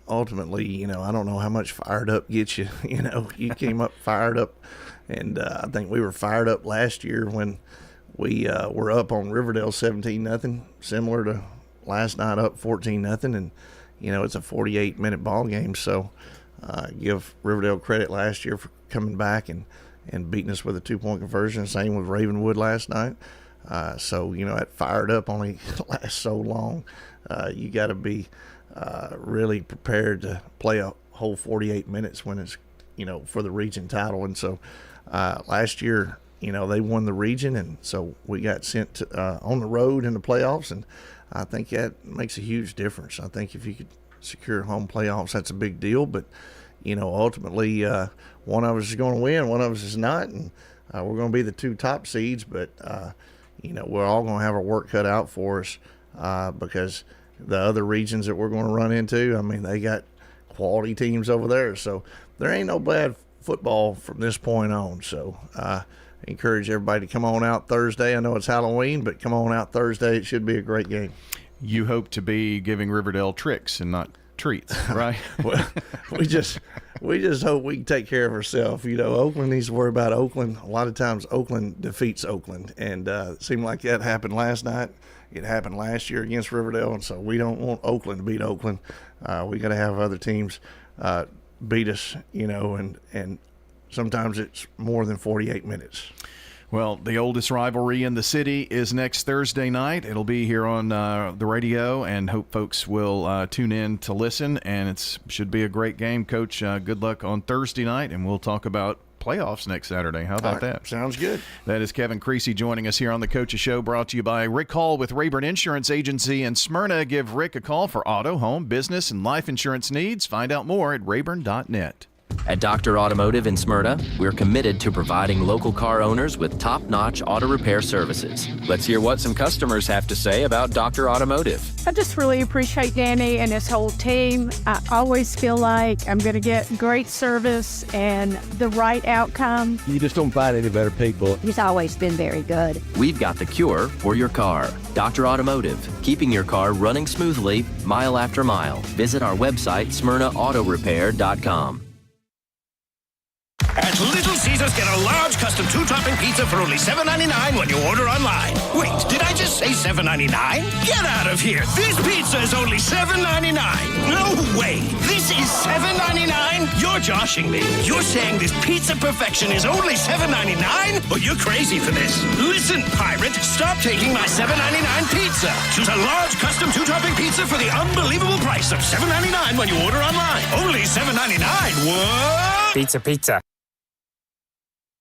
ultimately, I don't know how much fired up gets you. You came up fired up, and I think we were fired up last year when we were up on Riverdale 17-0, similar to last night up 14-0, and it's a 48-minute ball game. So give Riverdale credit last year for coming back and beating us with a 2-point conversion. Same with Ravenwood last night. So that fired up only lasts so long. You got to be really prepared to play a whole 48 minutes when it's for the region title. And so last year they won the region, and so we got sent to, on the road in the playoffs, and I think that makes a huge difference. I think if you could secure home playoffs, that's a big deal. But ultimately one of us is going to win, one of us is not, and we're going to be the 2 top seeds. But we're all going to have our work cut out for us because the other regions that we're going to run into, they got quality teams over there. So there ain't no bad football from this point on. So I encourage everybody to come on out Thursday. I know it's Halloween, but come on out Thursday. It should be a great game. You hope to be giving Riverdale tricks and not treats, right? Well, we just hope we can take care of ourselves. Oakland needs to worry about Oakland. A lot of times Oakland defeats Oakland, and it seemed like that happened last night. It happened last year against Riverdale, and so we don't want Oakland to beat Oakland. We got to have other teams beat us, and sometimes it's more than 48 minutes. Well, the oldest rivalry in the city is next Thursday night. It'll be here on the radio, and hope folks will tune in to listen. And it should be a great game. Coach, good luck on Thursday night, and we'll talk about playoffs next Saturday. How about that? Sounds good. That is Kevin Creasy joining us here on the Coach's Show, brought to you by Rick Hall with Rayburn Insurance Agency in Smyrna. Give Rick a call for auto, home, business, and life insurance needs. Find out more at rayburn.net. At Dr. Automotive in Smyrna, we're committed to providing local car owners with top-notch auto repair services. Let's hear what some customers have to say about Dr. Automotive. I just really appreciate Danny and his whole team. I always feel like I'm going to get great service and the right outcome. You just don't find any better people. He's always been very good. We've got the cure for your car. Dr. Automotive, keeping your car running smoothly, mile after mile. Visit our website, smyrnaautorepair.com. At Little Caesars, get a large custom 2-topping pizza for only $7.99 when you order online. Wait, did I just say $7.99? Get out of here! This pizza is only $7.99. No way! This is $7.99? You're joshing me. You're saying this pizza perfection is only $7.99? Well, you're crazy for this. Listen, pirate, stop taking my $7.99 pizza. Choose a large custom 2-topping pizza for the unbelievable price of $7.99 when you order online. Only $7.99. What? Pizza.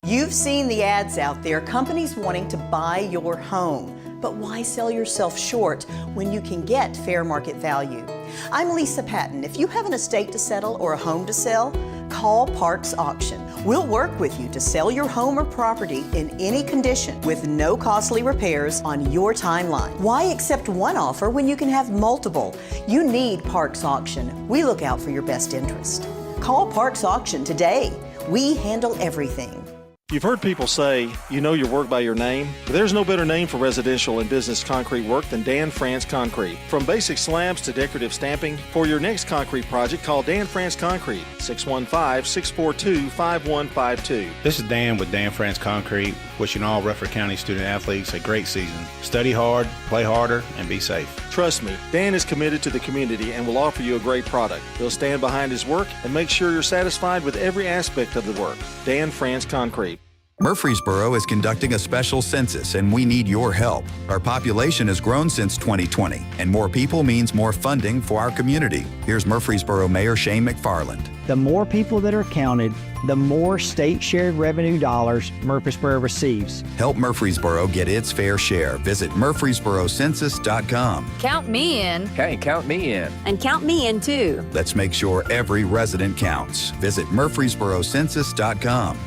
You've seen the ads out there, companies wanting to buy your home. But why sell yourself short when you can get fair market value? I'm Lisa Patton. If you have an estate to settle or a home to sell, call Parks Auction. We'll work with you to sell your home or property in any condition with no costly repairs on your timeline. Why accept one offer when you can have multiple? You need Parks Auction. We look out for your best interest. Call Parks Auction today. We handle everything. You've heard people say, you know your work by your name, but there's no better name for residential and business concrete work than Dan France Concrete. From basic slabs to decorative stamping, for your next concrete project, call Dan France Concrete, 615-642-5152. This is Dan with Dan France Concrete, wishing all Rutherford County student athletes a great season. Study hard, play harder, and be safe. Trust me, Dan is committed to the community and will offer you a great product. He'll stand behind his work and make sure you're satisfied with every aspect of the work. Dan France Concrete. Murfreesboro is conducting a special census, and we need your help. Our population has grown since 2020, and more people means more funding for our community. Here's Murfreesboro Mayor Shane McFarland. The more people that are counted, the more state-shared revenue dollars Murfreesboro receives. Help Murfreesboro get its fair share. Visit murfreesborocensus.com. Count me in. Hey, count me in. And count me in, too. Let's make sure every resident counts. Visit murfreesborocensus.com.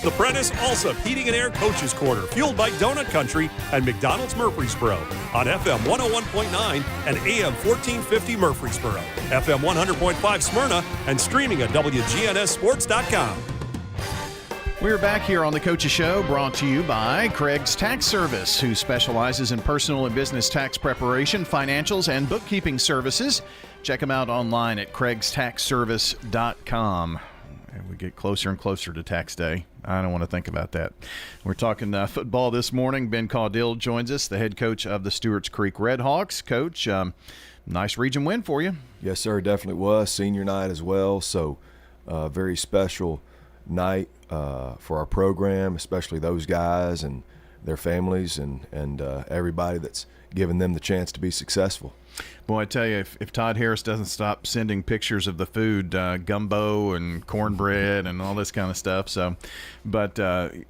The Prentice Alsop Heating and Air Coaches Corner, fueled by Donut Country and McDonald's Murfreesboro on FM 101.9 and AM 1450 Murfreesboro, FM 100.5 Smyrna, and streaming at wgnssports.com. We're back here on the Coaches Show, brought to you by Craig's Tax Service, who specializes in personal and business tax preparation, financials, and bookkeeping services. Check them out online at craigstaxservice.com. We get closer and closer to tax day. I don't want to think about that. We're talking football this morning. Ben Caudill joins us, the head coach of the Stewart's Creek Redhawks. Coach, nice region win for you. Yes, sir, definitely was. Senior night as well, so very special night for our program, especially those guys and their families and everybody that's given them the chance to be successful. Boy, I tell you, if Todd Harris doesn't stop sending pictures of the food, gumbo and cornbread and all this kind of stuff. So, but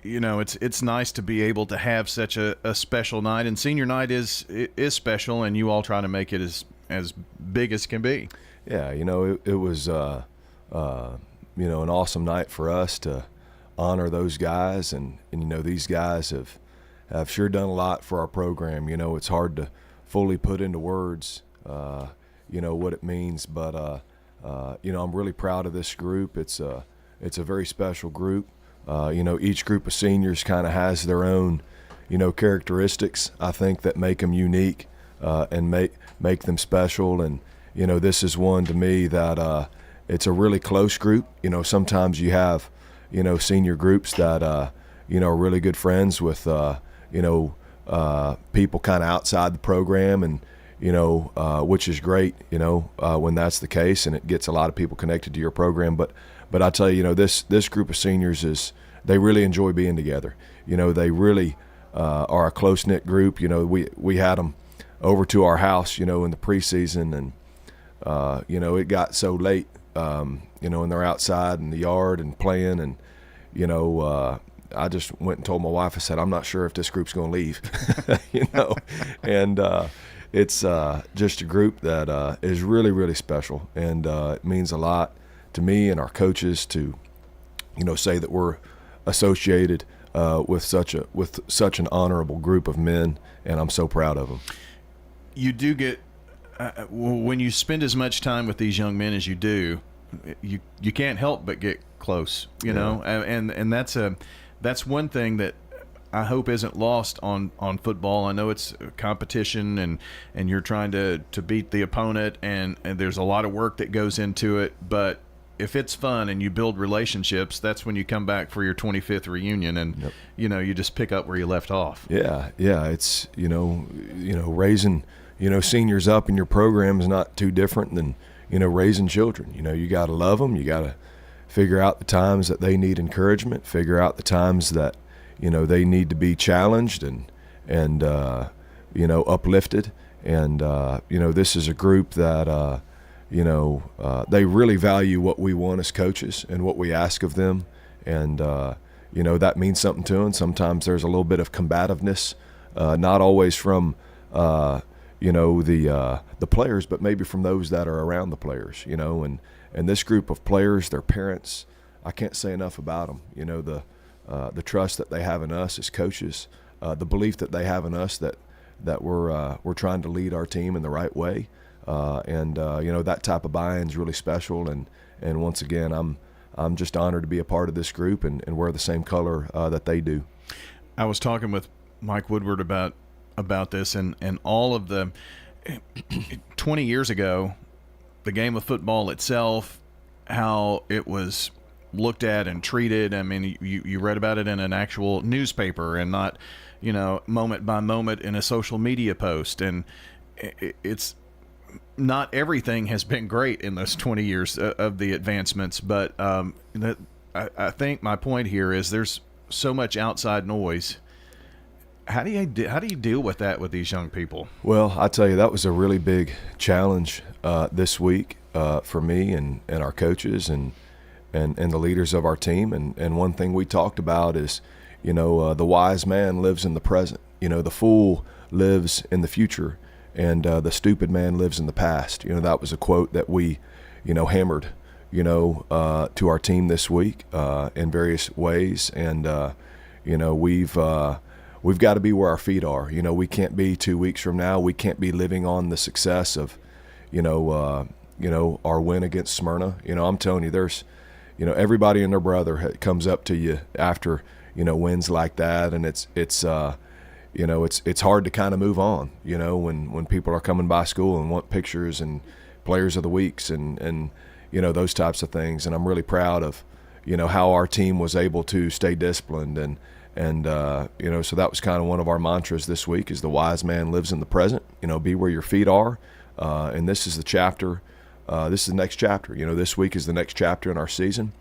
it's nice to be able to have such a special night, and senior night is special, and you all try to make it as big as can be. Yeah, it was an awesome night for us to honor those guys, and these guys have sure done a lot for our program. It's hard to fully put into words, what it means. But, I'm really proud of this group. It's a very special group. Each group of seniors kind of has their own, characteristics, I think, that make them unique and make them special. And, this is one to me that it's a really close group. Sometimes you have, senior groups that, are really good friends with, people kind of outside the program, and which is great, when that's the case, and it gets a lot of people connected to your program. But I tell you, this group of seniors they really enjoy being together. They really are a close knit group. We had them over to our house, in the preseason, and it got so late, and they're outside in the yard and playing, and I just went and told my wife, I said, I'm not sure if this group's going to leave, and it's just a group that is really, really special, and it means a lot to me and our coaches to, say that we're associated with such an honorable group of men, and I'm so proud of them. You do get when you spend as much time with these young men as you do, you can't help but get close, know, and that's one thing that I hope isn't lost on football. I know it's a competition, and you're trying to beat the opponent, and there's a lot of work that goes into it. But if it's fun and you build relationships, that's when you come back for your 25th reunion, and you just pick up where you left off. Yeah, it's raising seniors up in your program is not too different than raising children. You got to love them. You got to figure out the times that they need encouragement, figure out the times that, they need to be challenged and uplifted. And, this is a group that, they really value what we want as coaches and what we ask of them. And, that means something to them. Sometimes there's a little bit of combativeness, not always from, the players, but maybe from those that are around the players, and this group of players, their parents, I can't say enough about them. The trust that they have in us as coaches, the belief that they have in us that we're trying to lead our team in the right way, and that type of buy-in is really special. And once again, I'm just honored to be a part of this group and wear the same color that they do. I was talking with Mike Woodward about this, and all of the 20 years ago, the game of football itself, how it was looked at and treated. I mean, you read about it in an actual newspaper and not, moment by moment in a social media post. And it's not everything has been great in those 20 years of the advancements, but I think my point here is there's so much outside noise. How do you deal with that with these young people? Well, I tell you, that was a really big challenge this week for me and our coaches and the leaders of our team. And one thing we talked about is, the wise man lives in the present. The fool lives in the future, and the stupid man lives in the past. That was a quote that we, hammered, to our team this week in various ways. And, we've got to be where our feet are. We can't be 2 weeks from now. We can't be living on the success of, our win against Smyrna. I'm telling you, there's, everybody and their brother comes up to you after, wins like that. And it's hard to kind of move on, when people are coming by school and want pictures and players of the weeks and those types of things. And I'm really proud of, how our team was able to stay disciplined. And so that was kind of one of our mantras this week is the wise man lives in the present, be where your feet are. And this is the chapter, this is the next chapter, this week is the next chapter in our season.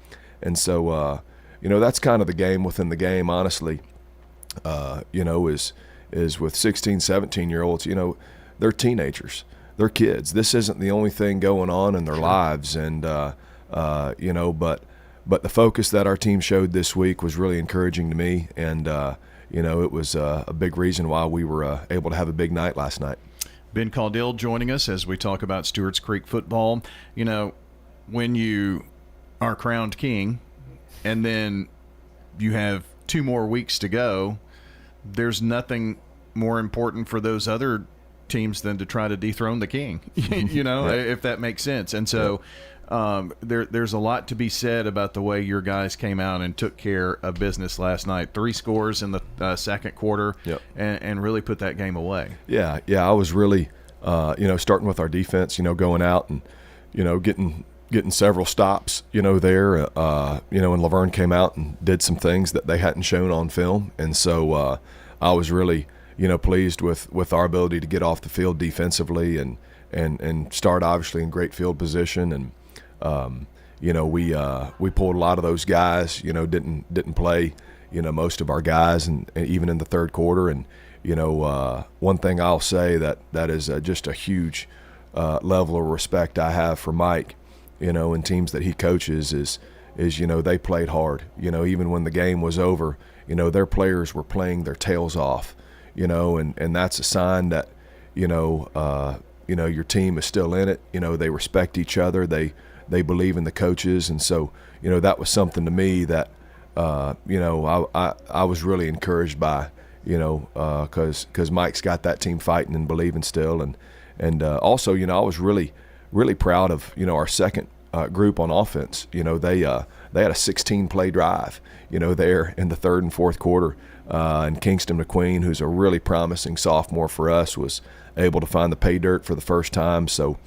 And so, that's kind of the game within the game, honestly, is with 16, 17-year-olds, they're teenagers, they're kids. This isn't the only thing going on in their lives. And, but the focus that our team showed this week was really encouraging to me. And, it was a big reason why we were able to have a big night last night. Ben Caudill joining us as we talk about Stewart's Creek football. When you are crowned king and then you have 2 more weeks to go, there's nothing more important for those other teams than to try to dethrone the king, if that makes sense. And so there's a lot to be said about the way your guys came out and took care of business last night. 3 scores in the second quarter and really put that game away. Yeah, I was really, starting with our defense, going out and, getting several stops, there, and Laverne came out and did some things that they hadn't shown on film. And so I was really, pleased with our ability to get off the field defensively and start obviously in great field position. And, we pulled a lot of those guys, didn't play, most of our guys and even in the third quarter. And, one thing I'll say that is just a huge level of respect I have for Mike, and teams that he coaches is they played hard. Even when the game was over, their players were playing their tails off, and that's a sign that, your team is still in it. They respect each other. They believe in the coaches. And so, that was something to me that, I was really encouraged by, because Mike's got that team fighting and believing still. And also, I was really proud of, our second group on offense. They had a 16-play drive, there in the third and fourth quarter. And Kingston McQueen, who's a really promising sophomore for us, was able to find the pay dirt for the first time. So,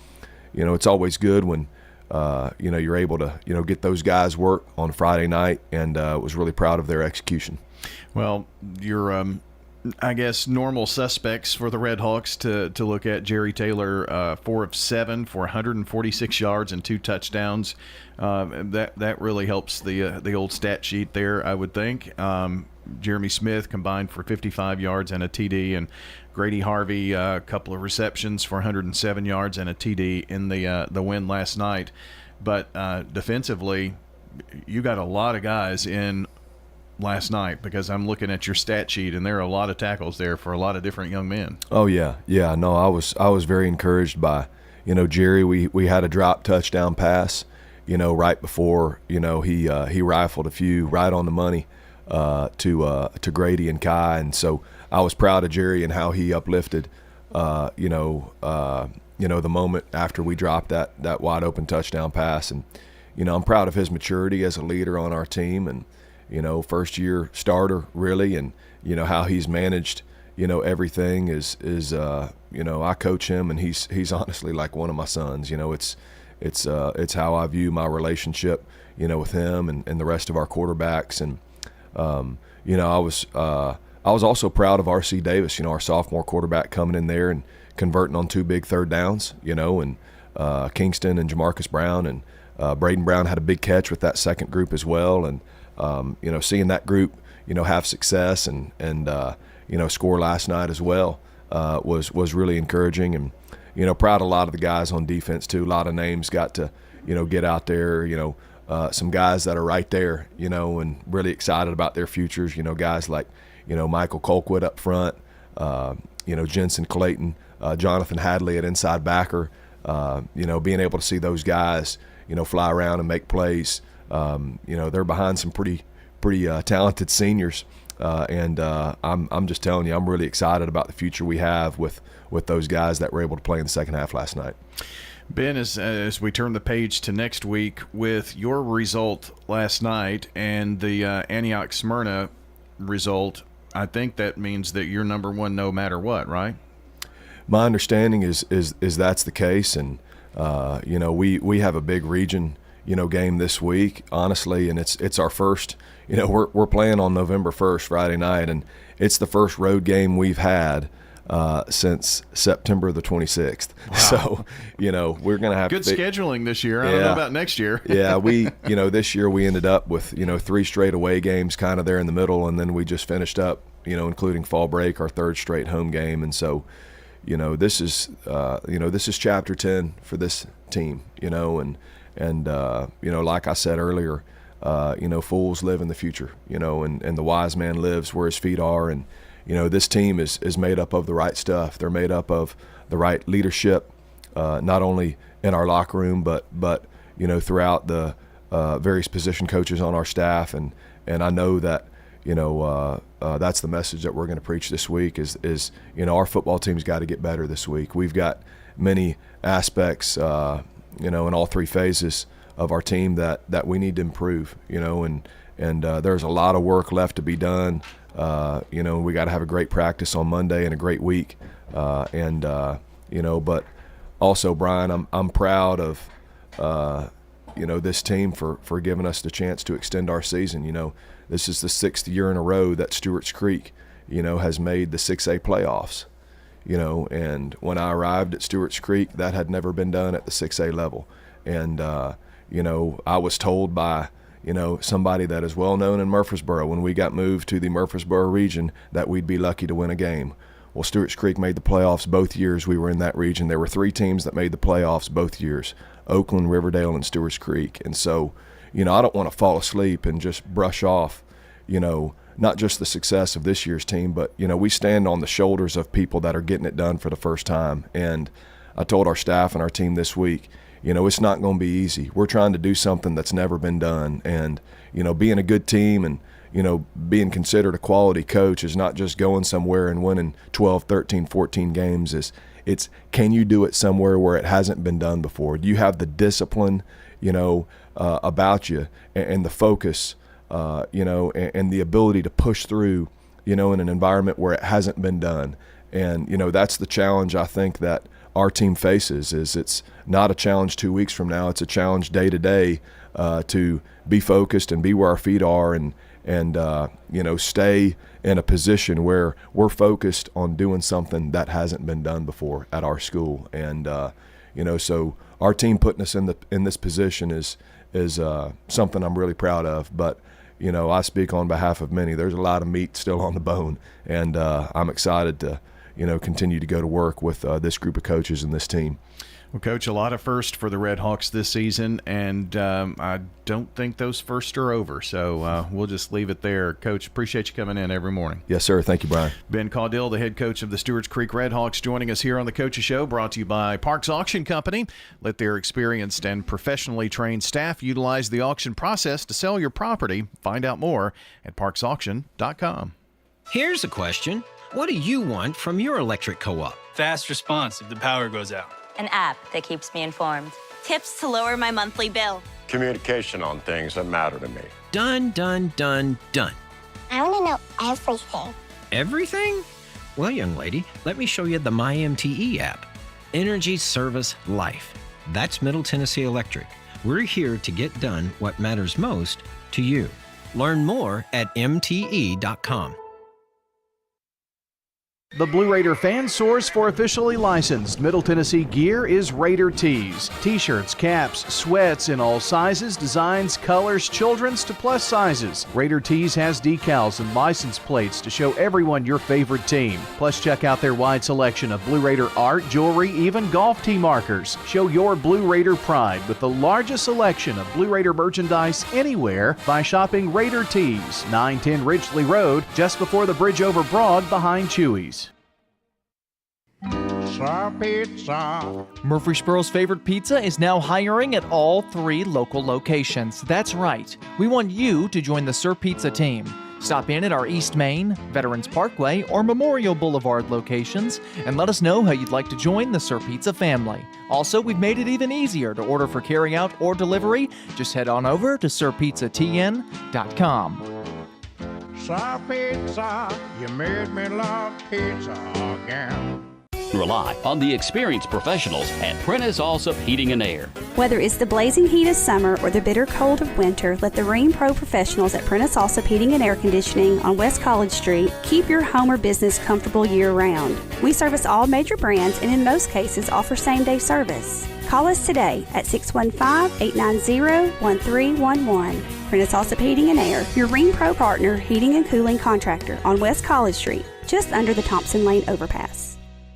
it's always good when, you're able to, get those guys work on Friday night, and was really proud of their execution. Well, you're I guess normal suspects for the Red Hawks to look at. Jerry Taylor, 4 of 7 for 146 yards and 2 touchdowns. That really helps the old stat sheet there, I would think. Jeremy Smith combined for 55 yards and a TD, and Grady Harvey a couple of receptions for 107 yards and a TD in the win last night. But defensively, you got a lot of guys in last night, because I'm looking at your stat sheet and there are a lot of tackles there for a lot of different young men. Oh yeah. No, I was very encouraged by, Jerry. We had a drop touchdown pass, right before, he rifled a few right on the money to Grady and Kai, and so I was proud of Jerry and how he uplifted, the moment after we dropped that wide open touchdown pass, and I'm proud of his maturity as a leader on our team, and first year starter really, and how he's managed everything is I coach him, and he's honestly like one of my sons. It's how I view my relationship with him and the rest of our quarterbacks. And I was also proud of R.C. Davis, our sophomore quarterback, coming in there and converting on 2 big third downs, and Kingston and Jamarcus Brown, and Braden Brown had a big catch with that second group as well. And seeing that group, have success and score last night as well, was really encouraging. And, proud of a lot of the guys on defense too. A lot of names got to, get out there, some guys that are right there, and really excited about their futures. Guys like, Michael Colquitt up front, Jensen Clayton, Jonathan Hadley at inside backer, being able to see those guys, fly around and make plays. They're behind some pretty talented seniors, and I'm just telling you, I'm really excited about the future we have with those guys that were able to play in the second half last night. Ben, as we turn the page to next week, with your result last night and the Antioch Smyrna result, I think that means that you're number one no matter what, right? My understanding is that's the case, and we have a big region game this week, honestly, and it's our first. We're playing on November 1st, Friday night, and it's the first road game we've had since September the 26th. Wow. So, we're going to have good scheduling this year. I don't know about next year. Yeah, this year we ended up with, 3 straight away games kind of there in the middle, and then we just finished up, including fall break, our 3rd straight home game. And so, this is chapter 10 for this team, and like I said earlier, fools live in the future, and the wise man lives where his feet are. And, this team is made up of the right stuff. They're made up of the right leadership, not only in our locker room, but throughout the various position coaches on our staff. And I know that, that's the message that we're going to preach this week is our football team's got to get better this week. We've got many aspects, in all 3 phases of our team that we need to improve, and there's a lot of work left to be done. We got to have a great practice on Monday and a great week. But also, Brian, I'm proud of, this team for giving us the chance to extend our season. This is the 6th year in a row that Stewart's Creek, has made the 6A playoffs. And when I arrived at Stewart's Creek, that had never been done at the 6A level. And, I was told by, somebody that is well known in Murfreesboro when we got moved to the Murfreesboro region that we'd be lucky to win a game. Well, Stewart's Creek made the playoffs both years we were in that region. There were 3 teams that made the playoffs both years: Oakland, Riverdale, and Stewart's Creek. And so, I don't want to fall asleep and just brush off, not just the success of this year's team, but, we stand on the shoulders of people that are getting it done for the first time. And I told our staff and our team this week, it's not going to be easy. We're trying to do something that's never been done. And, being a good team and, being considered a quality coach is not just going somewhere and winning 12, 13, 14 games. It's can you do it somewhere where it hasn't been done before? Do you have the discipline, about you and the focus, and the ability to push through, in an environment where it hasn't been done? And, that's the challenge I think that our team faces. Is it's not a challenge 2 weeks from now. It's a challenge day to day to be focused and be where our feet are and stay in a position where we're focused on doing something that hasn't been done before at our school. And, so our team putting us in this position is something I'm really proud of. But, I speak on behalf of many. There's a lot of meat still on the bone, and I'm excited to, continue to go to work with this group of coaches and this team. Well, Coach, a lot of firsts for the Red Hawks this season, and I don't think those firsts are over. So we'll just leave it there. Coach, appreciate you coming in every morning. Yes, sir. Thank you, Brian. Ben Caudill, the head coach of the Stewart's Creek Red Hawks, joining us here on the Coach's Show, brought to you by Parks Auction Company. Let their experienced and professionally trained staff utilize the auction process to sell your property. Find out more at parksauction.com. Here's a question. What do you want from your electric co-op? Fast response if the power goes out. An app that keeps me informed. Tips to lower my monthly bill. Communication on things that matter to me. Done, done, done, done. I want to know everything. Everything? Well, young lady, let me show you the MyMTE app. Energy Service Life. That's Middle Tennessee Electric. We're here to get done what matters most to you. Learn more at mte.com. The Blue Raider fan source for officially licensed Middle Tennessee gear is Raider Tees. T-shirts, caps, sweats in all sizes, designs, colors, children's to plus sizes. Raider Tees has decals and license plates to show everyone your favorite team. Plus, check out their wide selection of Blue Raider art, jewelry, even golf tee markers. Show your Blue Raider pride with the largest selection of Blue Raider merchandise anywhere by shopping Raider Tees, 910 Ridgely Road, just before the bridge over Broad behind Chewy's. Sir Pizza. Murfreesboro's favorite pizza is now hiring at all 3 local locations. That's right. We want you to join the Sir Pizza team. Stop in at our East Main, Veterans Parkway, or Memorial Boulevard locations and let us know how you'd like to join the Sir Pizza family. Also, we've made it even easier to order for carryout or delivery. Just head on over to sirpizzatn.com. Sir Pizza, you made me love pizza again. Rely on the experienced professionals at Prentice Allsup Heating and Air. Whether it's the blazing heat of summer or the bitter cold of winter, let the Rheem Pro professionals at Prentice Allsup Heating and Air Conditioning on West College Street keep your home or business comfortable year-round. We service all major brands and in most cases offer same-day service. Call us today at 615-890-1311. Prentice Allsup Heating and Air, your Rheem Pro partner heating and cooling contractor on West College Street, just under the Thompson Lane overpass.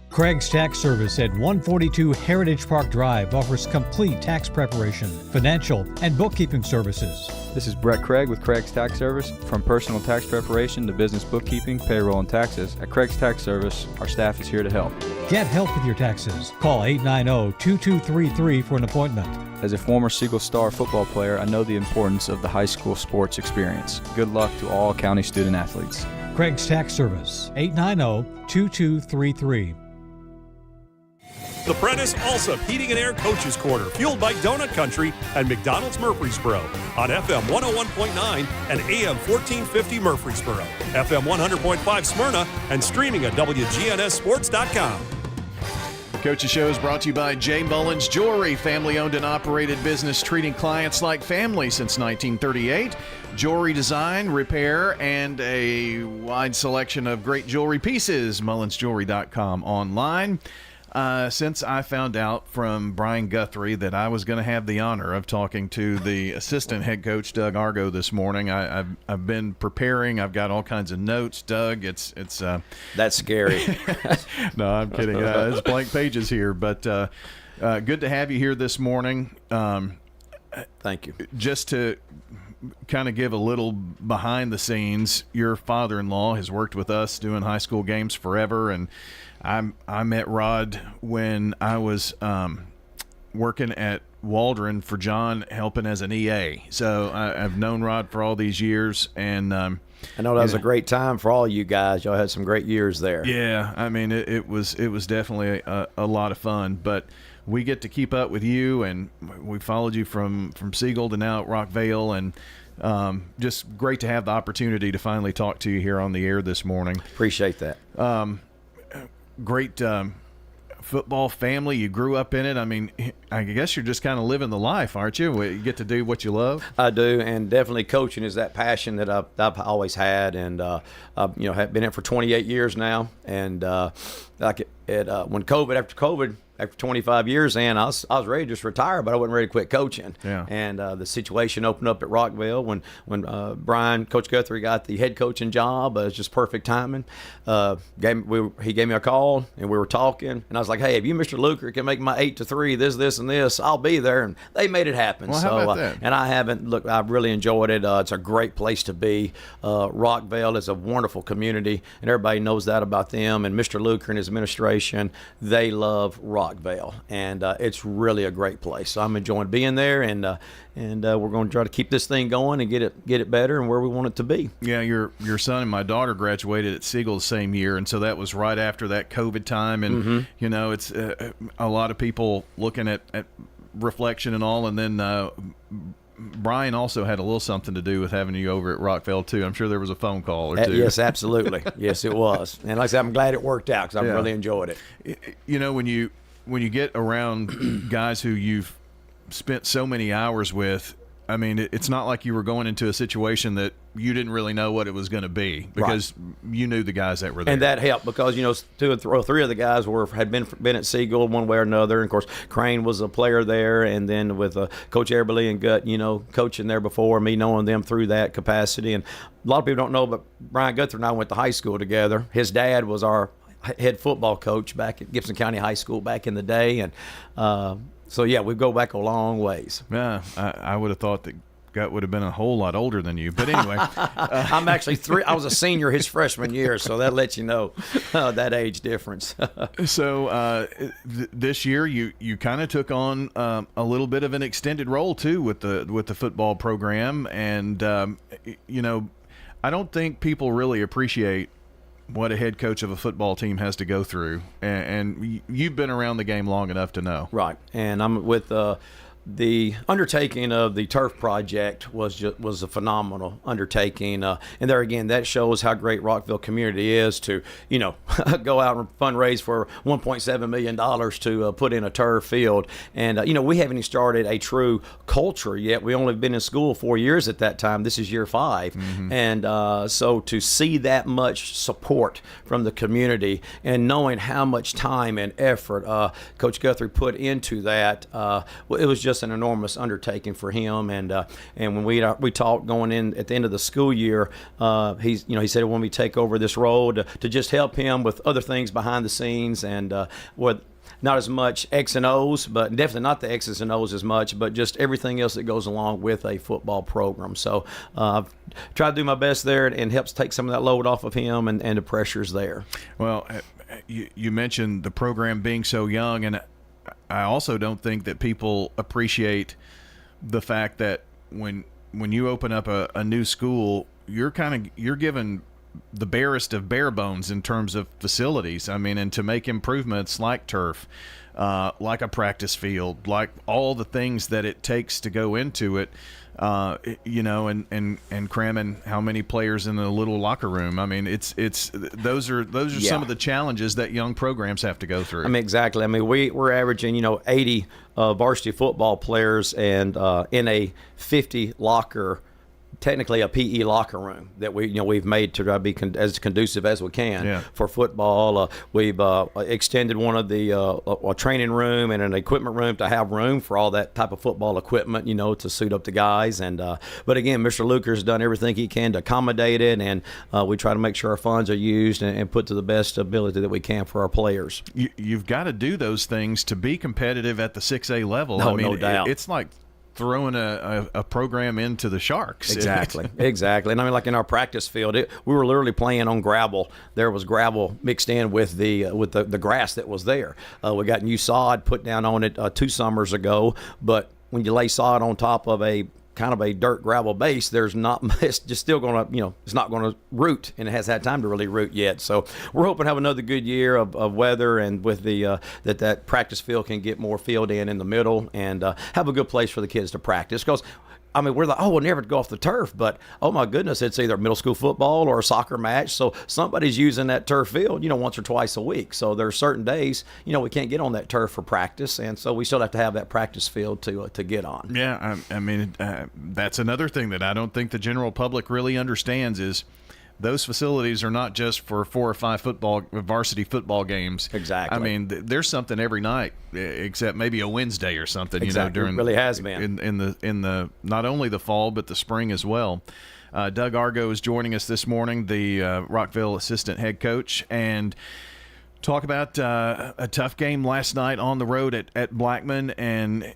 Craig's Tax Service at 142 Heritage Park Drive offers complete tax preparation, financial, and bookkeeping services. This is Brett Craig with Craig's Tax Service. From personal tax preparation to business bookkeeping, payroll, and taxes, at Craig's Tax Service, our staff is here to help. Get help with your taxes. Call 890-2233 for an appointment. As a former Siegel Star football player, I know the importance of the high school sports experience. Good luck to all county student athletes. Craig's Tax Service, 890-2233. The Prentice Allsup Heating and Air Coaches Corner, fueled by Donut Country and McDonald's Murfreesboro on FM 101.9 and AM 1450 Murfreesboro, FM 100.5 Smyrna, and streaming at wgnssports.com. The Coach's Show is brought to you by J. Mullins Jewelry, family-owned and operated business treating clients like family since 1938. Jewelry design, repair, and a wide selection of great jewelry pieces. MullinsJewelry.com online. Since I found out from Brian Guthrie that I was going to have the honor of talking to the assistant head coach, Doug Argo, this morning, I've been preparing. I've got all kinds of notes. Doug, it's that's scary. No, I'm kidding. It's blank pages here, but good to have you here this morning. Thank you. Just to kind of give a little behind the scenes, your father-in-law has worked with us doing high school games forever, and I met Rod when I was working at Waldron for John, helping as an EA. So I've known Rod for all these years, and I know that was a great time for all you guys. Y'all had some great years there. Yeah, I mean it was definitely a lot of fun. But we get to keep up with you, and we followed you from Siegel to now at Rockvale, and just great to have the opportunity to finally talk to you here on the air this morning. Appreciate that. Great football family. You grew up in it. I mean, I guess you're just kind of living the life, aren't you? You get to do what you love. I do, and definitely coaching is that passion that I've always had, and have been in it for 28 years now. And when after COVID, after 25 years in, I was ready to just retire, but I wasn't ready to quit coaching. Yeah. And the situation opened up at Rockvale when Coach Guthrie got the head coaching job. It was just perfect timing. He gave me a call, and we were talking, and I was like, hey, if you, Mr. Luker, can make my 8 to 3, this, and this, I'll be there. And they made it happen. Well, how about that? And I've really enjoyed it. It's a great place to be. Rockvale is a wonderful community, and everybody knows that about them. And Mr. Luker and his administration, they love Rockvale, and it's really a great place. So I'm enjoying being there, and we're going to try to keep this thing going and get it better and where we want it to be. Yeah, your son and my daughter graduated at Siegel the same year, and so that was right after that COVID time, and it's a lot of people looking at reflection and all, and then Brian also had a little something to do with having you over at Rockvale too. I'm sure there was a phone call or two. Yes, absolutely. Yes, it was. And like I said, I'm glad it worked out because I really enjoyed it. When you get around guys who you've spent so many hours with, I mean, it's not like you were going into a situation that you didn't really know what it was going to be, because you knew the guys that were there. And that helped because, 2 or 3 of the guys had been at Siegel one way or another. And, of course, Crane was a player there. And then with Coach Eberly and Gut, coaching there before, me knowing them through that capacity. And a lot of people don't know, but Brian Guthrie and I went to high school together. His dad was our head football coach back at Gibson County High School back in the day. And so, we go back a long ways. Yeah, I would have thought that Gut would have been a whole lot older than you. But anyway. I'm actually 3. I was a senior his freshman year, so that lets you know that age difference. So this year you kind of took on a little bit of an extended role, too, with the football program. And, I don't think people really appreciate what a head coach of a football team has to go through. And you've been around the game long enough to know. Right. And I'm with the undertaking of the turf project was a phenomenal undertaking, and there again, that shows how great Rockville community is to go out and fundraise for $1.7 million to put in a turf field. And we haven't even started a true culture yet. We only been in school 4 years at that time. This is year 5, and so to see that much support from the community and knowing how much time and effort Coach Guthrie put into that, it was just an enormous undertaking for him. And when we talked going in at the end of the school year, he said when we take over this role to just help him with other things behind the scenes, and with not as much X and O's, but definitely not the X's and O's as much, but just everything else that goes along with a football program. So I've tried to do my best there, and helps take some of that load off of him and the pressures there. Well, you mentioned the program being so young, and I also don't think that people appreciate the fact that when you open up a new school, you're given the barest of bare bones in terms of facilities. I mean, and to make improvements like turf, like a practice field, like all the things that it takes to go into it, and cramming how many players in a little locker room. I mean, those are some of the challenges that young programs have to go through. I mean, exactly. I mean, we're averaging 80 varsity football players, and in a 50 locker, technically a PE locker room that we've made to try to be as conducive as we can for football. We've extended one of the a training room and an equipment room to have room for all that type of football equipment, to suit up the guys. And but again, Mr. Luker's done everything he can to accommodate it, and we try to make sure our funds are used and put to the best ability that we can for our players. You've got to do those things to be competitive at the 6A level. No doubt. It's like throwing a program into the Sharks. Exactly. And I mean, like in our practice field, we were literally playing on gravel. There was gravel mixed in with the grass that was there. We got new sod put down on it 2 summers ago, but when you lay sod on top of a kind of a dirt gravel base, it's just still going to, it's not going to root, and it hasn't had time to really root yet. So we're hoping to have another good year of weather, and with the that practice field can get more field in the middle, and have a good place for the kids to practice. Because I mean, we're like, we'll never go off the turf, but oh my goodness, it's either middle school football or a soccer match. So somebody's using that turf field, once or twice a week. So there are certain days, we can't get on that turf for practice, and so we still have to have that practice field to get on. Yeah, I mean, that's another thing that I don't think the general public really understands is those facilities are not just for 4 or 5 varsity football games. Exactly. I mean, there's something every night, except maybe a Wednesday or something. Exactly. It really has been in the not only the fall but the spring as well. Doug Argo is joining us this morning, the Rockville assistant head coach, and talk about a tough game last night on the road at Blackman, and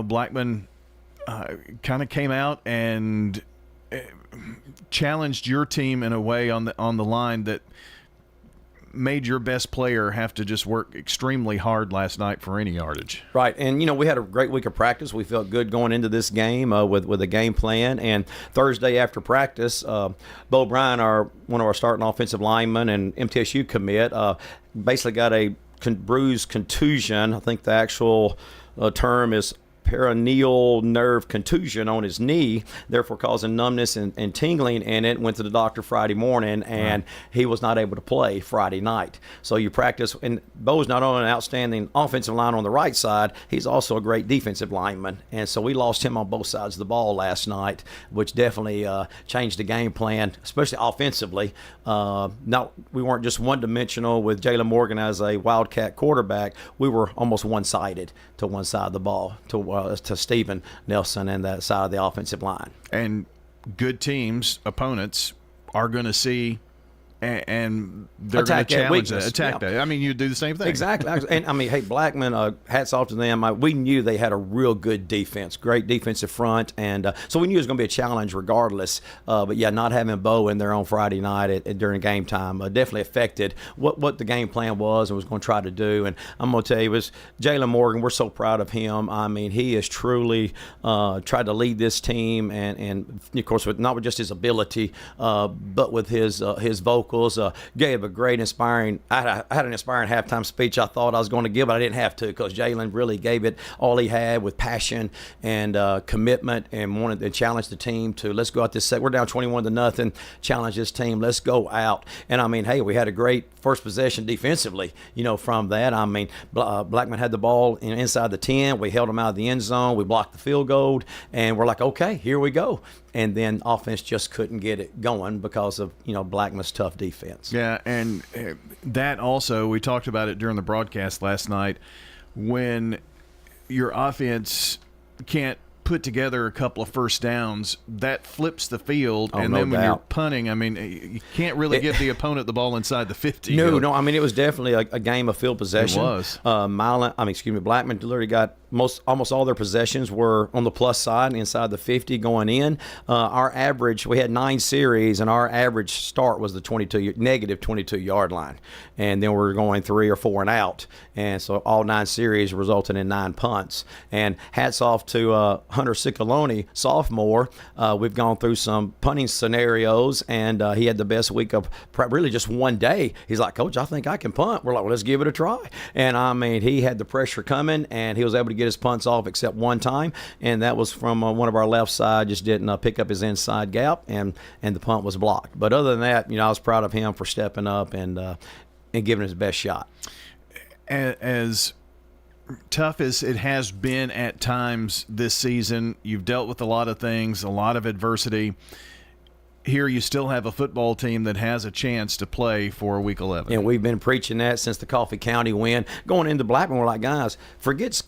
Blackman kind of came out and challenged your team in a way on the line that made your best player have to just work extremely hard last night for any yardage. Right, and we had a great week of practice. We felt good going into this game with a game plan. And Thursday after practice, Bo Bryan, one of our starting offensive linemen and MTSU commit, basically got a bruised contusion. I think the actual term is perineal nerve contusion on his knee, therefore causing numbness and tingling in it. Went to the doctor Friday morning, and he was not able to play Friday night. So you practice, and Bo's not only an outstanding offensive line on the right side, he's also a great defensive lineman. And so we lost him on both sides of the ball last night, which definitely changed the game plan, especially offensively. We weren't just one-dimensional with Jalen Morgan as a Wildcat quarterback. We were almost one-sided to one side of the ball, to Stephen Nelson and that side of the offensive line. And good teams, opponents, are going to see and they're going to challenge that, attack that. I mean, you do the same thing. Exactly. And I mean, hey, Blackman, hats off to them. We knew they had a real good defense, great defensive front, and so we knew it was going to be a challenge regardless. But yeah, not having Bo in there on Friday night during game time definitely affected what the game plan was and was going to try to do. And I'm going to tell you, it was Jalen Morgan. We're so proud of him. I mean, he has truly tried to lead this team, and of course, not with just his ability, but with his vocals. Gave a great inspiring. I had an inspiring halftime speech I thought I was going to give, but I didn't have to because Jalen really gave it all he had with passion and commitment, and wanted to challenge the team to let's go out this set. We're down 21-0. Challenge this team. Let's go out. And I mean, hey, we had a great first possession defensively. From that, I mean, Blackman had the ball inside the 10. We held him out of the end zone. We blocked the field goal, and we're like, okay, here we go. And then offense just couldn't get it going because of Blackman's tough defense. Yeah, and that also, we talked about it during the broadcast last night, when your offense can't put together a couple of first downs, that flips the field, and then when you're punting, I mean, you can't really give the opponent the ball inside the 50. No, I mean, it was definitely a game of field possession. It was. Blackman literally got almost all their possessions were on the plus side inside the 50 going in. Our average, we had 9 series, and our average start was the negative 22-yard line, and then we were going 3 or 4 and out, and so all 9 series resulted in 9 punts. And hats off to Hunter Ciccolone, sophomore. We've gone through some punting scenarios, and he had the best week of really just one day. He's like, Coach, I think I can punt. We're like, well, let's give it a try. And I mean, he had the pressure coming, and he was able to get his punts off except one time, and that was from one of our left side, just didn't pick up his inside gap, and the punt was blocked. But other than that, I was proud of him for stepping up and giving his best shot. As tough as it has been at times this season, you've dealt with a lot of things, a lot of adversity. Here you still have a football team that has a chance to play for Week 11. And we've been preaching that since the Coffee County win. Going into Blackman, we're like, guys, forget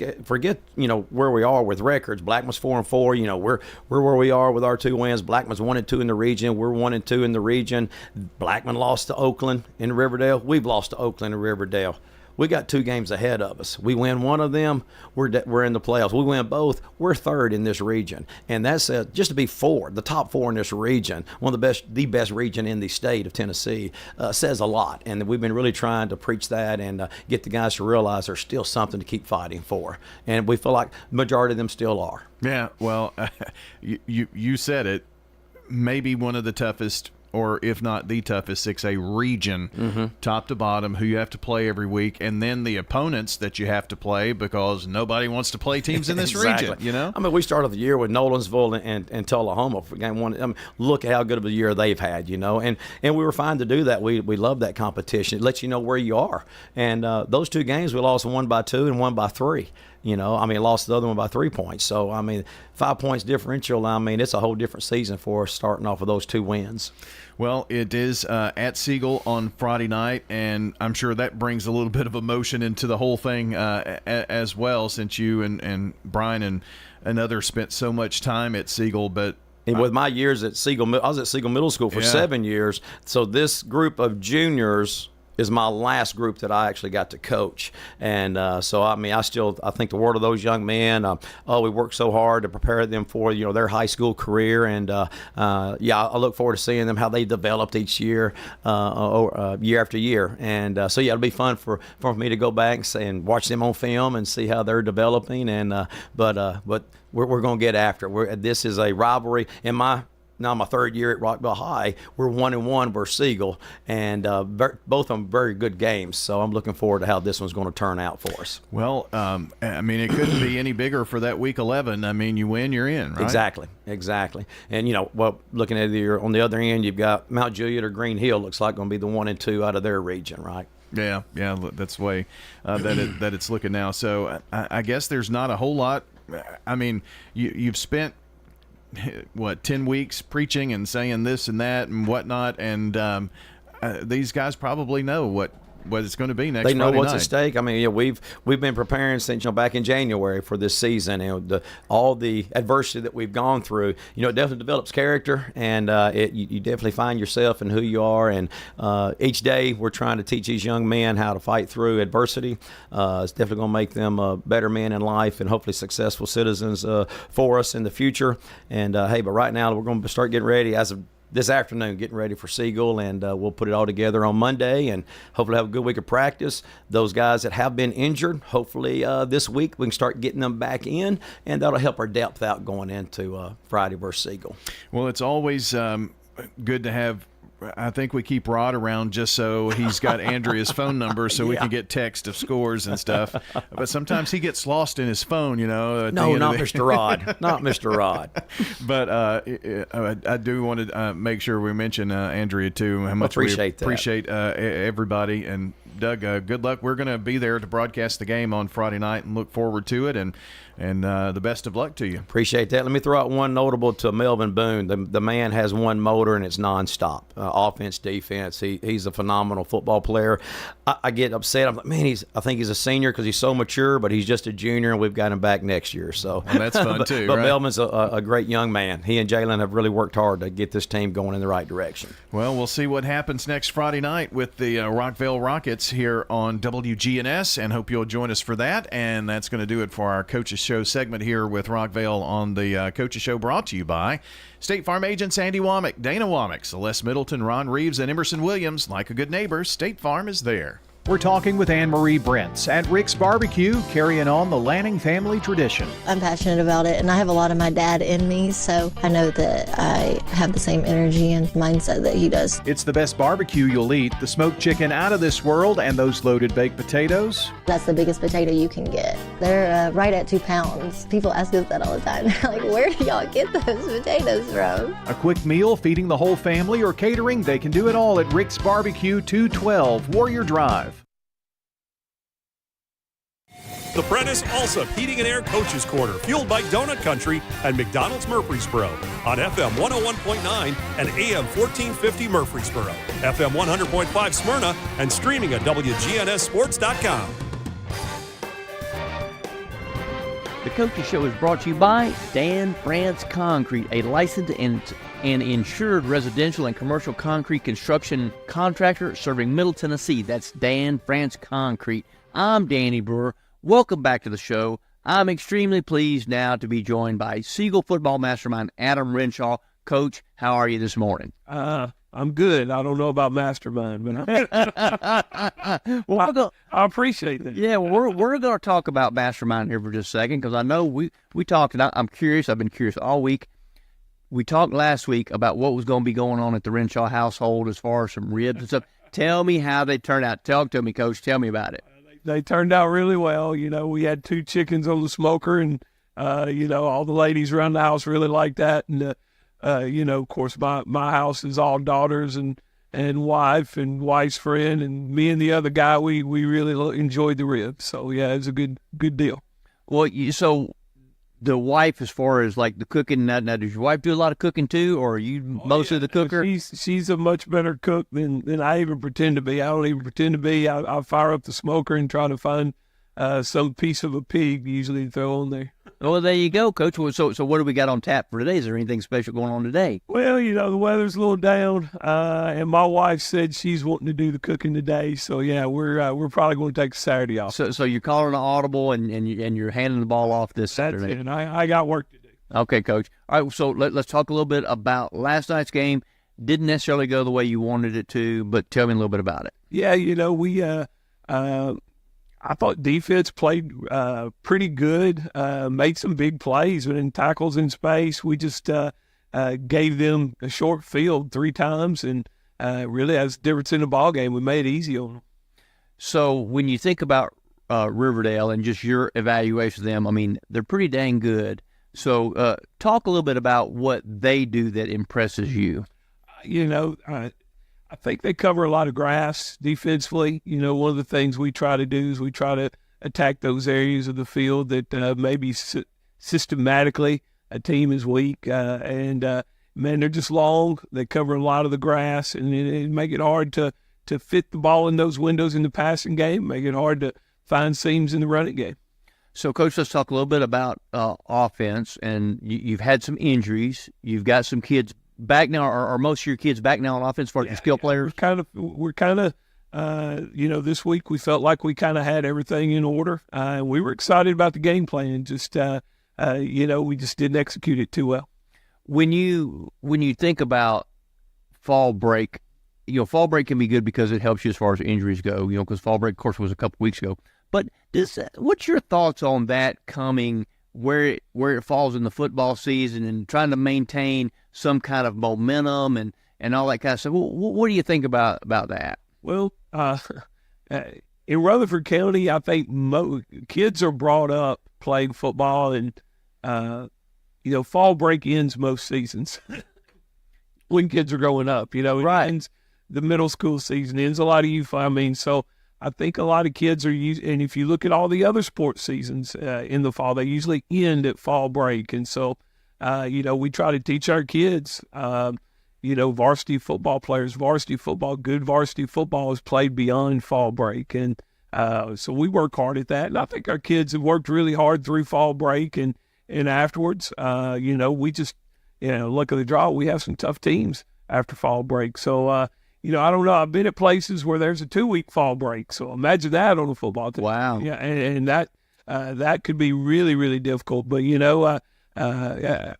where we are with records. Blackman's 4-4. We're where we are with our 2 wins. Blackman's 1-2 in the region. We're 1-2 in the region. Blackman lost to Oakland and Riverdale. We've lost to Oakland and Riverdale. We got 2 games ahead of us. We win one of them, we're in the playoffs. We win both, we're third in this region. And that's just to be the top 4 in this region, one of the best region in the state of Tennessee, says a lot. And we've been really trying to preach that and get the guys to realize there's still something to keep fighting for. And we feel like the majority of them still are. Yeah, well, you said it. Maybe one of the toughest, or if not the toughest 6A region, top to bottom, who you have to play every week, and then the opponents that you have to play, because nobody wants to play teams in this region, I mean, we started the year with Nolensville and Tullahoma for game 1. I mean, look at how good of a year they've had, and we were fine to do that. We love that competition. It lets you know where you are. And those 2 games, we lost one by 2 and one by 3. Lost the other one by 3 points. So, 5 points differential. It's a whole different season for us starting off with those 2 wins. Well, it is at Siegel on Friday night, and I'm sure that brings a little bit of emotion into the whole thing as well, since you and Brian and others spent so much time at Siegel. But with my years at Siegel, I was at Siegel Middle School for 7 years. So this group of juniors is my last group that I actually got to coach. And I think the world of those young men. We worked so hard to prepare them for, their high school career. And, I look forward to seeing them, how they developed each year, year after year. And it'll be fun for me to go back and watch them on film and see how they're developing. And but we're going to get after it. This is a rivalry. Now my 3rd year at Rockville High, we're 1-1 versus Siegel, and both of them very good games. So I'm looking forward to how this one's going to turn out for us. Well, it couldn't be any bigger for that Week 11. You win, you're in, right? Exactly. And looking at on the other end, you've got Mount Juliet or Green Hill. Looks like going to be the 1 and 2 out of their region, right? Yeah, that's the way that it's looking now. So I guess there's not a whole lot. You've spent 10 weeks preaching and saying this and that and whatnot, and these guys probably know what it's going to be next They know Friday what's night. at stake. I mean, we've been preparing since back in January for this season, and all the adversity that we've gone through. It definitely develops character, and you definitely find yourself and who you are. And each day we're trying to teach these young men how to fight through adversity. It's definitely going to make them better men in life and hopefully successful citizens for us in the future. And but right now we're going to start getting ready as of this afternoon, getting ready for Siegel, and we'll put it all together on Monday and hopefully have a good week of practice. Those guys that have been injured, hopefully this week we can start getting them back in, and that'll help our depth out going into Friday versus Siegel. Well, it's always good to have. I think we keep Rod around just so he's got Andrea's phone number so we can get text of scores and stuff. But sometimes he gets lost in his phone, No, not Mr. Rod. Not Mr. Rod. But I do want to make sure we mention Andrea, too, how much we appreciate everybody. And, Doug, good luck. We're going to be there to broadcast the game on Friday night and look forward to it. And the best of luck to you. Appreciate that. Let me throw out one notable to Melvin Boone. The man has one motor, and it's nonstop. Offense, defense. He's a phenomenal football player. I get upset. I'm like, man, I think he's a senior because he's so mature, but he's just a junior, and we've got him back next year. So that's fun too. But right? Melvin's a great young man. He and Jalen have really worked hard to get this team going in the right direction. Well, we'll see what happens next Friday night with the Rockvale Rockets here on WGNS, and hope you'll join us for that. And that's going to do it for our Coaches Show segment here with Rockvale on the Coaches Show, brought to you by State Farm agents Andy Womack, Dana Womack, Celeste Middleton, Ron Reeves, and Emerson Williams. Like a good neighbor, State Farm is there. We're talking with Anne-Marie Brents at Rick's Barbecue, carrying on the Lanning family tradition. I'm passionate about it, and I have a lot of my dad in me, so I know that I have the same energy and mindset that he does. It's the best barbecue you'll eat, the smoked chicken out of this world, and those loaded baked potatoes. That's the biggest potato you can get. They're right at 2 pounds. People ask us that all the time. They're like, where do y'all get those potatoes from? A quick meal, feeding the whole family, or catering, they can do it all at Rick's Barbecue, 212 Warrior Drive. The Prentice Allsup Heating and Air Coaches Corner, fueled by Donut Country and McDonald's Murfreesboro on FM 101.9 and AM 1450 Murfreesboro, FM 100.5 Smyrna, and streaming at wgnssports.com. The Coaches Show is brought to you by Dan France Concrete, a licensed and insured residential and commercial concrete construction contractor serving Middle Tennessee. That's Dan France Concrete. I'm Danny Brewer. Welcome back to the show. I'm extremely pleased now to be joined by Siegel football mastermind Adam Renshaw. Coach, how are you this morning? I'm good. I don't know about mastermind, but I appreciate that. Yeah, well, we're going to talk about mastermind here for just a second, because I know we talked, and I'm curious. I've been curious all week. We talked last week about what was going to be going on at the Renshaw household as far as some ribs and stuff. Tell me how they turned out. Talk to me, Coach. Tell me about it. They turned out really well. We had 2 chickens on the smoker, and, all the ladies around the house really liked that. And, of course, my house is all daughters and wife and wife's friend, and me and the other guy, we really enjoyed the ribs. So, yeah, it was a good deal. Well, so the wife, as far as like the cooking, now does your wife do a lot of cooking too, or are you mostly the cooker? She's a much better cook than I even pretend to be. I don't even pretend to be. I fire up the smoker and try to find some piece of a pig usually to throw on there. Well, there you go, Coach. So what do we got on tap for today? Is there anything special going on today? Well, the weather's a little down, and my wife said she's wanting to do the cooking today. So yeah, we're probably going to take Saturday off. So you're calling an audible and you're handing the ball off this Saturday. That's it. And I got work to do. Okay, Coach. All right. So let's talk a little bit about last night's game. Didn't necessarily go the way you wanted it to, but tell me a little bit about it. Yeah, we I thought defense played pretty good, made some big plays, but in tackles in space, we just gave them a short field 3 times, and really that's the difference in the ball game. We made it easy on them. So when you think about Riverdale and just your evaluation of them, I mean, they're pretty dang good. So talk a little bit about what they do that impresses you. I think they cover a lot of grass defensively. One of the things we try to do is we try to attack those areas of the field that maybe systematically a team is weak. Man, they're just long. They cover a lot of the grass, and it make it hard to to fit the ball in those windows in the passing game, make it hard to find seams in the running game. So, Coach, let's talk a little bit about offense. And you've had some injuries. You've got some kids back now, or most of your kids back now on offense for the skill players. We're kind of, this week we felt like we kind of had everything in order. We were excited about the game plan. Just, we just didn't execute it too well. When you think about fall break, fall break can be good because it helps you as far as injuries go. Because fall break, of course, was a couple weeks ago. But what's your thoughts on that coming where it falls in the football season and trying to maintain some kind of momentum and all that kind of stuff? What do you think about that? Well, in Rutherford County, I think kids are brought up playing football, and fall break ends most seasons when kids are growing up. It ends, the middle school season ends, a lot of youth. So I think a lot of kids are and if you look at all the other sports seasons in the fall, they usually end at fall break. And so, we try to teach our kids, varsity football players, good varsity football is played beyond fall break. And so we work hard at that. And I think our kids have worked really hard through fall break and afterwards. We just, luck of the draw, we have some tough teams after fall break. So, I don't know. I've been at places where there's a 2-week fall break. So imagine that on a football team. Wow. Yeah, and that could be really, really difficult. But, I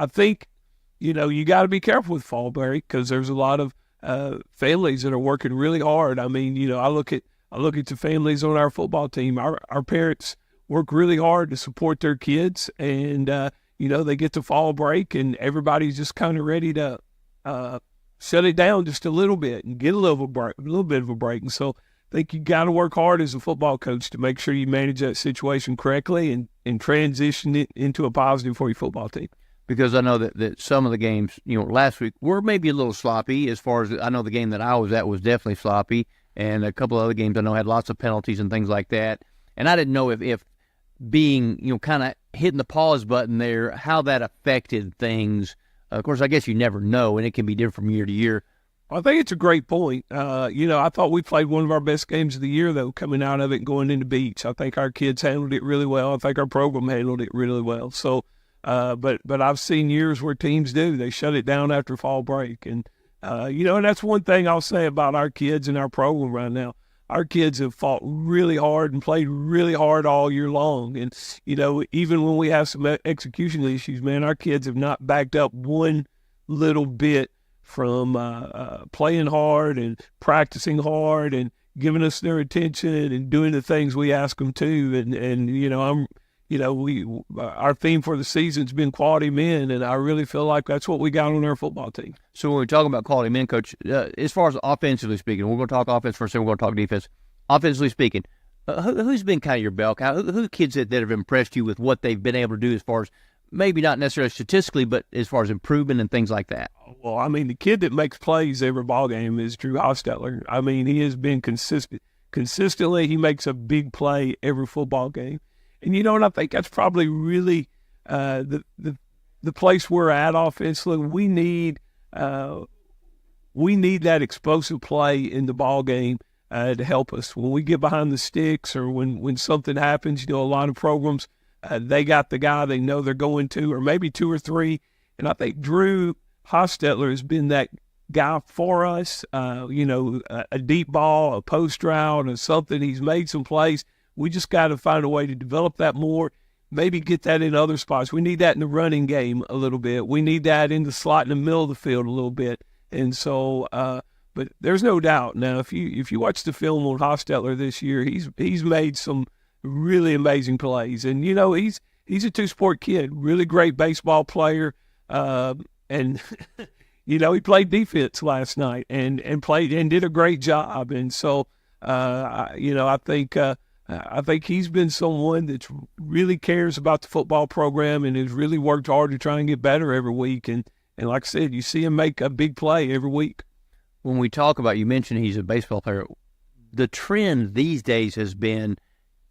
think, you got to be careful with fall break because there's a lot of families that are working really hard. I look at the families on our football team. Our parents work really hard to support their kids, and they get to fall break, and everybody's just kind of ready to shut it down just a little bit and get a little bit of a break. And so I think you got to work hard as a football coach to make sure you manage that situation correctly and transition it into a positive for your football team. Because I know that some of the games, last week were maybe a little sloppy. As far as I know, the game that I was at was definitely sloppy, and a couple of other games I know had lots of penalties and things like that. And I didn't know if being, kind of hitting the pause button there, how that affected things. Of course, I guess you never know, and it can be different from year to year. I think it's a great point. I thought we played one of our best games of the year, though, coming out of it and going into Beach. I think our kids handled it really well. I think our program handled it really well. So, but I've seen years where teams do. They shut it down after fall break. And, and that's one thing I'll say about our kids and our program right now. Our kids have fought really hard and played really hard all year long. And, even when we have some execution issues, man, our kids have not backed up one little bit from playing hard and practicing hard and giving us their attention and doing the things we ask them to. Our theme for the season's been quality men, and I really feel like that's what we got on our football team. So when we're talking about quality men, Coach, as far as offensively speaking, we're going to talk offense first, then we're going to talk defense. Offensively speaking, who's been kind of your bell cow? Who are kids that have impressed you with what they've been able to do as far as maybe not necessarily statistically, but as far as improvement and things like that? Well, the kid that makes plays every ball game is Drew Hostetler. He has been consistent. Consistently, he makes a big play every football game. And, I think that's probably really the place we're at offensively. We need that explosive play in the ball game to help us. When we get behind the sticks or when something happens, a lot of programs, they got the guy they know they're going to, or maybe two or three. And I think Drew Hostetler has been that guy for us, a deep ball, a post route, or something. He's made some plays. We just got to find a way to develop that more, maybe get that in other spots. We need that in the running game a little bit. We need that in the slot in the middle of the field a little bit. And so, but there's no doubt. Now, if you watch the film on Hostetler this year, he's made some really amazing plays. And, he's a two-sport kid, really great baseball player. And, he played defense last night and played and did a great job. And so, I think he's been someone that really cares about the football program and has really worked hard to try and get better every week. And like I said, you see him make a big play every week. When we talk about, you mentioned he's a baseball player, the trend these days has been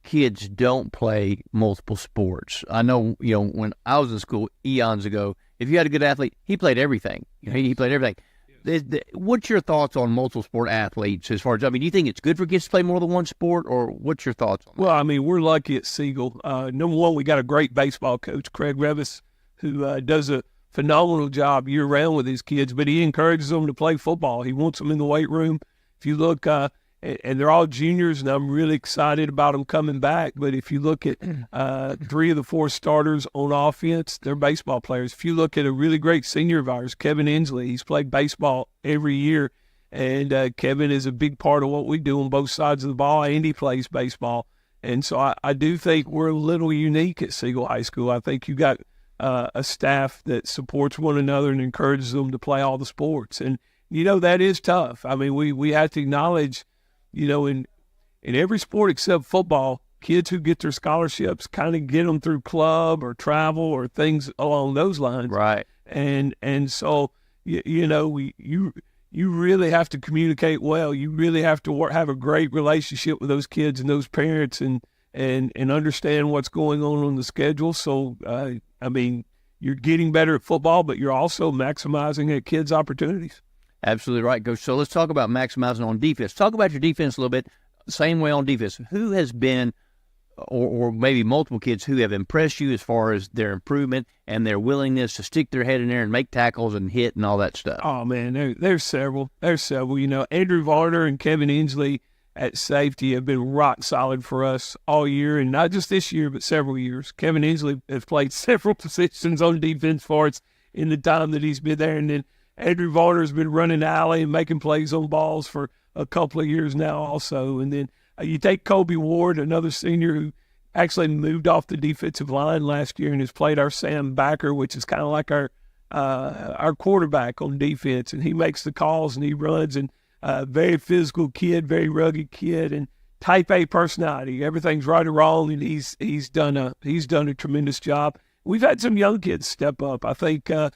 kids don't play multiple sports. I know, when I was in school eons ago, if you had a good athlete, he played everything. He played everything. What's your thoughts on multiple sport athletes as far as, do you think it's good for kids to play more than one sport, or what's your thoughts on that? Well, we're lucky at Siegel. Number one, we got a great baseball coach, Craig Revis, who does a phenomenal job year-round with his kids, but he encourages them to play football. He wants them in the weight room. If you look, and they're all juniors, and I'm really excited about them coming back, but if you look at 3 of the 4 starters on offense, they're baseball players. If you look at a really great senior of ours, Kevin Inslee, he's played baseball every year, and Kevin is a big part of what we do on both sides of the ball, and he plays baseball. And so I do think we're a little unique at Siegel High School. I think you got a staff that supports one another and encourages them to play all the sports. And, that is tough. We have to acknowledge, in every sport except football, kids who get their scholarships kind of get them through club or travel or things along those lines. Right. And so, you really have to communicate well. You really have to have a great relationship with those kids and those parents and understand what's going on the schedule. So, you're getting better at football, but you're also maximizing at kids' opportunities. Absolutely right, Coach. So let's talk about maximizing on defense. Talk about your defense a little bit. Same way on defense. Who has been, or maybe multiple kids who have impressed you as far as their improvement and their willingness to stick their head in there and make tackles and hit and all that stuff? Oh, man, there's several. Andrew Varner and Kevin Inslee at safety have been rock solid for us all year, and not just this year, but several years. Kevin Inslee has played several positions on defense for us in the time that he's been there, and then Andrew Varner has been running the alley and making plays on balls for a couple of years now also. And then you take Kobe Ward, another senior who actually moved off the defensive line last year and has played our Sam backer, which is kind of like our quarterback on defense. And he makes the calls and he runs, and very physical kid, very rugged kid, and type A personality. Everything's right or wrong, and he's done a tremendous job. We've had some young kids step up. I think a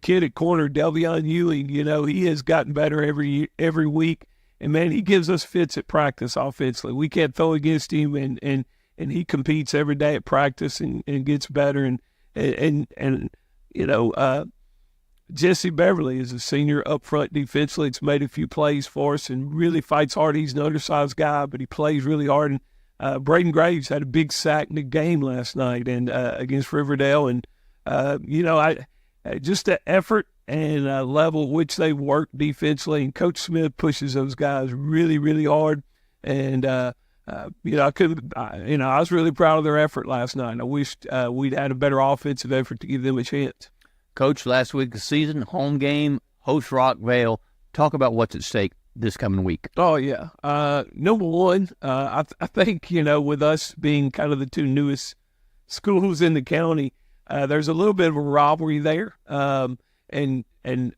kid at corner, Delvion Ewing, he has gotten better every week. And, man, he gives us fits at practice offensively. We can't throw against him, and he competes every day at practice and gets better. And Jesse Beverly is a senior up front defensively. It's made a few plays for us and really fights hard. He's an undersized guy, but he plays really hard. And Braden Graves had a big sack in the game last night and against Riverdale. And, just the effort and level at which they work defensively. And Coach Smith pushes those guys really, really hard. And, I was really proud of their effort last night. I wished we'd had a better offensive effort to give them a chance. Coach, last week of the season, home game, host Rockvale. Talk about what's at stake this coming week. Oh, yeah. Number one, I think, with us being kind of the 2 newest schools in the county, there's a little bit of a rivalry there. And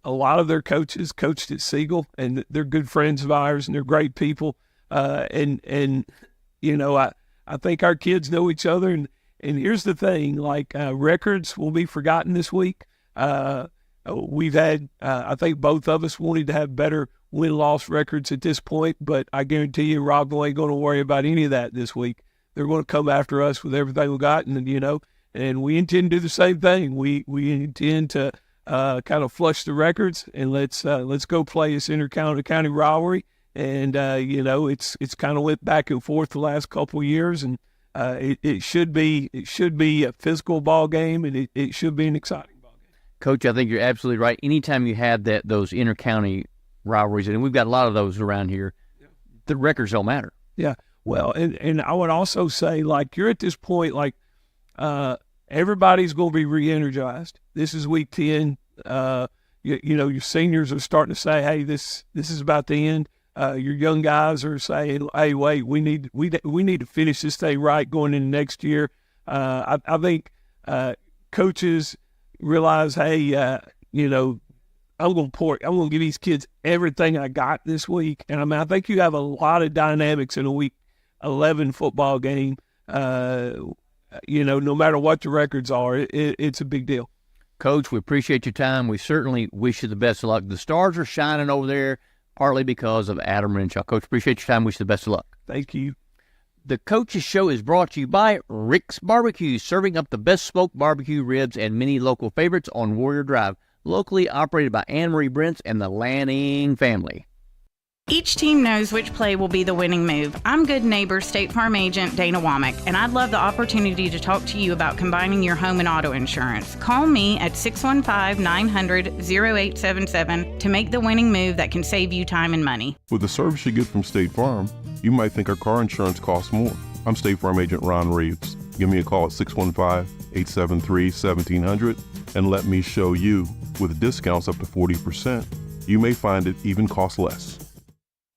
a lot of their coaches coached at Siegel, and they're good friends of ours, and they're great people. I think our kids know each other. And here's the thing, records will be forgotten this week. We've had, I think both of us wanted to have better win-loss records at this point, but I guarantee you Rockville ain't going to worry about any of that this week. They're going to come after us with everything we got, and we intend to do the same thing. We intend to kind of flush the records, and let's go play this inter-county rivalry. And, it's kind of went back and forth the last couple of years, and it should be a physical ball game, and it should be an exciting ball game. Coach, I think you're absolutely right. Anytime you have those inter-county rivalries, and we've got a lot of those around here, the records don't matter. Yeah. Well, and I would also say, you're at this point, everybody's going to be re-energized. This is week 10. Your seniors are starting to say, hey, this is about the end. Your young guys are saying, hey, wait, we need to finish this thing right going into next year. I think coaches realize, hey, I'm going to give these kids everything I got this week. And I think you have a lot of dynamics in a week 11 football game. No matter what the records are, it's a big deal. Coach, we appreciate your time. We certainly wish you the best of luck. The stars are shining over there, partly because of Adam Renshaw. Coach, appreciate your time. Wish you the best of luck. Thank you. The Coach's Show is brought to you by Rick's Barbecue, serving up the best smoked barbecue ribs and many local favorites on Warrior Drive. locally operated by Anne Marie Brents and the Lanning family. Each team knows which play will be the winning move. I'm good neighbor State Farm agent Dana Womack, and I'd love the opportunity to talk to you about combining your home and auto insurance. Call me at 615-900-0877 to make the winning move that can save you time and money. With the service you get from State Farm, you might think our car insurance costs more. I'm State Farm agent Ron Reeves. Give me a call at 615-873-1700 and let me show you. With discounts up to 40%, you may find it even costs less.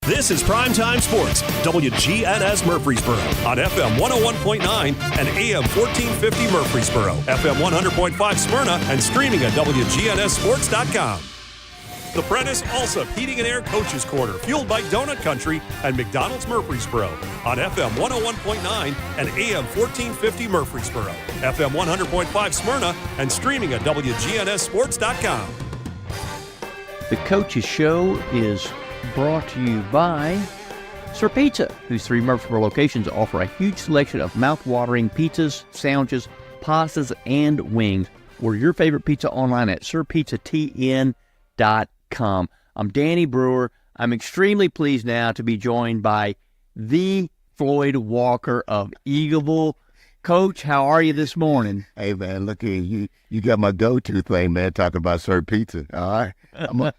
This is Primetime Sports, WGNS Murfreesboro, on FM 101.9 and AM 1450 Murfreesboro, FM 100.5 Smyrna, and streaming at wgnssports.com. The Prentice Allsup Heating and Air Coaches Corner, fueled by Donut Country and McDonald's Murfreesboro, on FM 101.9 and AM 1450 Murfreesboro, FM 100.5 Smyrna, and streaming at wgnssports.com. The Coach's Show is brought to you by Sir Pizza, whose 3 Murfreesboro locations offer a huge selection of mouth-watering pizzas, sandwiches, pastas, and wings. Order your favorite pizza online at sirpizzatn.com. I'm Danny Brewer. I'm extremely pleased now to be joined by the Floyd Walker of Eagleville. Coach, how are you this morning? Hey, man, look here. You got my go-to thing, man, talking about Sir Pizza. All right?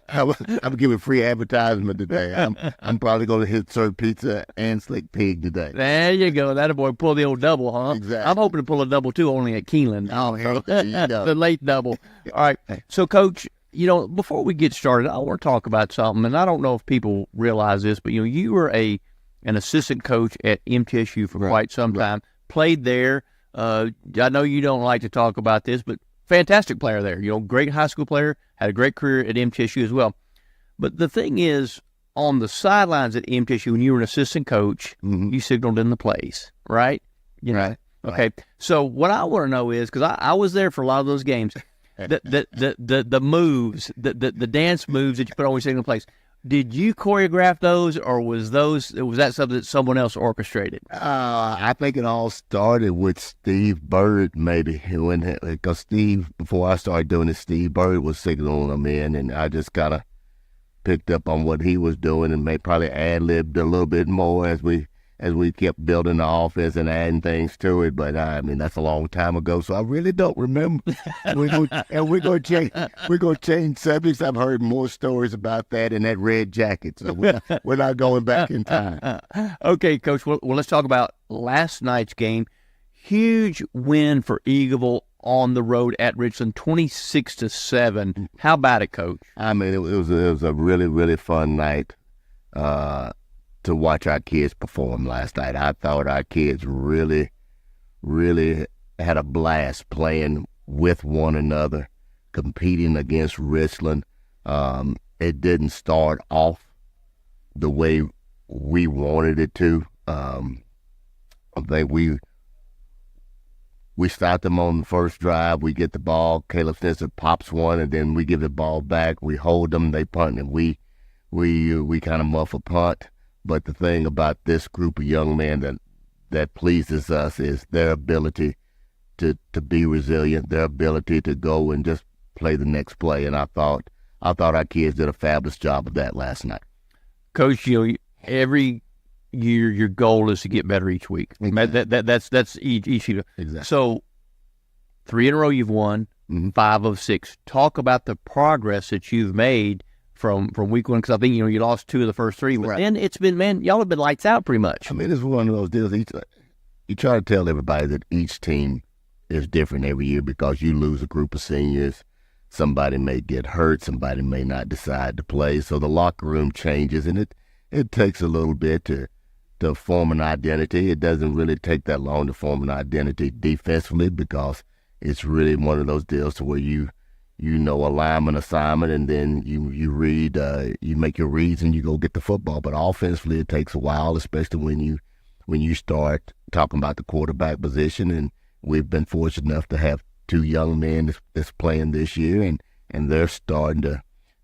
I'm giving free advertisement today. I'm probably going to hit Sir Pizza and Slick Pig today. There you go. That boy pull the old double, huh? Exactly. I'm hoping to pull a double, too, only at Keeneland. Oh, hell, the late double. All right. So, Coach, before we get started, I want to talk about something, and I don't know if people realize this, but, you were an assistant coach at MTSU for quite some time. Played there. I know you don't like to talk about this, but fantastic player there. Great high school player, had a great career at MTSU as well. But the thing is, on the sidelines at MTSU, when you were an assistant coach, you signaled in the plays, right? Right. Okay. So what I want to know is, because I was there for a lot of those games, the moves, the dance moves that you put on when you signal in place. Did you choreograph those, or was that something that someone else orchestrated? I think it all started with Steve Bird, maybe. Because Steve, before I started doing it, Steve Bird was signaling them in, and I just kind of picked up on what he was doing and probably ad-libbed a little bit more as we kept building the offense and adding things to it. But that's a long time ago, so I really don't remember. We're gonna change subjects. I've heard more stories about that in that red jacket, so we're not going back in time. Okay, Coach. Well, let's talk about last night's game. Huge win for Eagleville on the road at Richland, 26-7. How about it, Coach? It was a really, really fun night. To watch our kids perform last night. I thought our kids really, really had a blast playing with one another, competing against Richland. It didn't start off the way we wanted it to. I think we stopped them on the first drive. We get the ball. Caleb Spencer pops one, and then we give the ball back. We hold them. They punt, and we kind of muff a punt. But the thing about this group of young men that pleases us is their ability to be resilient, their ability to go and just play the next play. And I thought our kids did a fabulous job of that last night. Coach, every year your goal is to get better each week. Exactly. That's each year. Exactly. So 3 in a row you've won, 5 of 6. Talk about the progress that you've made from week 1, because I think, you lost 2 of the first 3, but then it's been, man, y'all have been lights out pretty much. It's one of those deals. You try to tell everybody that each team is different every year because you lose a group of seniors. Somebody may get hurt. Somebody may not decide to play. So the locker room changes, and it takes a little bit to form an identity. It doesn't really take that long to form an identity defensively because it's really one of those deals to where you alignment assignment, and then you read, you make your reads, and you go get the football. But offensively, it takes a while, especially when you start talking about the quarterback position. And we've been fortunate enough to have 2 young men that's playing this year, and they're starting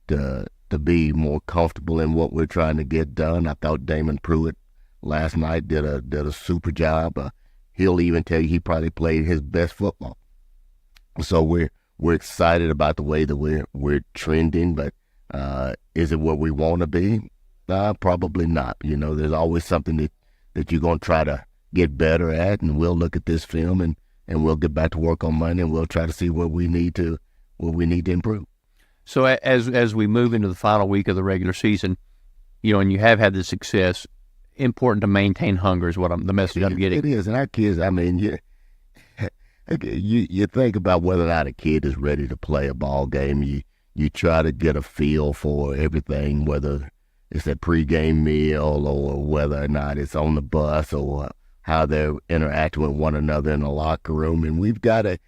to be more comfortable in what we're trying to get done. I thought Damon Pruitt last night did a super job. He'll even tell you he probably played his best football. So we're we're excited about the way that we're trending, but is it where we want to be? Probably not. There's always something that you're going to try to get better at, and we'll look at this film and we'll get back to work on Monday, and we'll try to see where we need to improve. So as we move into the final week of the regular season, and you have had the success, important to maintain hunger is the message I'm getting. It is, and our kids, I mean, you think about whether or not a kid is ready to play a ball game. You try to get a feel for everything, whether it's a pregame meal or whether or not it's on the bus or how they're interacting with one another in the locker room. And we've got a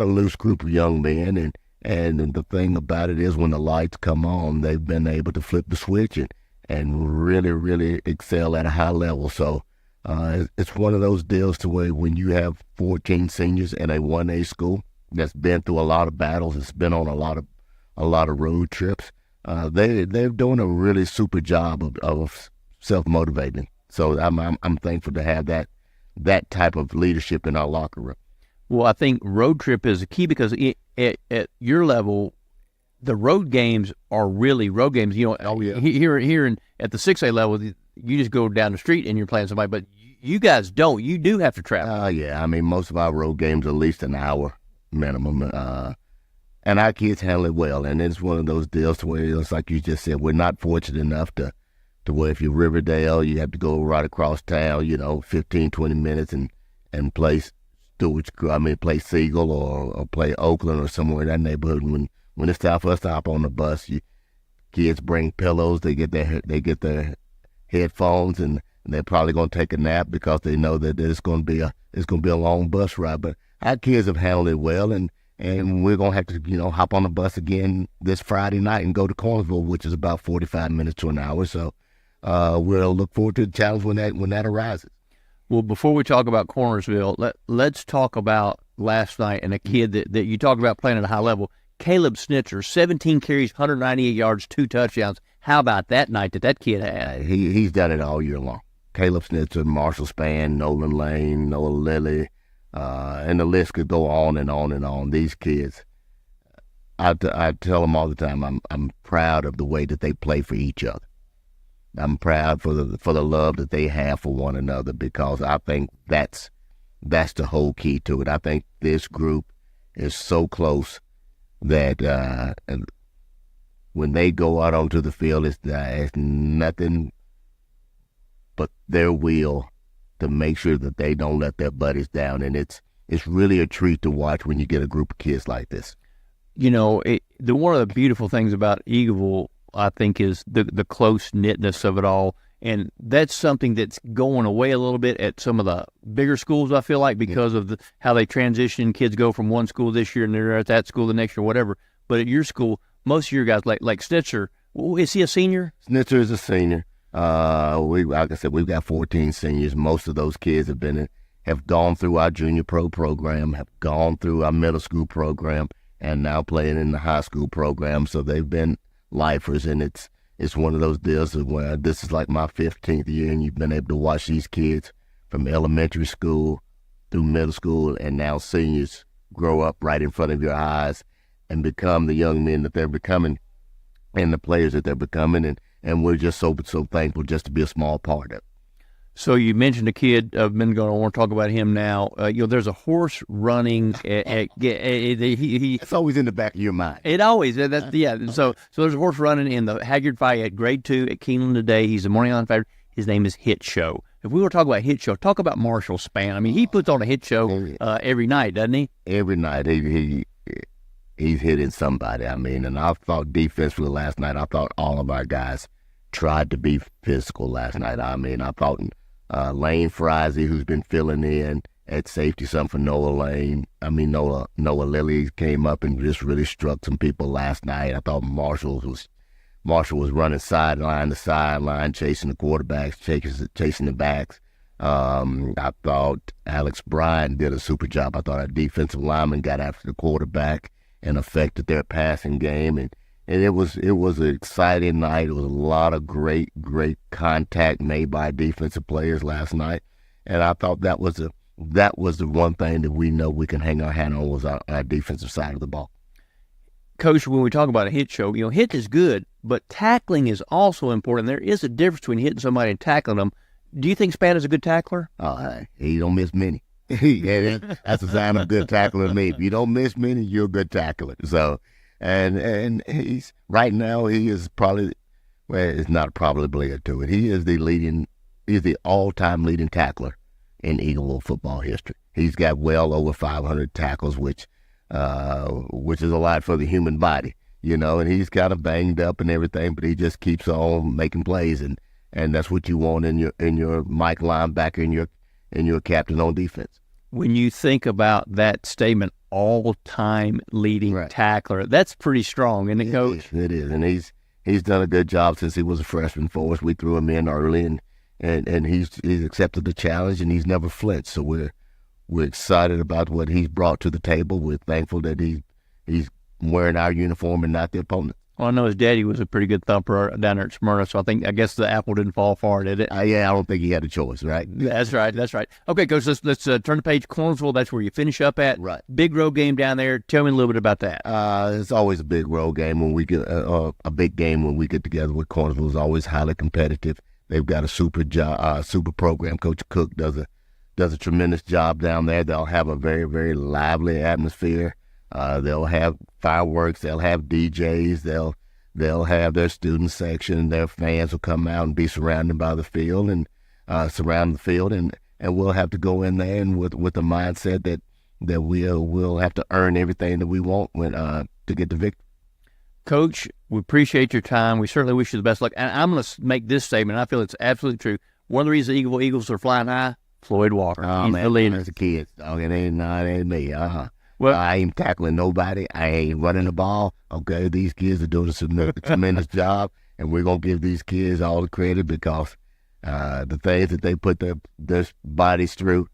loose group of young men, and the thing about it is when the lights come on, they've been able to flip the switch and really, really excel at a high level. So it's one of those deals to where when you have 14 seniors in a 1A school that's been through a lot of battles, it's been on a lot of road trips, they're doing a really super job of self-motivating. So I'm thankful to have that type of leadership in our locker room. Well, I think road trip is a key because at your level, the road games are really road games. Oh, yeah. Here at the 6A level, you just go down the street and you're playing somebody, but you guys don't. You do have to travel. Yeah. I mean, most of our road games are at least an hour minimum, and our kids handle it well. And it's one of those deals to where it's like you just said, we're not fortunate enough to where if you're Riverdale, you have to go right across town, 15, 20 minutes and play play Siegel or play Oakland or somewhere in that neighborhood. When it's time for us to hop on the bus, kids bring pillows, they get their headphones, and they're probably going to take a nap because they know that it's going to be a long bus ride. But our kids have handled it well, and we're going to have to hop on the bus again this Friday night and go to Cornersville, which is about 45 minutes to an hour. So we'll look forward to the challenge when that arises. Well, before we talk about Cornersville, let's talk about last night and a kid that you talk about playing at a high level. Caleb Snitzer, 17 carries, 198 yards, 2 touchdowns. How about that night that kid had? He's done it all year long. Caleb Snitzer, Marshall Spann, Nolan Lane, Noah Lilly, and the list could go on and on and on. These kids, I tell them all the time, I'm proud of the way that they play for each other. I'm proud for the love that they have for one another, because I think that's the whole key to it. I think this group is so close that when they go out onto the field, it's nothing but their will to make sure that they don't let their buddies down. And it's really a treat to watch when you get a group of kids like this. One of the beautiful things about Eagleville, I think, is the close-knitness of it all. And that's something that's going away a little bit at some of the bigger schools, I feel like, because of how they transition. Kids go from one school this year and they're at that school the next year, whatever. But at your school, most of your guys, like Snitzer, is he a senior? Snitzer is a senior. Like I said, we've got 14 seniors. Most of those kids have gone through our junior pro program, have gone through our middle school program, and now playing in the high school program. So they've been lifers, and it's one of those deals where this is like my 15th year, and you've been able to watch these kids from elementary school through middle school and now seniors grow up right in front of your eyes and become the young men that they're becoming and the players that they're becoming, and we're just so thankful just to be a small part of it. So you mentioned a kid a minute ago. I want to talk about him now. There's a horse running. It's always in the back of your mind. It always, So there's a horse running in the Haggard fight at grade 2 at Keeneland today. He's a morning line favorite. His name is Hit Show. If we were to talk about Hit Show, talk about Marshall Spann. I mean, he puts on a hit show every night, doesn't he? Every night. He's hitting somebody. I mean, and I thought defensively last night, I thought all of our guys tried to be physical last night. I mean, I thought Lane Frizy, who's been filling in at safety, something for Noah Lane. I mean, Noah Lilly came up and just really struck some people last night. I thought Marshall was running sideline to sideline, chasing the quarterbacks, chasing the backs. I thought Alex Bryan did a super job. I thought our defensive lineman got after the quarterback and affected their passing game, and it was an exciting night. It was a lot of great contact made by defensive players last night, and I thought that was the one thing that we know we can hang our hat on was our defensive side of the ball. Coach, when we talk about a hit show, hit is good, but tackling is also important. There is a difference between hitting somebody and tackling them. Do you think Span is a good tackler? Oh, he don't miss many. That's a sign of a good tackler to me. If you don't miss many, you're a good tackler. So, and he's right now he is probably, well, it's not probably a to it. He's the all-time leading tackler in Eagle football history. He's got well over 500 tackles, which is a lot for the human body, and he's kind of banged up and everything, but he just keeps on making plays, and that's what you want in your Mike linebacker and your captain on defense. When you think about that statement, all-time leading tackler, that's pretty strong, isn't it, Coach? It is, and he's done a good job since he was a freshman for us. We threw him in early, and he's accepted the challenge, and he's never flinched. So we're excited about what he's brought to the table. We're thankful that he's wearing our uniform and not the opponent. Well, I know his daddy was a pretty good thumper down there at Smyrna, so I guess the apple didn't fall far, did it? Yeah, I don't think he had a choice, right? That's right. Okay, Coach, let's turn the page. Cornersville, that's where you finish up at. Right. Big road game down there. Tell me a little bit about that. It's always a big road game when we get a big game when we get together with Cornersville. Is always highly competitive. They've got a super program. Coach Cook does a tremendous job down there. They'll have a very, very lively atmosphere. They'll have fireworks. They'll have DJs. They'll have their student section. Their fans will come out and be surrounded by the field and we'll have to go in there and with the mindset that we'll have to earn everything that we want to get the victory. Coach, we appreciate your time. We certainly wish you the best luck. And I'm going to make this statement. I feel it's absolutely true. One of the reasons the Eagles are flying high, Floyd Walker. Oh, man, that's the kids. It ain't me. Well, I ain't tackling nobody. I ain't running the ball. Okay, these kids are doing a tremendous job, and we're going to give these kids all the credit because the things that they put their bodies through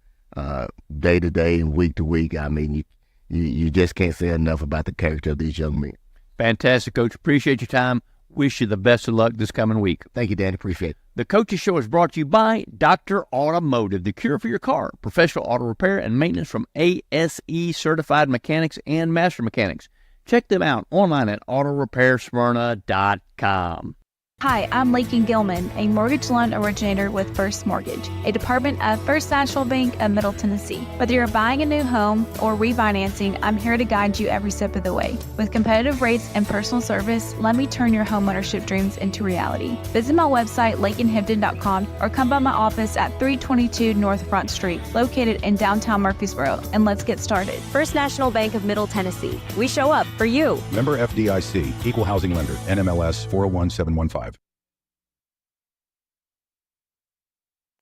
day to day and week to week, I mean, you just can't say enough about the character of these young men. Fantastic, Coach. Appreciate your time. Wish you the best of luck this coming week. Thank you, Danny. Appreciate it. The Coaches Show is brought to you by Dr. Automotive, the cure for your car. Professional auto repair and maintenance from ASE certified mechanics and master mechanics. Check them out online at autorepairsmyrna.com. Hi, I'm Lakin Gilman, a mortgage loan originator with First Mortgage, a department of First National Bank of Middle Tennessee. Whether you're buying a new home or refinancing, I'm here to guide you every step of the way. With competitive rates and personal service, let me turn your homeownership dreams into reality. Visit my website, lakinhibden.com, or come by my office at 322 North Front Street, located in downtown Murfreesboro, and let's get started. First National Bank of Middle Tennessee. We show up for you. Member FDIC, Equal Housing Lender, NMLS 401715.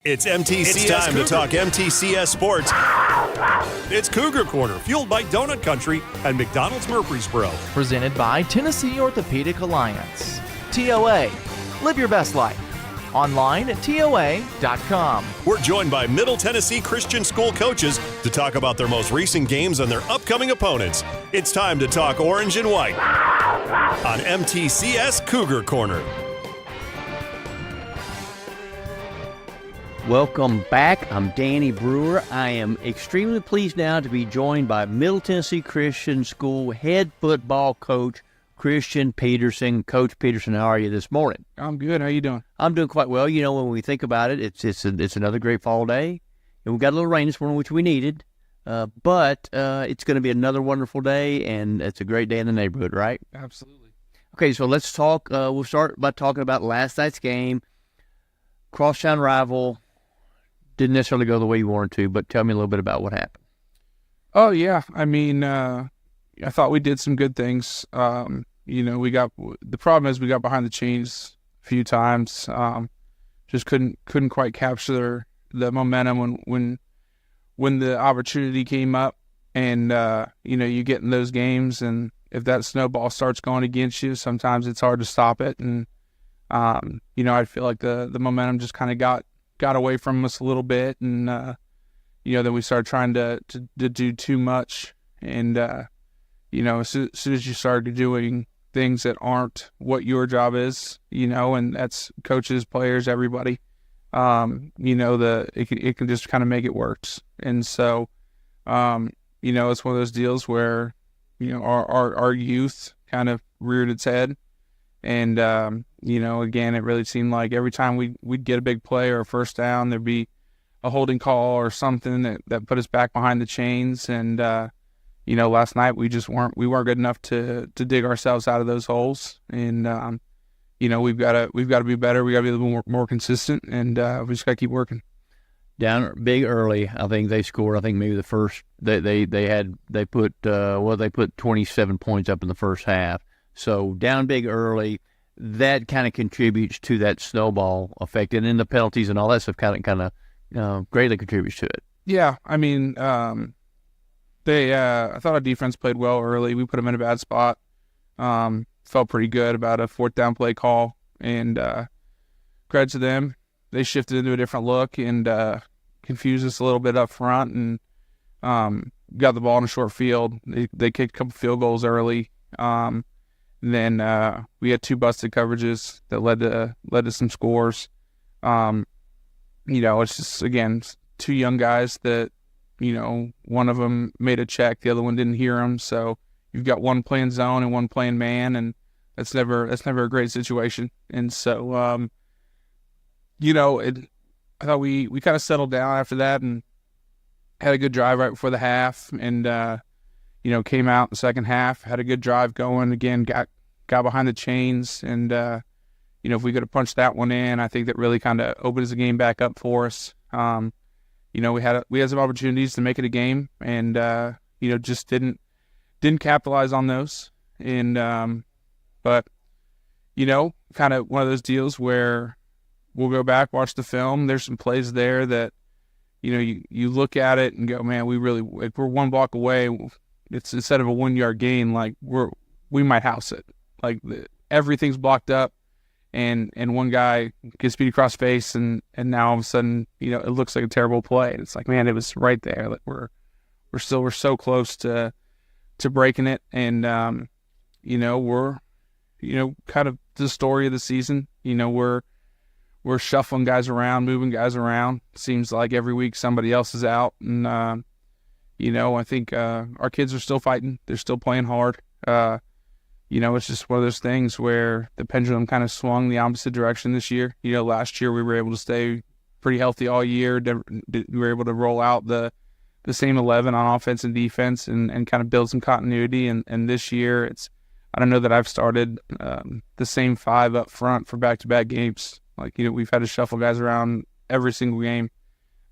It's time to talk MTCS Sports. It's Cougar Corner, fueled by Donut Country and McDonald's Murfreesboro. Presented by Tennessee Orthopedic Alliance. TOA. Live your best life. Online at TOA.com. We're joined by Middle Tennessee Christian School coaches to talk about their most recent games and their upcoming opponents. It's time to talk orange and white on MTCS Cougar Corner. Welcome back. I'm Danny Brewer. I am extremely pleased now to be joined by Middle Tennessee Christian School head football coach Christian Peterson. Coach Peterson, how are you this morning? I'm good. How you doing? I'm doing quite well. You know, when we think about it, it's another great fall day, and we got a little rain this morning, which we needed. But it's going to be another wonderful day, and it's a great day in the neighborhood, right? Absolutely. Okay, so let's talk. We'll start by talking about last night's game. Crosstown rival. Didn't necessarily go the way you wanted to, but tell me a little bit about what happened. Oh, yeah. I mean, I thought we did some good things. The problem is we got behind the chains a few times. Just couldn't quite capture the momentum when the opportunity came up. And, you get in those games, and if that snowball starts going against you, sometimes it's hard to stop it. And, I feel like the momentum just kind of got away from us a little bit, and then we started trying to do too much, and as soon as you start doing things that aren't what your job is, and that's coaches, players, everybody, it can just kind of make it worse. And so it's one of those deals where our youth kind of reared its head. And, again, it really seemed like every time we'd get a big play or a first down, there'd be a holding call or something that put us back behind the chains. And, last night we weren't good enough to dig ourselves out of those holes. And, we've got to be better. We got to be a little more consistent, and we just got to keep working. Down big early, I think they scored. I think maybe the first they put 27 points up in the first half. So down big early, that kind of contributes to that snowball effect, and then the penalties and all that stuff kind of greatly contributes to it. Yeah, I mean, I thought our defense played well early. We put them in a bad spot. Felt pretty good about a fourth down play call, and credit to them. They shifted into a different look and confused us a little bit up front, and got the ball in a short field. They kicked a couple field goals early. Then we had two busted coverages that led to some scores. It's just, again, two young guys that, one of them made a check, the other one didn't hear him. So you've got one playing zone and one playing man, and that's never a great situation. And so, I thought we kind of settled down after that and had a good drive right before the half, and came out in the second half, had a good drive going again, got behind the chains, and if we could have punched that one in, I think that really kind of opens the game back up for us. We had some opportunities to make it a game, and just didn't capitalize on those. And but kind of one of those deals where we'll go back, watch the film. There's some plays there that you look at it and go, man, we're one block away. It's instead of a 1 yard gain, like we might house it. Like everything's blocked up, and one guy gets beat across face, and now all of a sudden, it looks like a terrible play. And it's like, man, it was right there. Like we're so close to breaking it, and we're kind of the story of the season. We're shuffling guys around, moving guys around. Seems like every week somebody else is out, and I think our kids are still fighting. They're still playing hard. It's just one of those things where the pendulum kind of swung the opposite direction this year. Last year we were able to stay pretty healthy all year. We were able to roll out the same 11 on offense and defense and kind of build some continuity. And this year I don't know that I've started the same 5 up front for back-to-back games. Like, we've had to shuffle guys around every single game.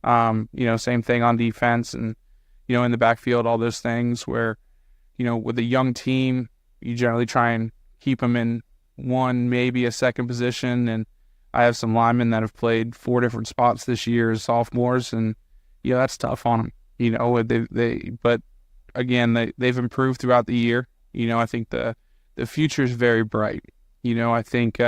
Same thing on defense and, in the backfield, all those things where, with a young team, you generally try and keep them in one, maybe a second position. And I have some linemen that have played 4 different spots this year as sophomores, and, that's tough on them. But again, they've improved throughout the year. I think the future is very bright. I think,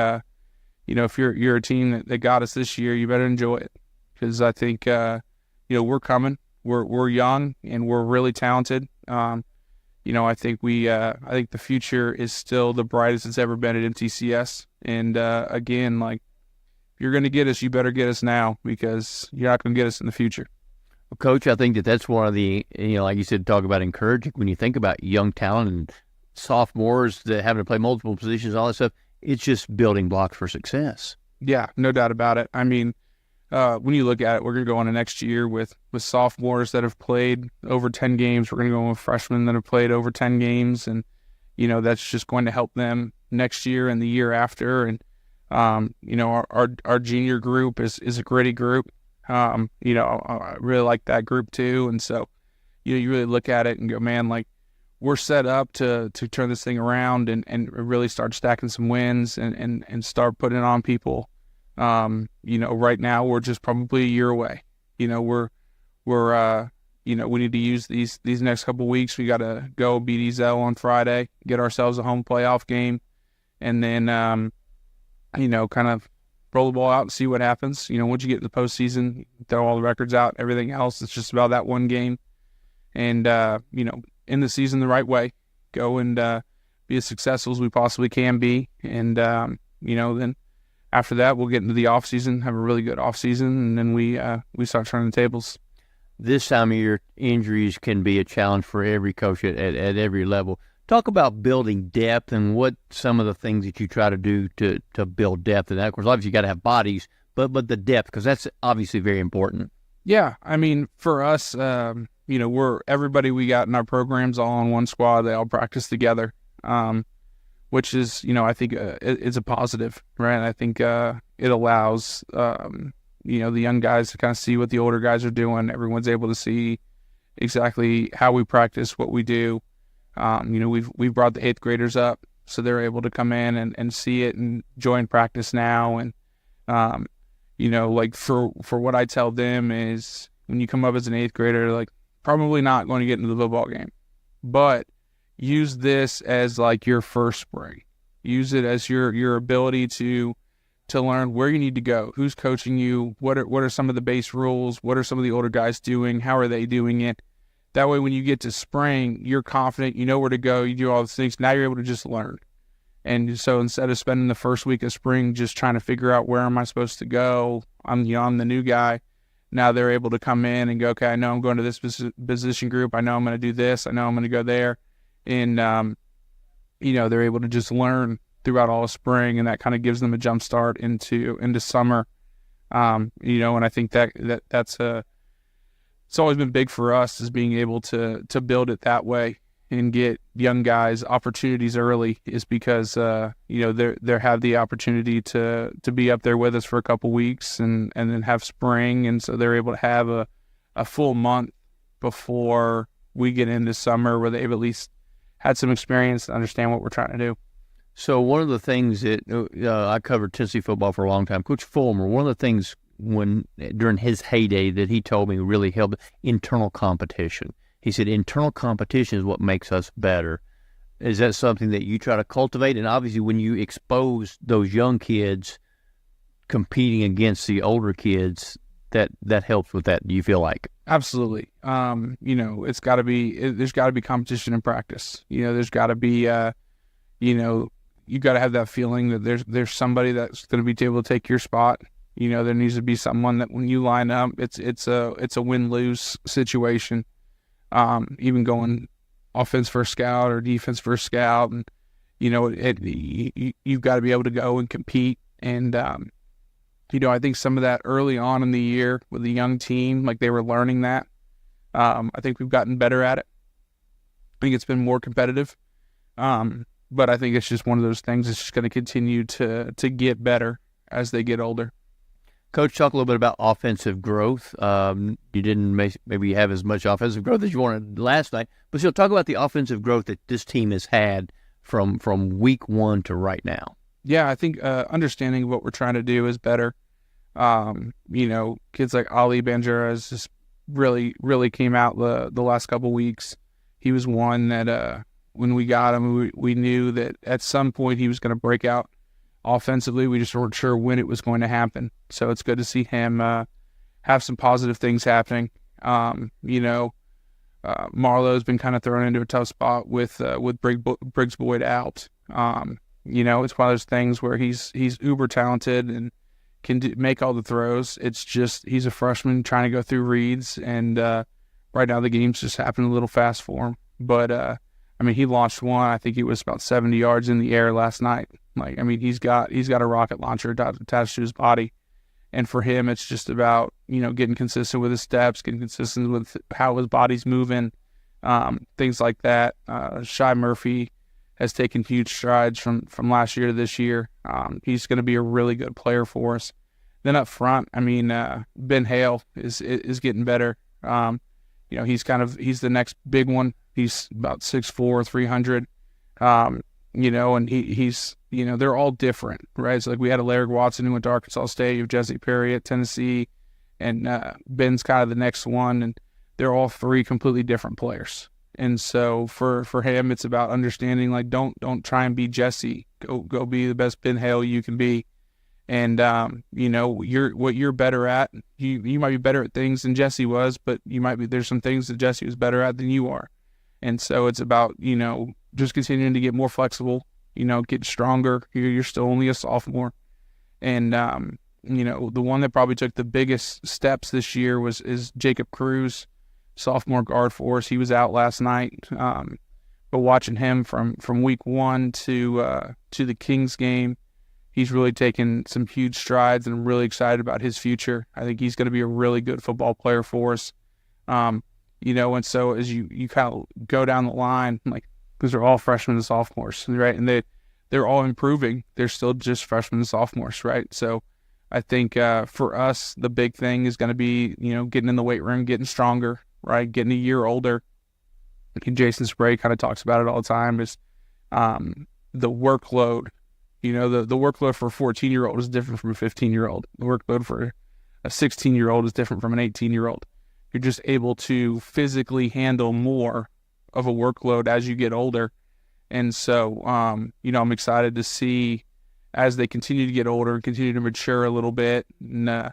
if you're a team that got us this year, you better enjoy it, because I think, we're coming. We're young and we're really talented. I think I think the future is still the brightest it's ever been at MTCS. And again, like, if you're going to get us, you better get us now, because you're not going to get us in the future. Well, Coach, I think that's one of the, like you said, talk about encouraging. When you think about young talent and sophomores that having to play multiple positions, all that stuff, it's just building blocks for success. Yeah, no doubt about it. I mean, when you look at it, we're going to go into next year with sophomores that have played over 10 games. We're going to go with freshmen that have played over 10 games. And, that's just going to help them next year and the year after. And, our junior group is a gritty group. I really like that group too. And so, you really look at it and go, man, like, we're set up to turn this thing around and really start stacking some wins and start putting it on people. Right now we're just probably a year away. We need to use these next couple of weeks. We got to go beat Ezel on Friday, get ourselves a home playoff game, and then, kind of roll the ball out and see what happens. Once you get to the postseason, throw all the records out, everything else, it's just about that one game. And, end the season the right way, go and be as successful as we possibly can be. And, then after that, we'll get into the off season, have a really good off season, and then we start turning the tables. This time of year, injuries can be a challenge for every coach at every level. Talk about building depth and what some of the things that you try to do to build depth. And that, of course, obviously you got to have bodies, but the depth, because that's obviously very important. Yeah, I mean, for us, everybody we got in our programs all on one squad. They all practice together, which is, I think it's a positive, right? I think it allows, the young guys to kind of see what the older guys are doing. Everyone's able to see exactly how we practice, what we do. We've brought the 8th graders up, so they're able to come in and see it and join practice now. And, for what I tell them is when you come up as an 8th grader, like probably not going to get into the football game, but use this as like your first spring. Use it as your ability to learn where you need to go, who's coaching you, what are some of the base rules, what are some of the older guys doing, how are they doing it. That way, when you get to spring, you're confident, you know where to go, you do all the things. Now you're able to just learn. And so instead of spending the first week of spring just trying to figure out where am I supposed to go, I'm the new guy. Now they're able to come in and go, okay, I know I'm going to this position group. I know I'm going to do this. I know I'm going to go there. And, they're able to just learn throughout all of spring, and that kind of gives them a jump start into summer. And I think that's it's always been big for us, is being able to build it that way and get young guys opportunities early, is because they have the opportunity to be up there with us for a couple weeks and then have spring, and so they're able to have a full month before we get into summer where they've at least had some experience to understand what we're trying to do. So one of the things that I covered Tennessee football for a long time, Coach Fulmer, one of the things during his heyday that he told me really helped, internal competition. He said internal competition is what makes us better. Is that something that you try to cultivate? And obviously when you expose those young kids competing against the older kids, that helps with that, do you feel like? Absolutely. There's got to be competition in practice. There's got to be, you got to have that feeling that there's somebody that's going to be able to take your spot. There needs to be someone that when you line up, it's a win-lose situation. Even going offense first scout or defense first scout, and you've got to be able to go and compete. And I think some of that early on in the year with the young team, like they were learning that. I think we've gotten better at it. I think it's been more competitive. But I think it's just one of those things that's just going to continue to get better as they get older. Coach, talk a little bit about offensive growth. You didn't maybe have as much offensive growth as you wanted last night, but still talk about the offensive growth that this team has had from week 1 to right now. Yeah, I think understanding what we're trying to do is better. Kids like Ali Banjura just really, really came out the last couple weeks. He was one that when we got him, we knew that at some point he was going to break out offensively. We just weren't sure when it was going to happen. So it's good to see him have some positive things happening. Marlowe's been kind of thrown into a tough spot with Briggs Boyd out. It's one of those things where he's uber talented and can make all the throws. It's just he's a freshman trying to go through reads, and right now the game's just happening a little fast for him. But he launched one. I think he was about 70 yards in the air last night. He's got a rocket launcher attached to his body, and for him, it's just about getting consistent with his steps, getting consistent with how his body's moving, things like that. Shy Murphy has taken huge strides from last year to this year. He's going to be a really good player for us. Then up front, Ben Hale is getting better. He's the next big one. He's about 6'4", 300. And he's they're all different, right? So we had a Larry Watson who went to Arkansas State, you have Jesse Perry at Tennessee, and Ben's kind of the next one, and they're all 3 completely different players. And so for him, it's about understanding, don't try and be Jesse. Go be the best Ben Hale you can be. And what you're better at. You might be better at things than Jesse was, but there's some things that Jesse was better at than you are. And so it's about just continuing to get more flexible. Get stronger. You're still only a sophomore, and the one that probably took the biggest steps this year is Jacob Cruz, sophomore guard for us. He was out last night, but watching him from week 1 to the Kings game, he's really taken some huge strides, and I'm really excited about his future. I think he's going to be a really good football player for us. And so as you kind of go down the line, like, those are all freshmen and sophomores, right? And they're all improving. They're still just freshmen and sophomores, right? So I think for us, the big thing is going to be, getting in the weight room, getting stronger, right? Getting a year older. Jason Spray kind of talks about it all the time, is the workload. The workload for a 14-year-old is different from a 15-year-old. The workload for a 16-year-old is different from an 18-year-old. You're just able to physically handle more of a workload as you get older. And so, I'm excited to see as they continue to get older and continue to mature a little bit, and,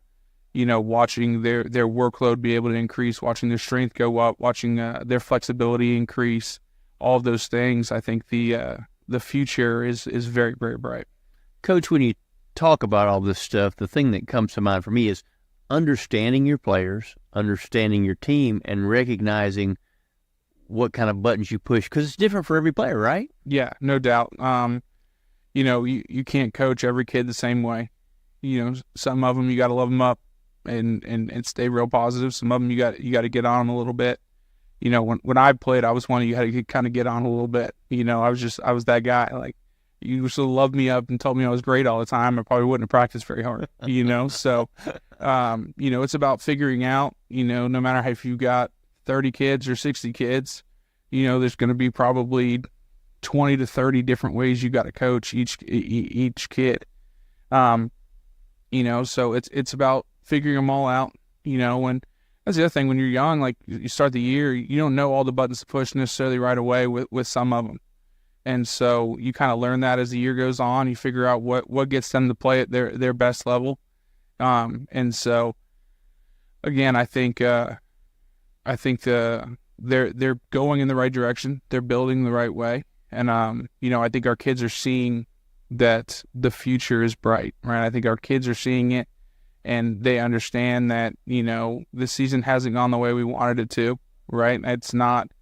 watching their workload be able to increase, watching their strength go up, watching their flexibility increase, all of those things. I think the future is very, very bright. Coach, when you talk about all this stuff, the thing that comes to mind for me is understanding your players, understanding your team, and recognizing what kind of buttons you push, because it's different for every player, right? Yeah, no doubt. You can't coach every kid the same way. Some of them you got to love them up and stay real positive. Some of them you got to get on them a little bit. When I played, I was one of you had to kind of get on a little bit. I was that guy. Like, you used to love me up and told me I was great all the time, I probably wouldn't have practiced very hard. So, it's about figuring out. No matter how, if you got 30 kids or 60 kids, there's going to be probably 20 to 30 different ways you got to coach each kid. So it's about figuring them all out. And that's the other thing, when you're young, like, you start the year, you don't know all the buttons to push necessarily right away with some of them. And so you kind of learn that as the year goes on. You figure out what gets them to play at their best level. And so, again, I think they're going in the right direction. They're building the right way. And, I think our kids are seeing that the future is bright, right? I think our kids are seeing it, and they understand that, the season hasn't gone the way we wanted it to, right? It's not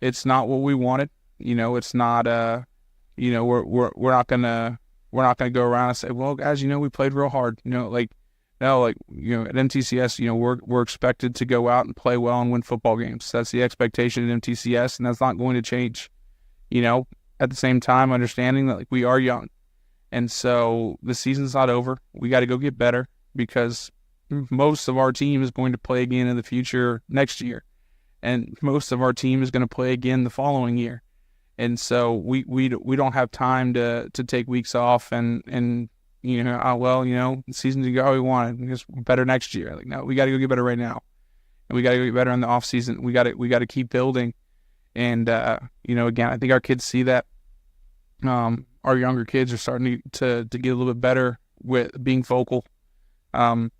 what we wanted. It's not, we're not gonna go around and say, well, guys, we played real hard. At MTCS, we're expected to go out and play well and win football games. That's the expectation at MTCS, and that's not going to change. At the same time, understanding that, like, we are young, and so the season's not over. We got to go get better, because most of our team is going to play again in the future next year, and most of our team is going to play again the following year. And so we don't have time to take weeks off and the season didn't go how we wanted. It's better next year. Like, no, we got to go get better right now, and we got to go get better in the off season. We got to keep building, and again, I think our kids see that. Our younger kids are starting to get a little bit better with being vocal, and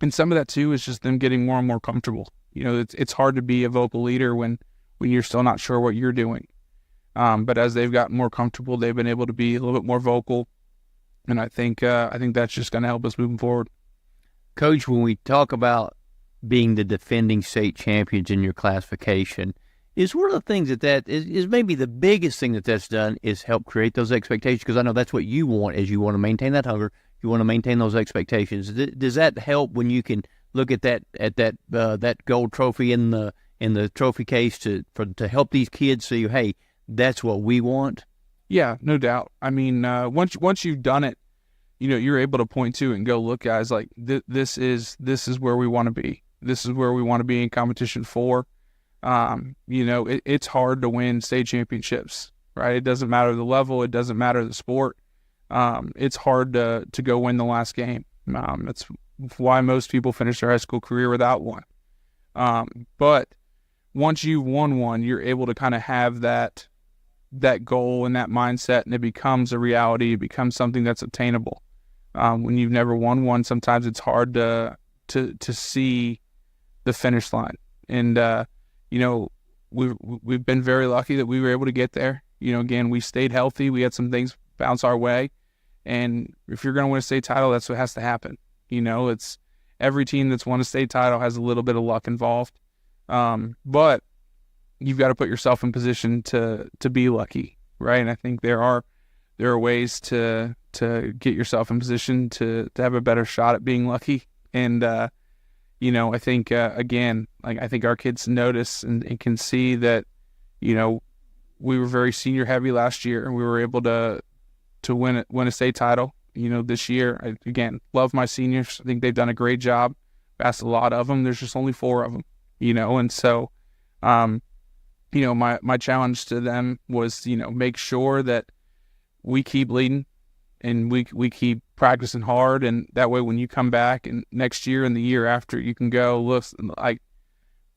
some of that too is just them getting more and more comfortable. It's hard to be a vocal leader when you're still not sure what you're doing. But as they've gotten more comfortable, they've been able to be a little bit more vocal, and I think that's just going to help us moving forward. Coach, when we talk about being the defending state champions in your classification, is one of the things that is maybe the biggest thing that's done is help create those expectations, because I know that's what you want, is you want to maintain that hunger, you want to maintain those expectations. Does that help when you can look at that gold trophy in the trophy case to help these kids see, hey, that's what we want? Yeah, no doubt. I mean, once you've done it, you're able to point to it and go, look, guys, like, this is where we want to be. This is where we want to be in competition for. It's hard to win state championships, right? It doesn't matter the level. It doesn't matter the sport. It's hard to go win the last game. That's why most people finish their high school career without one. But once you've won one, you're able to kind of have that goal and that mindset, and it becomes a reality. It becomes something that's obtainable. When you've never won one, sometimes it's hard to see the finish line. And we've been very lucky that we were able to get there. Again, we stayed healthy. We had some things bounce our way, and if you're going to win a state title, that's what has to happen. It's every team that's won a state title has a little bit of luck involved. But you've got to put yourself in position to be lucky, right? And I think there are ways to get yourself in position to have a better shot at being lucky. And I think again, like I think our kids notice and can see that, we were very senior heavy last year, and we were able to win a state title. This year, I, again, love my seniors. I think they've done a great job. I've asked a lot of them. There's just only 4 of them, and so, my challenge to them was, make sure that we keep leading and we keep practicing hard. And that way, when you come back and next year and the year after, you can go, look,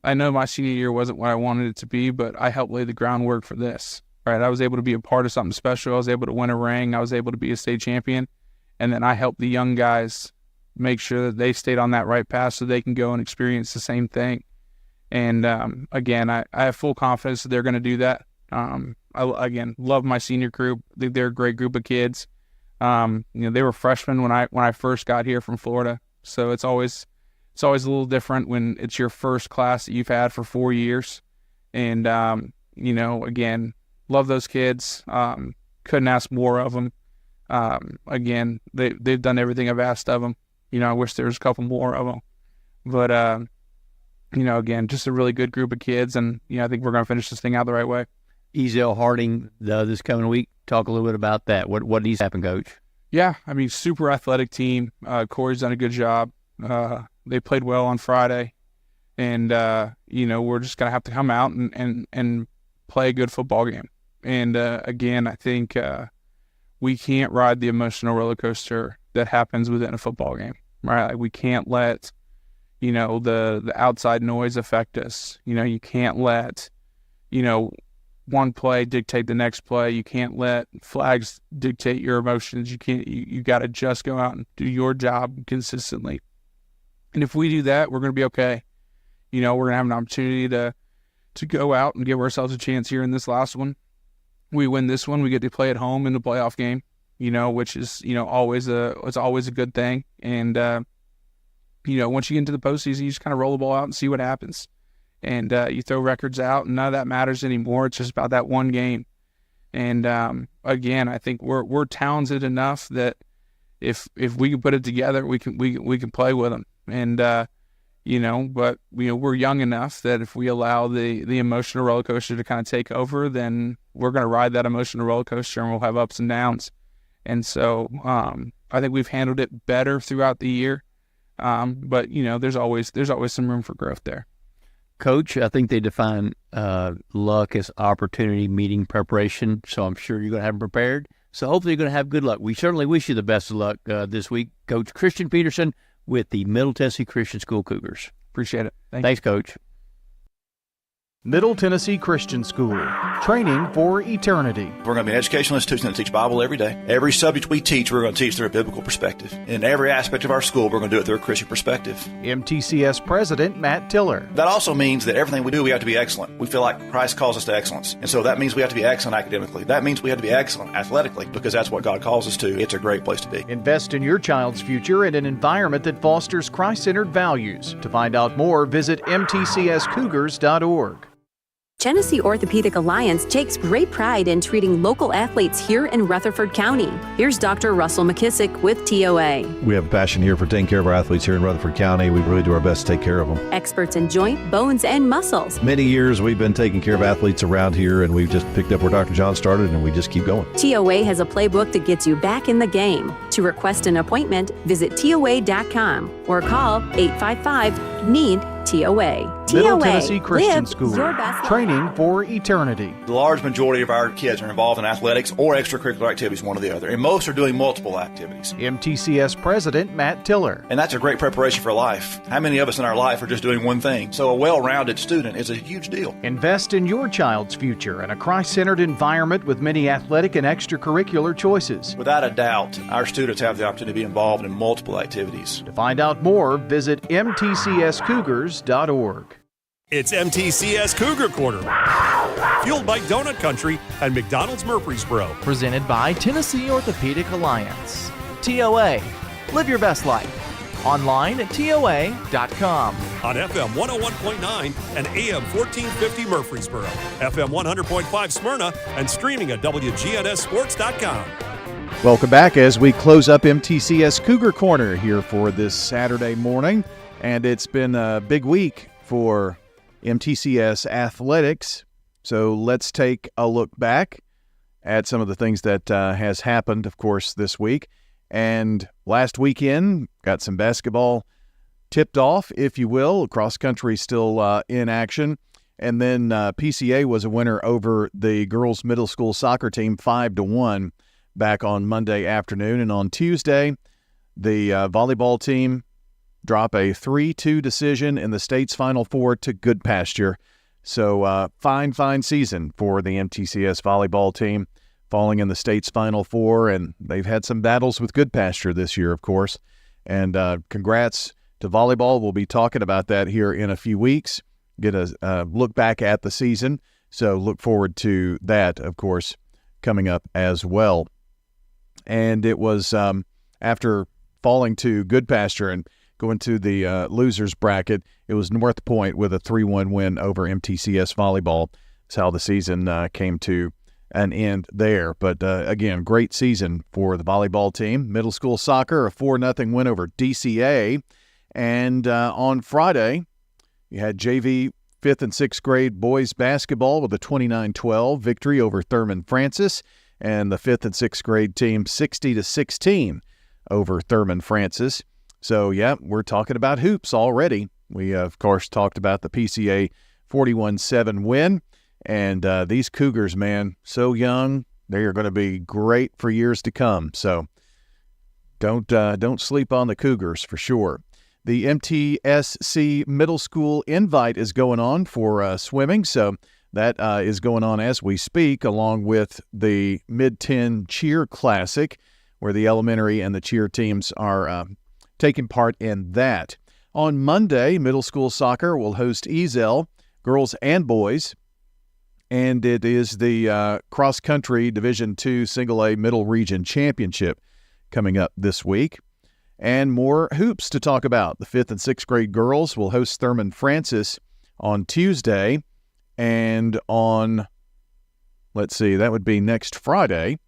I know my senior year wasn't what I wanted it to be, but I helped lay the groundwork for this, right? I was able to be a part of something special. I was able to win a ring. I was able to be a state champion. And then I helped the young guys make sure that they stayed on that right path so they can go and experience the same thing. And again, I have full confidence that they're going to do that. I again love my senior group. I think they're a great group of kids. They were freshmen when I first got here from Florida, so it's always a little different when it's your first class that you've had for 4 years. And again, love those kids. Couldn't ask more of them. Again, they've done everything I've asked of them. I wish there was a couple more of them, but again, just a really good group of kids, and I think we're going to finish this thing out the right way. Ezel Harding this coming week. Talk a little bit about that. What needs to happen, Coach? Yeah, super athletic team. Corey's done a good job. They played well on Friday, and we're just gonna have to come out and play a good football game. And again, I think we can't ride the emotional roller coaster that happens within a football game, right? Like we can't let the outside noise affect us. You can't let one play dictate the next play. You can't let flags dictate your emotions. You got to just go out and do your job consistently. And if we do that, we're going to be okay. We're going to have an opportunity to go out and give ourselves a chance here in this last one. We win this one, we get to play at home in the playoff game, which is, always a good thing. And, once you get into the postseason, you just kind of roll the ball out and see what happens. And you throw records out, and none of that matters anymore. It's just about that one game. And again, I think we're talented enough that if we can put it together, we can play with them. And but we're young enough that if we allow the emotional roller coaster to kind of take over, then we're going to ride that emotional roller coaster, and we'll have ups and downs. And so I think we've handled it better throughout the year. But there's always some room for growth there. Coach, I think they define luck as opportunity meeting preparation, so I'm sure you're going to have them prepared. So hopefully you're going to have good luck. We certainly wish you the best of luck this week. Coach Christian Peterson with the Middle Tennessee Christian School Cougars. Appreciate it. Thanks, Coach. Middle Tennessee Christian School, training for eternity. We're going to be an educational institution that teach Bible every day. Every subject we teach, we're going to teach through a biblical perspective. In every aspect of our school, we're going to do it through a Christian perspective. MTCS President Matt Tiller. That also means that everything we do, we have to be excellent. We feel like Christ calls us to excellence. And so that means we have to be excellent academically. That means we have to be excellent athletically, because that's what God calls us to. It's a great place to be. Invest in your child's future in an environment that fosters Christ-centered values. To find out more, visit mtcscougars.org. Genesee Orthopedic Alliance takes great pride in treating local athletes here in Rutherford County. Here's Dr. Russell McKissick with TOA. We have a passion here for taking care of our athletes here in Rutherford County. We really do our best to take care of them. Experts in joint, bones, and muscles. Many years we've been taking care of athletes around here, and we've just picked up where Dr. John started, and we just keep going. TOA has a playbook that gets you back in the game. To request an appointment, visit TOA.com or call 855-NEED-TOA. Middle Tennessee Christian School, training for eternity. The large majority of our kids are involved in athletics or extracurricular activities, one or the other, and most are doing multiple activities. MTCS President Matt Tiller. And that's a great preparation for life. How many of us in our life are just doing one thing? So a well-rounded student is a huge deal. Invest in your child's future in a Christ-centered environment with many athletic and extracurricular choices. Without a doubt, our students have the opportunity to be involved in multiple activities. To find out more, visit mtcscougars.org. It's MTCS Cougar Corner, fueled by Donut Country and McDonald's Murfreesboro. Presented by Tennessee Orthopedic Alliance. TOA, live your best life. Online at TOA.com. On FM 101.9 and AM 1450 Murfreesboro, FM 100.5 Smyrna, and streaming at wgnssports.com. Welcome back as we close up MTCS Cougar Corner here for this Saturday morning. And it's been a big week for MTCS athletics. So let's take a look back at some of the things that has happened, of course, this week. And last weekend, got some basketball tipped off, if you will. Cross country still in action. And then PCA was a winner over the girls' middle school soccer team 5-1 back on Monday afternoon. And on Tuesday, the volleyball team dropped a 3-2 decision in the state's Final Four to Good Pasture. So fine season for the MTCS volleyball team, falling in the state's Final Four. And they've had some battles with Good Pasture this year, of course. And congrats to volleyball. We'll be talking about that here in a few weeks. Get a look back at the season. So look forward to that, of course, coming up as well. And it was after falling to Good Pasture and going to the losers bracket, it was North Point with a 3-1 win over MTCS volleyball. That's how the season came to an end there. But again, great season for the volleyball team. Middle school soccer, a 4-0 win over DCA. And on Friday, you had JV 5th and 6th grade boys basketball with a 29-12 victory over Thurman Francis, and the 5th and 6th grade team 60-16 over Thurman Francis. So, yeah, we're talking about hoops already. We, of course, talked about the PCA 41-7 win. And these Cougars, man, so young, they are going to be great for years to come. So don't sleep on the Cougars for sure. The MTSC Middle School Invite is going on for swimming, so that is going on as we speak, along with the Mid-10 Cheer Classic, where the elementary and the cheer teams are taking part in that. On Monday, middle school soccer will host Ezel, girls and boys, and it is the cross-country Division II Single-A Middle Region Championship coming up this week. And more hoops to talk about. The 5th and 6th grade girls will host Thurman Francis on Tuesday. And on, that would be next Friday,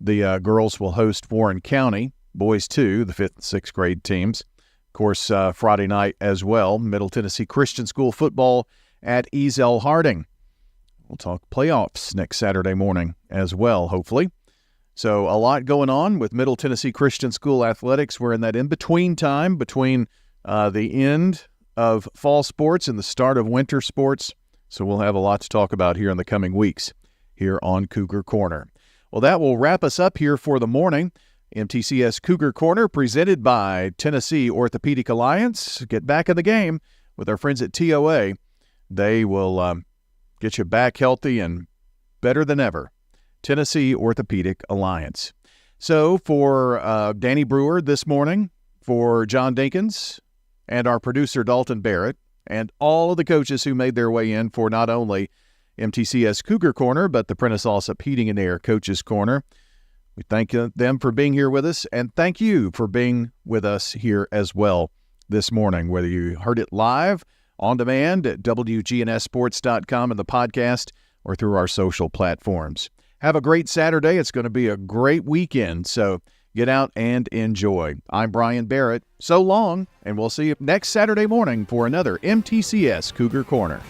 the girls will host Warren County, boys too, the 5th and 6th grade teams. Of course, Friday night as well, Middle Tennessee Christian School football at Ezel Harding. We'll talk playoffs next Saturday morning as well, hopefully. So a lot going on with Middle Tennessee Christian School athletics. We're in that in-between time between the end of fall sports and the start of winter sports. So we'll have a lot to talk about here in the coming weeks here on Cougar Corner. Well, that will wrap us up here for the morning. MTCS Cougar Corner presented by Tennessee Orthopedic Alliance. Get back in the game with our friends at TOA. They will get you back healthy and better than ever. Tennessee Orthopedic Alliance. So for Danny Brewer this morning, for John Dinkins, and our producer Dalton Barrett, and all of the coaches who made their way in for not only MTCS Cougar Corner, but the Prentice Allsup Heating and Air Coaches Corner, we thank them for being here with us, and thank you for being with us here as well this morning, whether you heard it live, on demand at wgnssports.com and the podcast, or through our social platforms. Have a great Saturday. It's going to be a great weekend, so get out and enjoy. I'm Brian Barrett. So long, and we'll see you next Saturday morning for another MTCS Cougar Corner.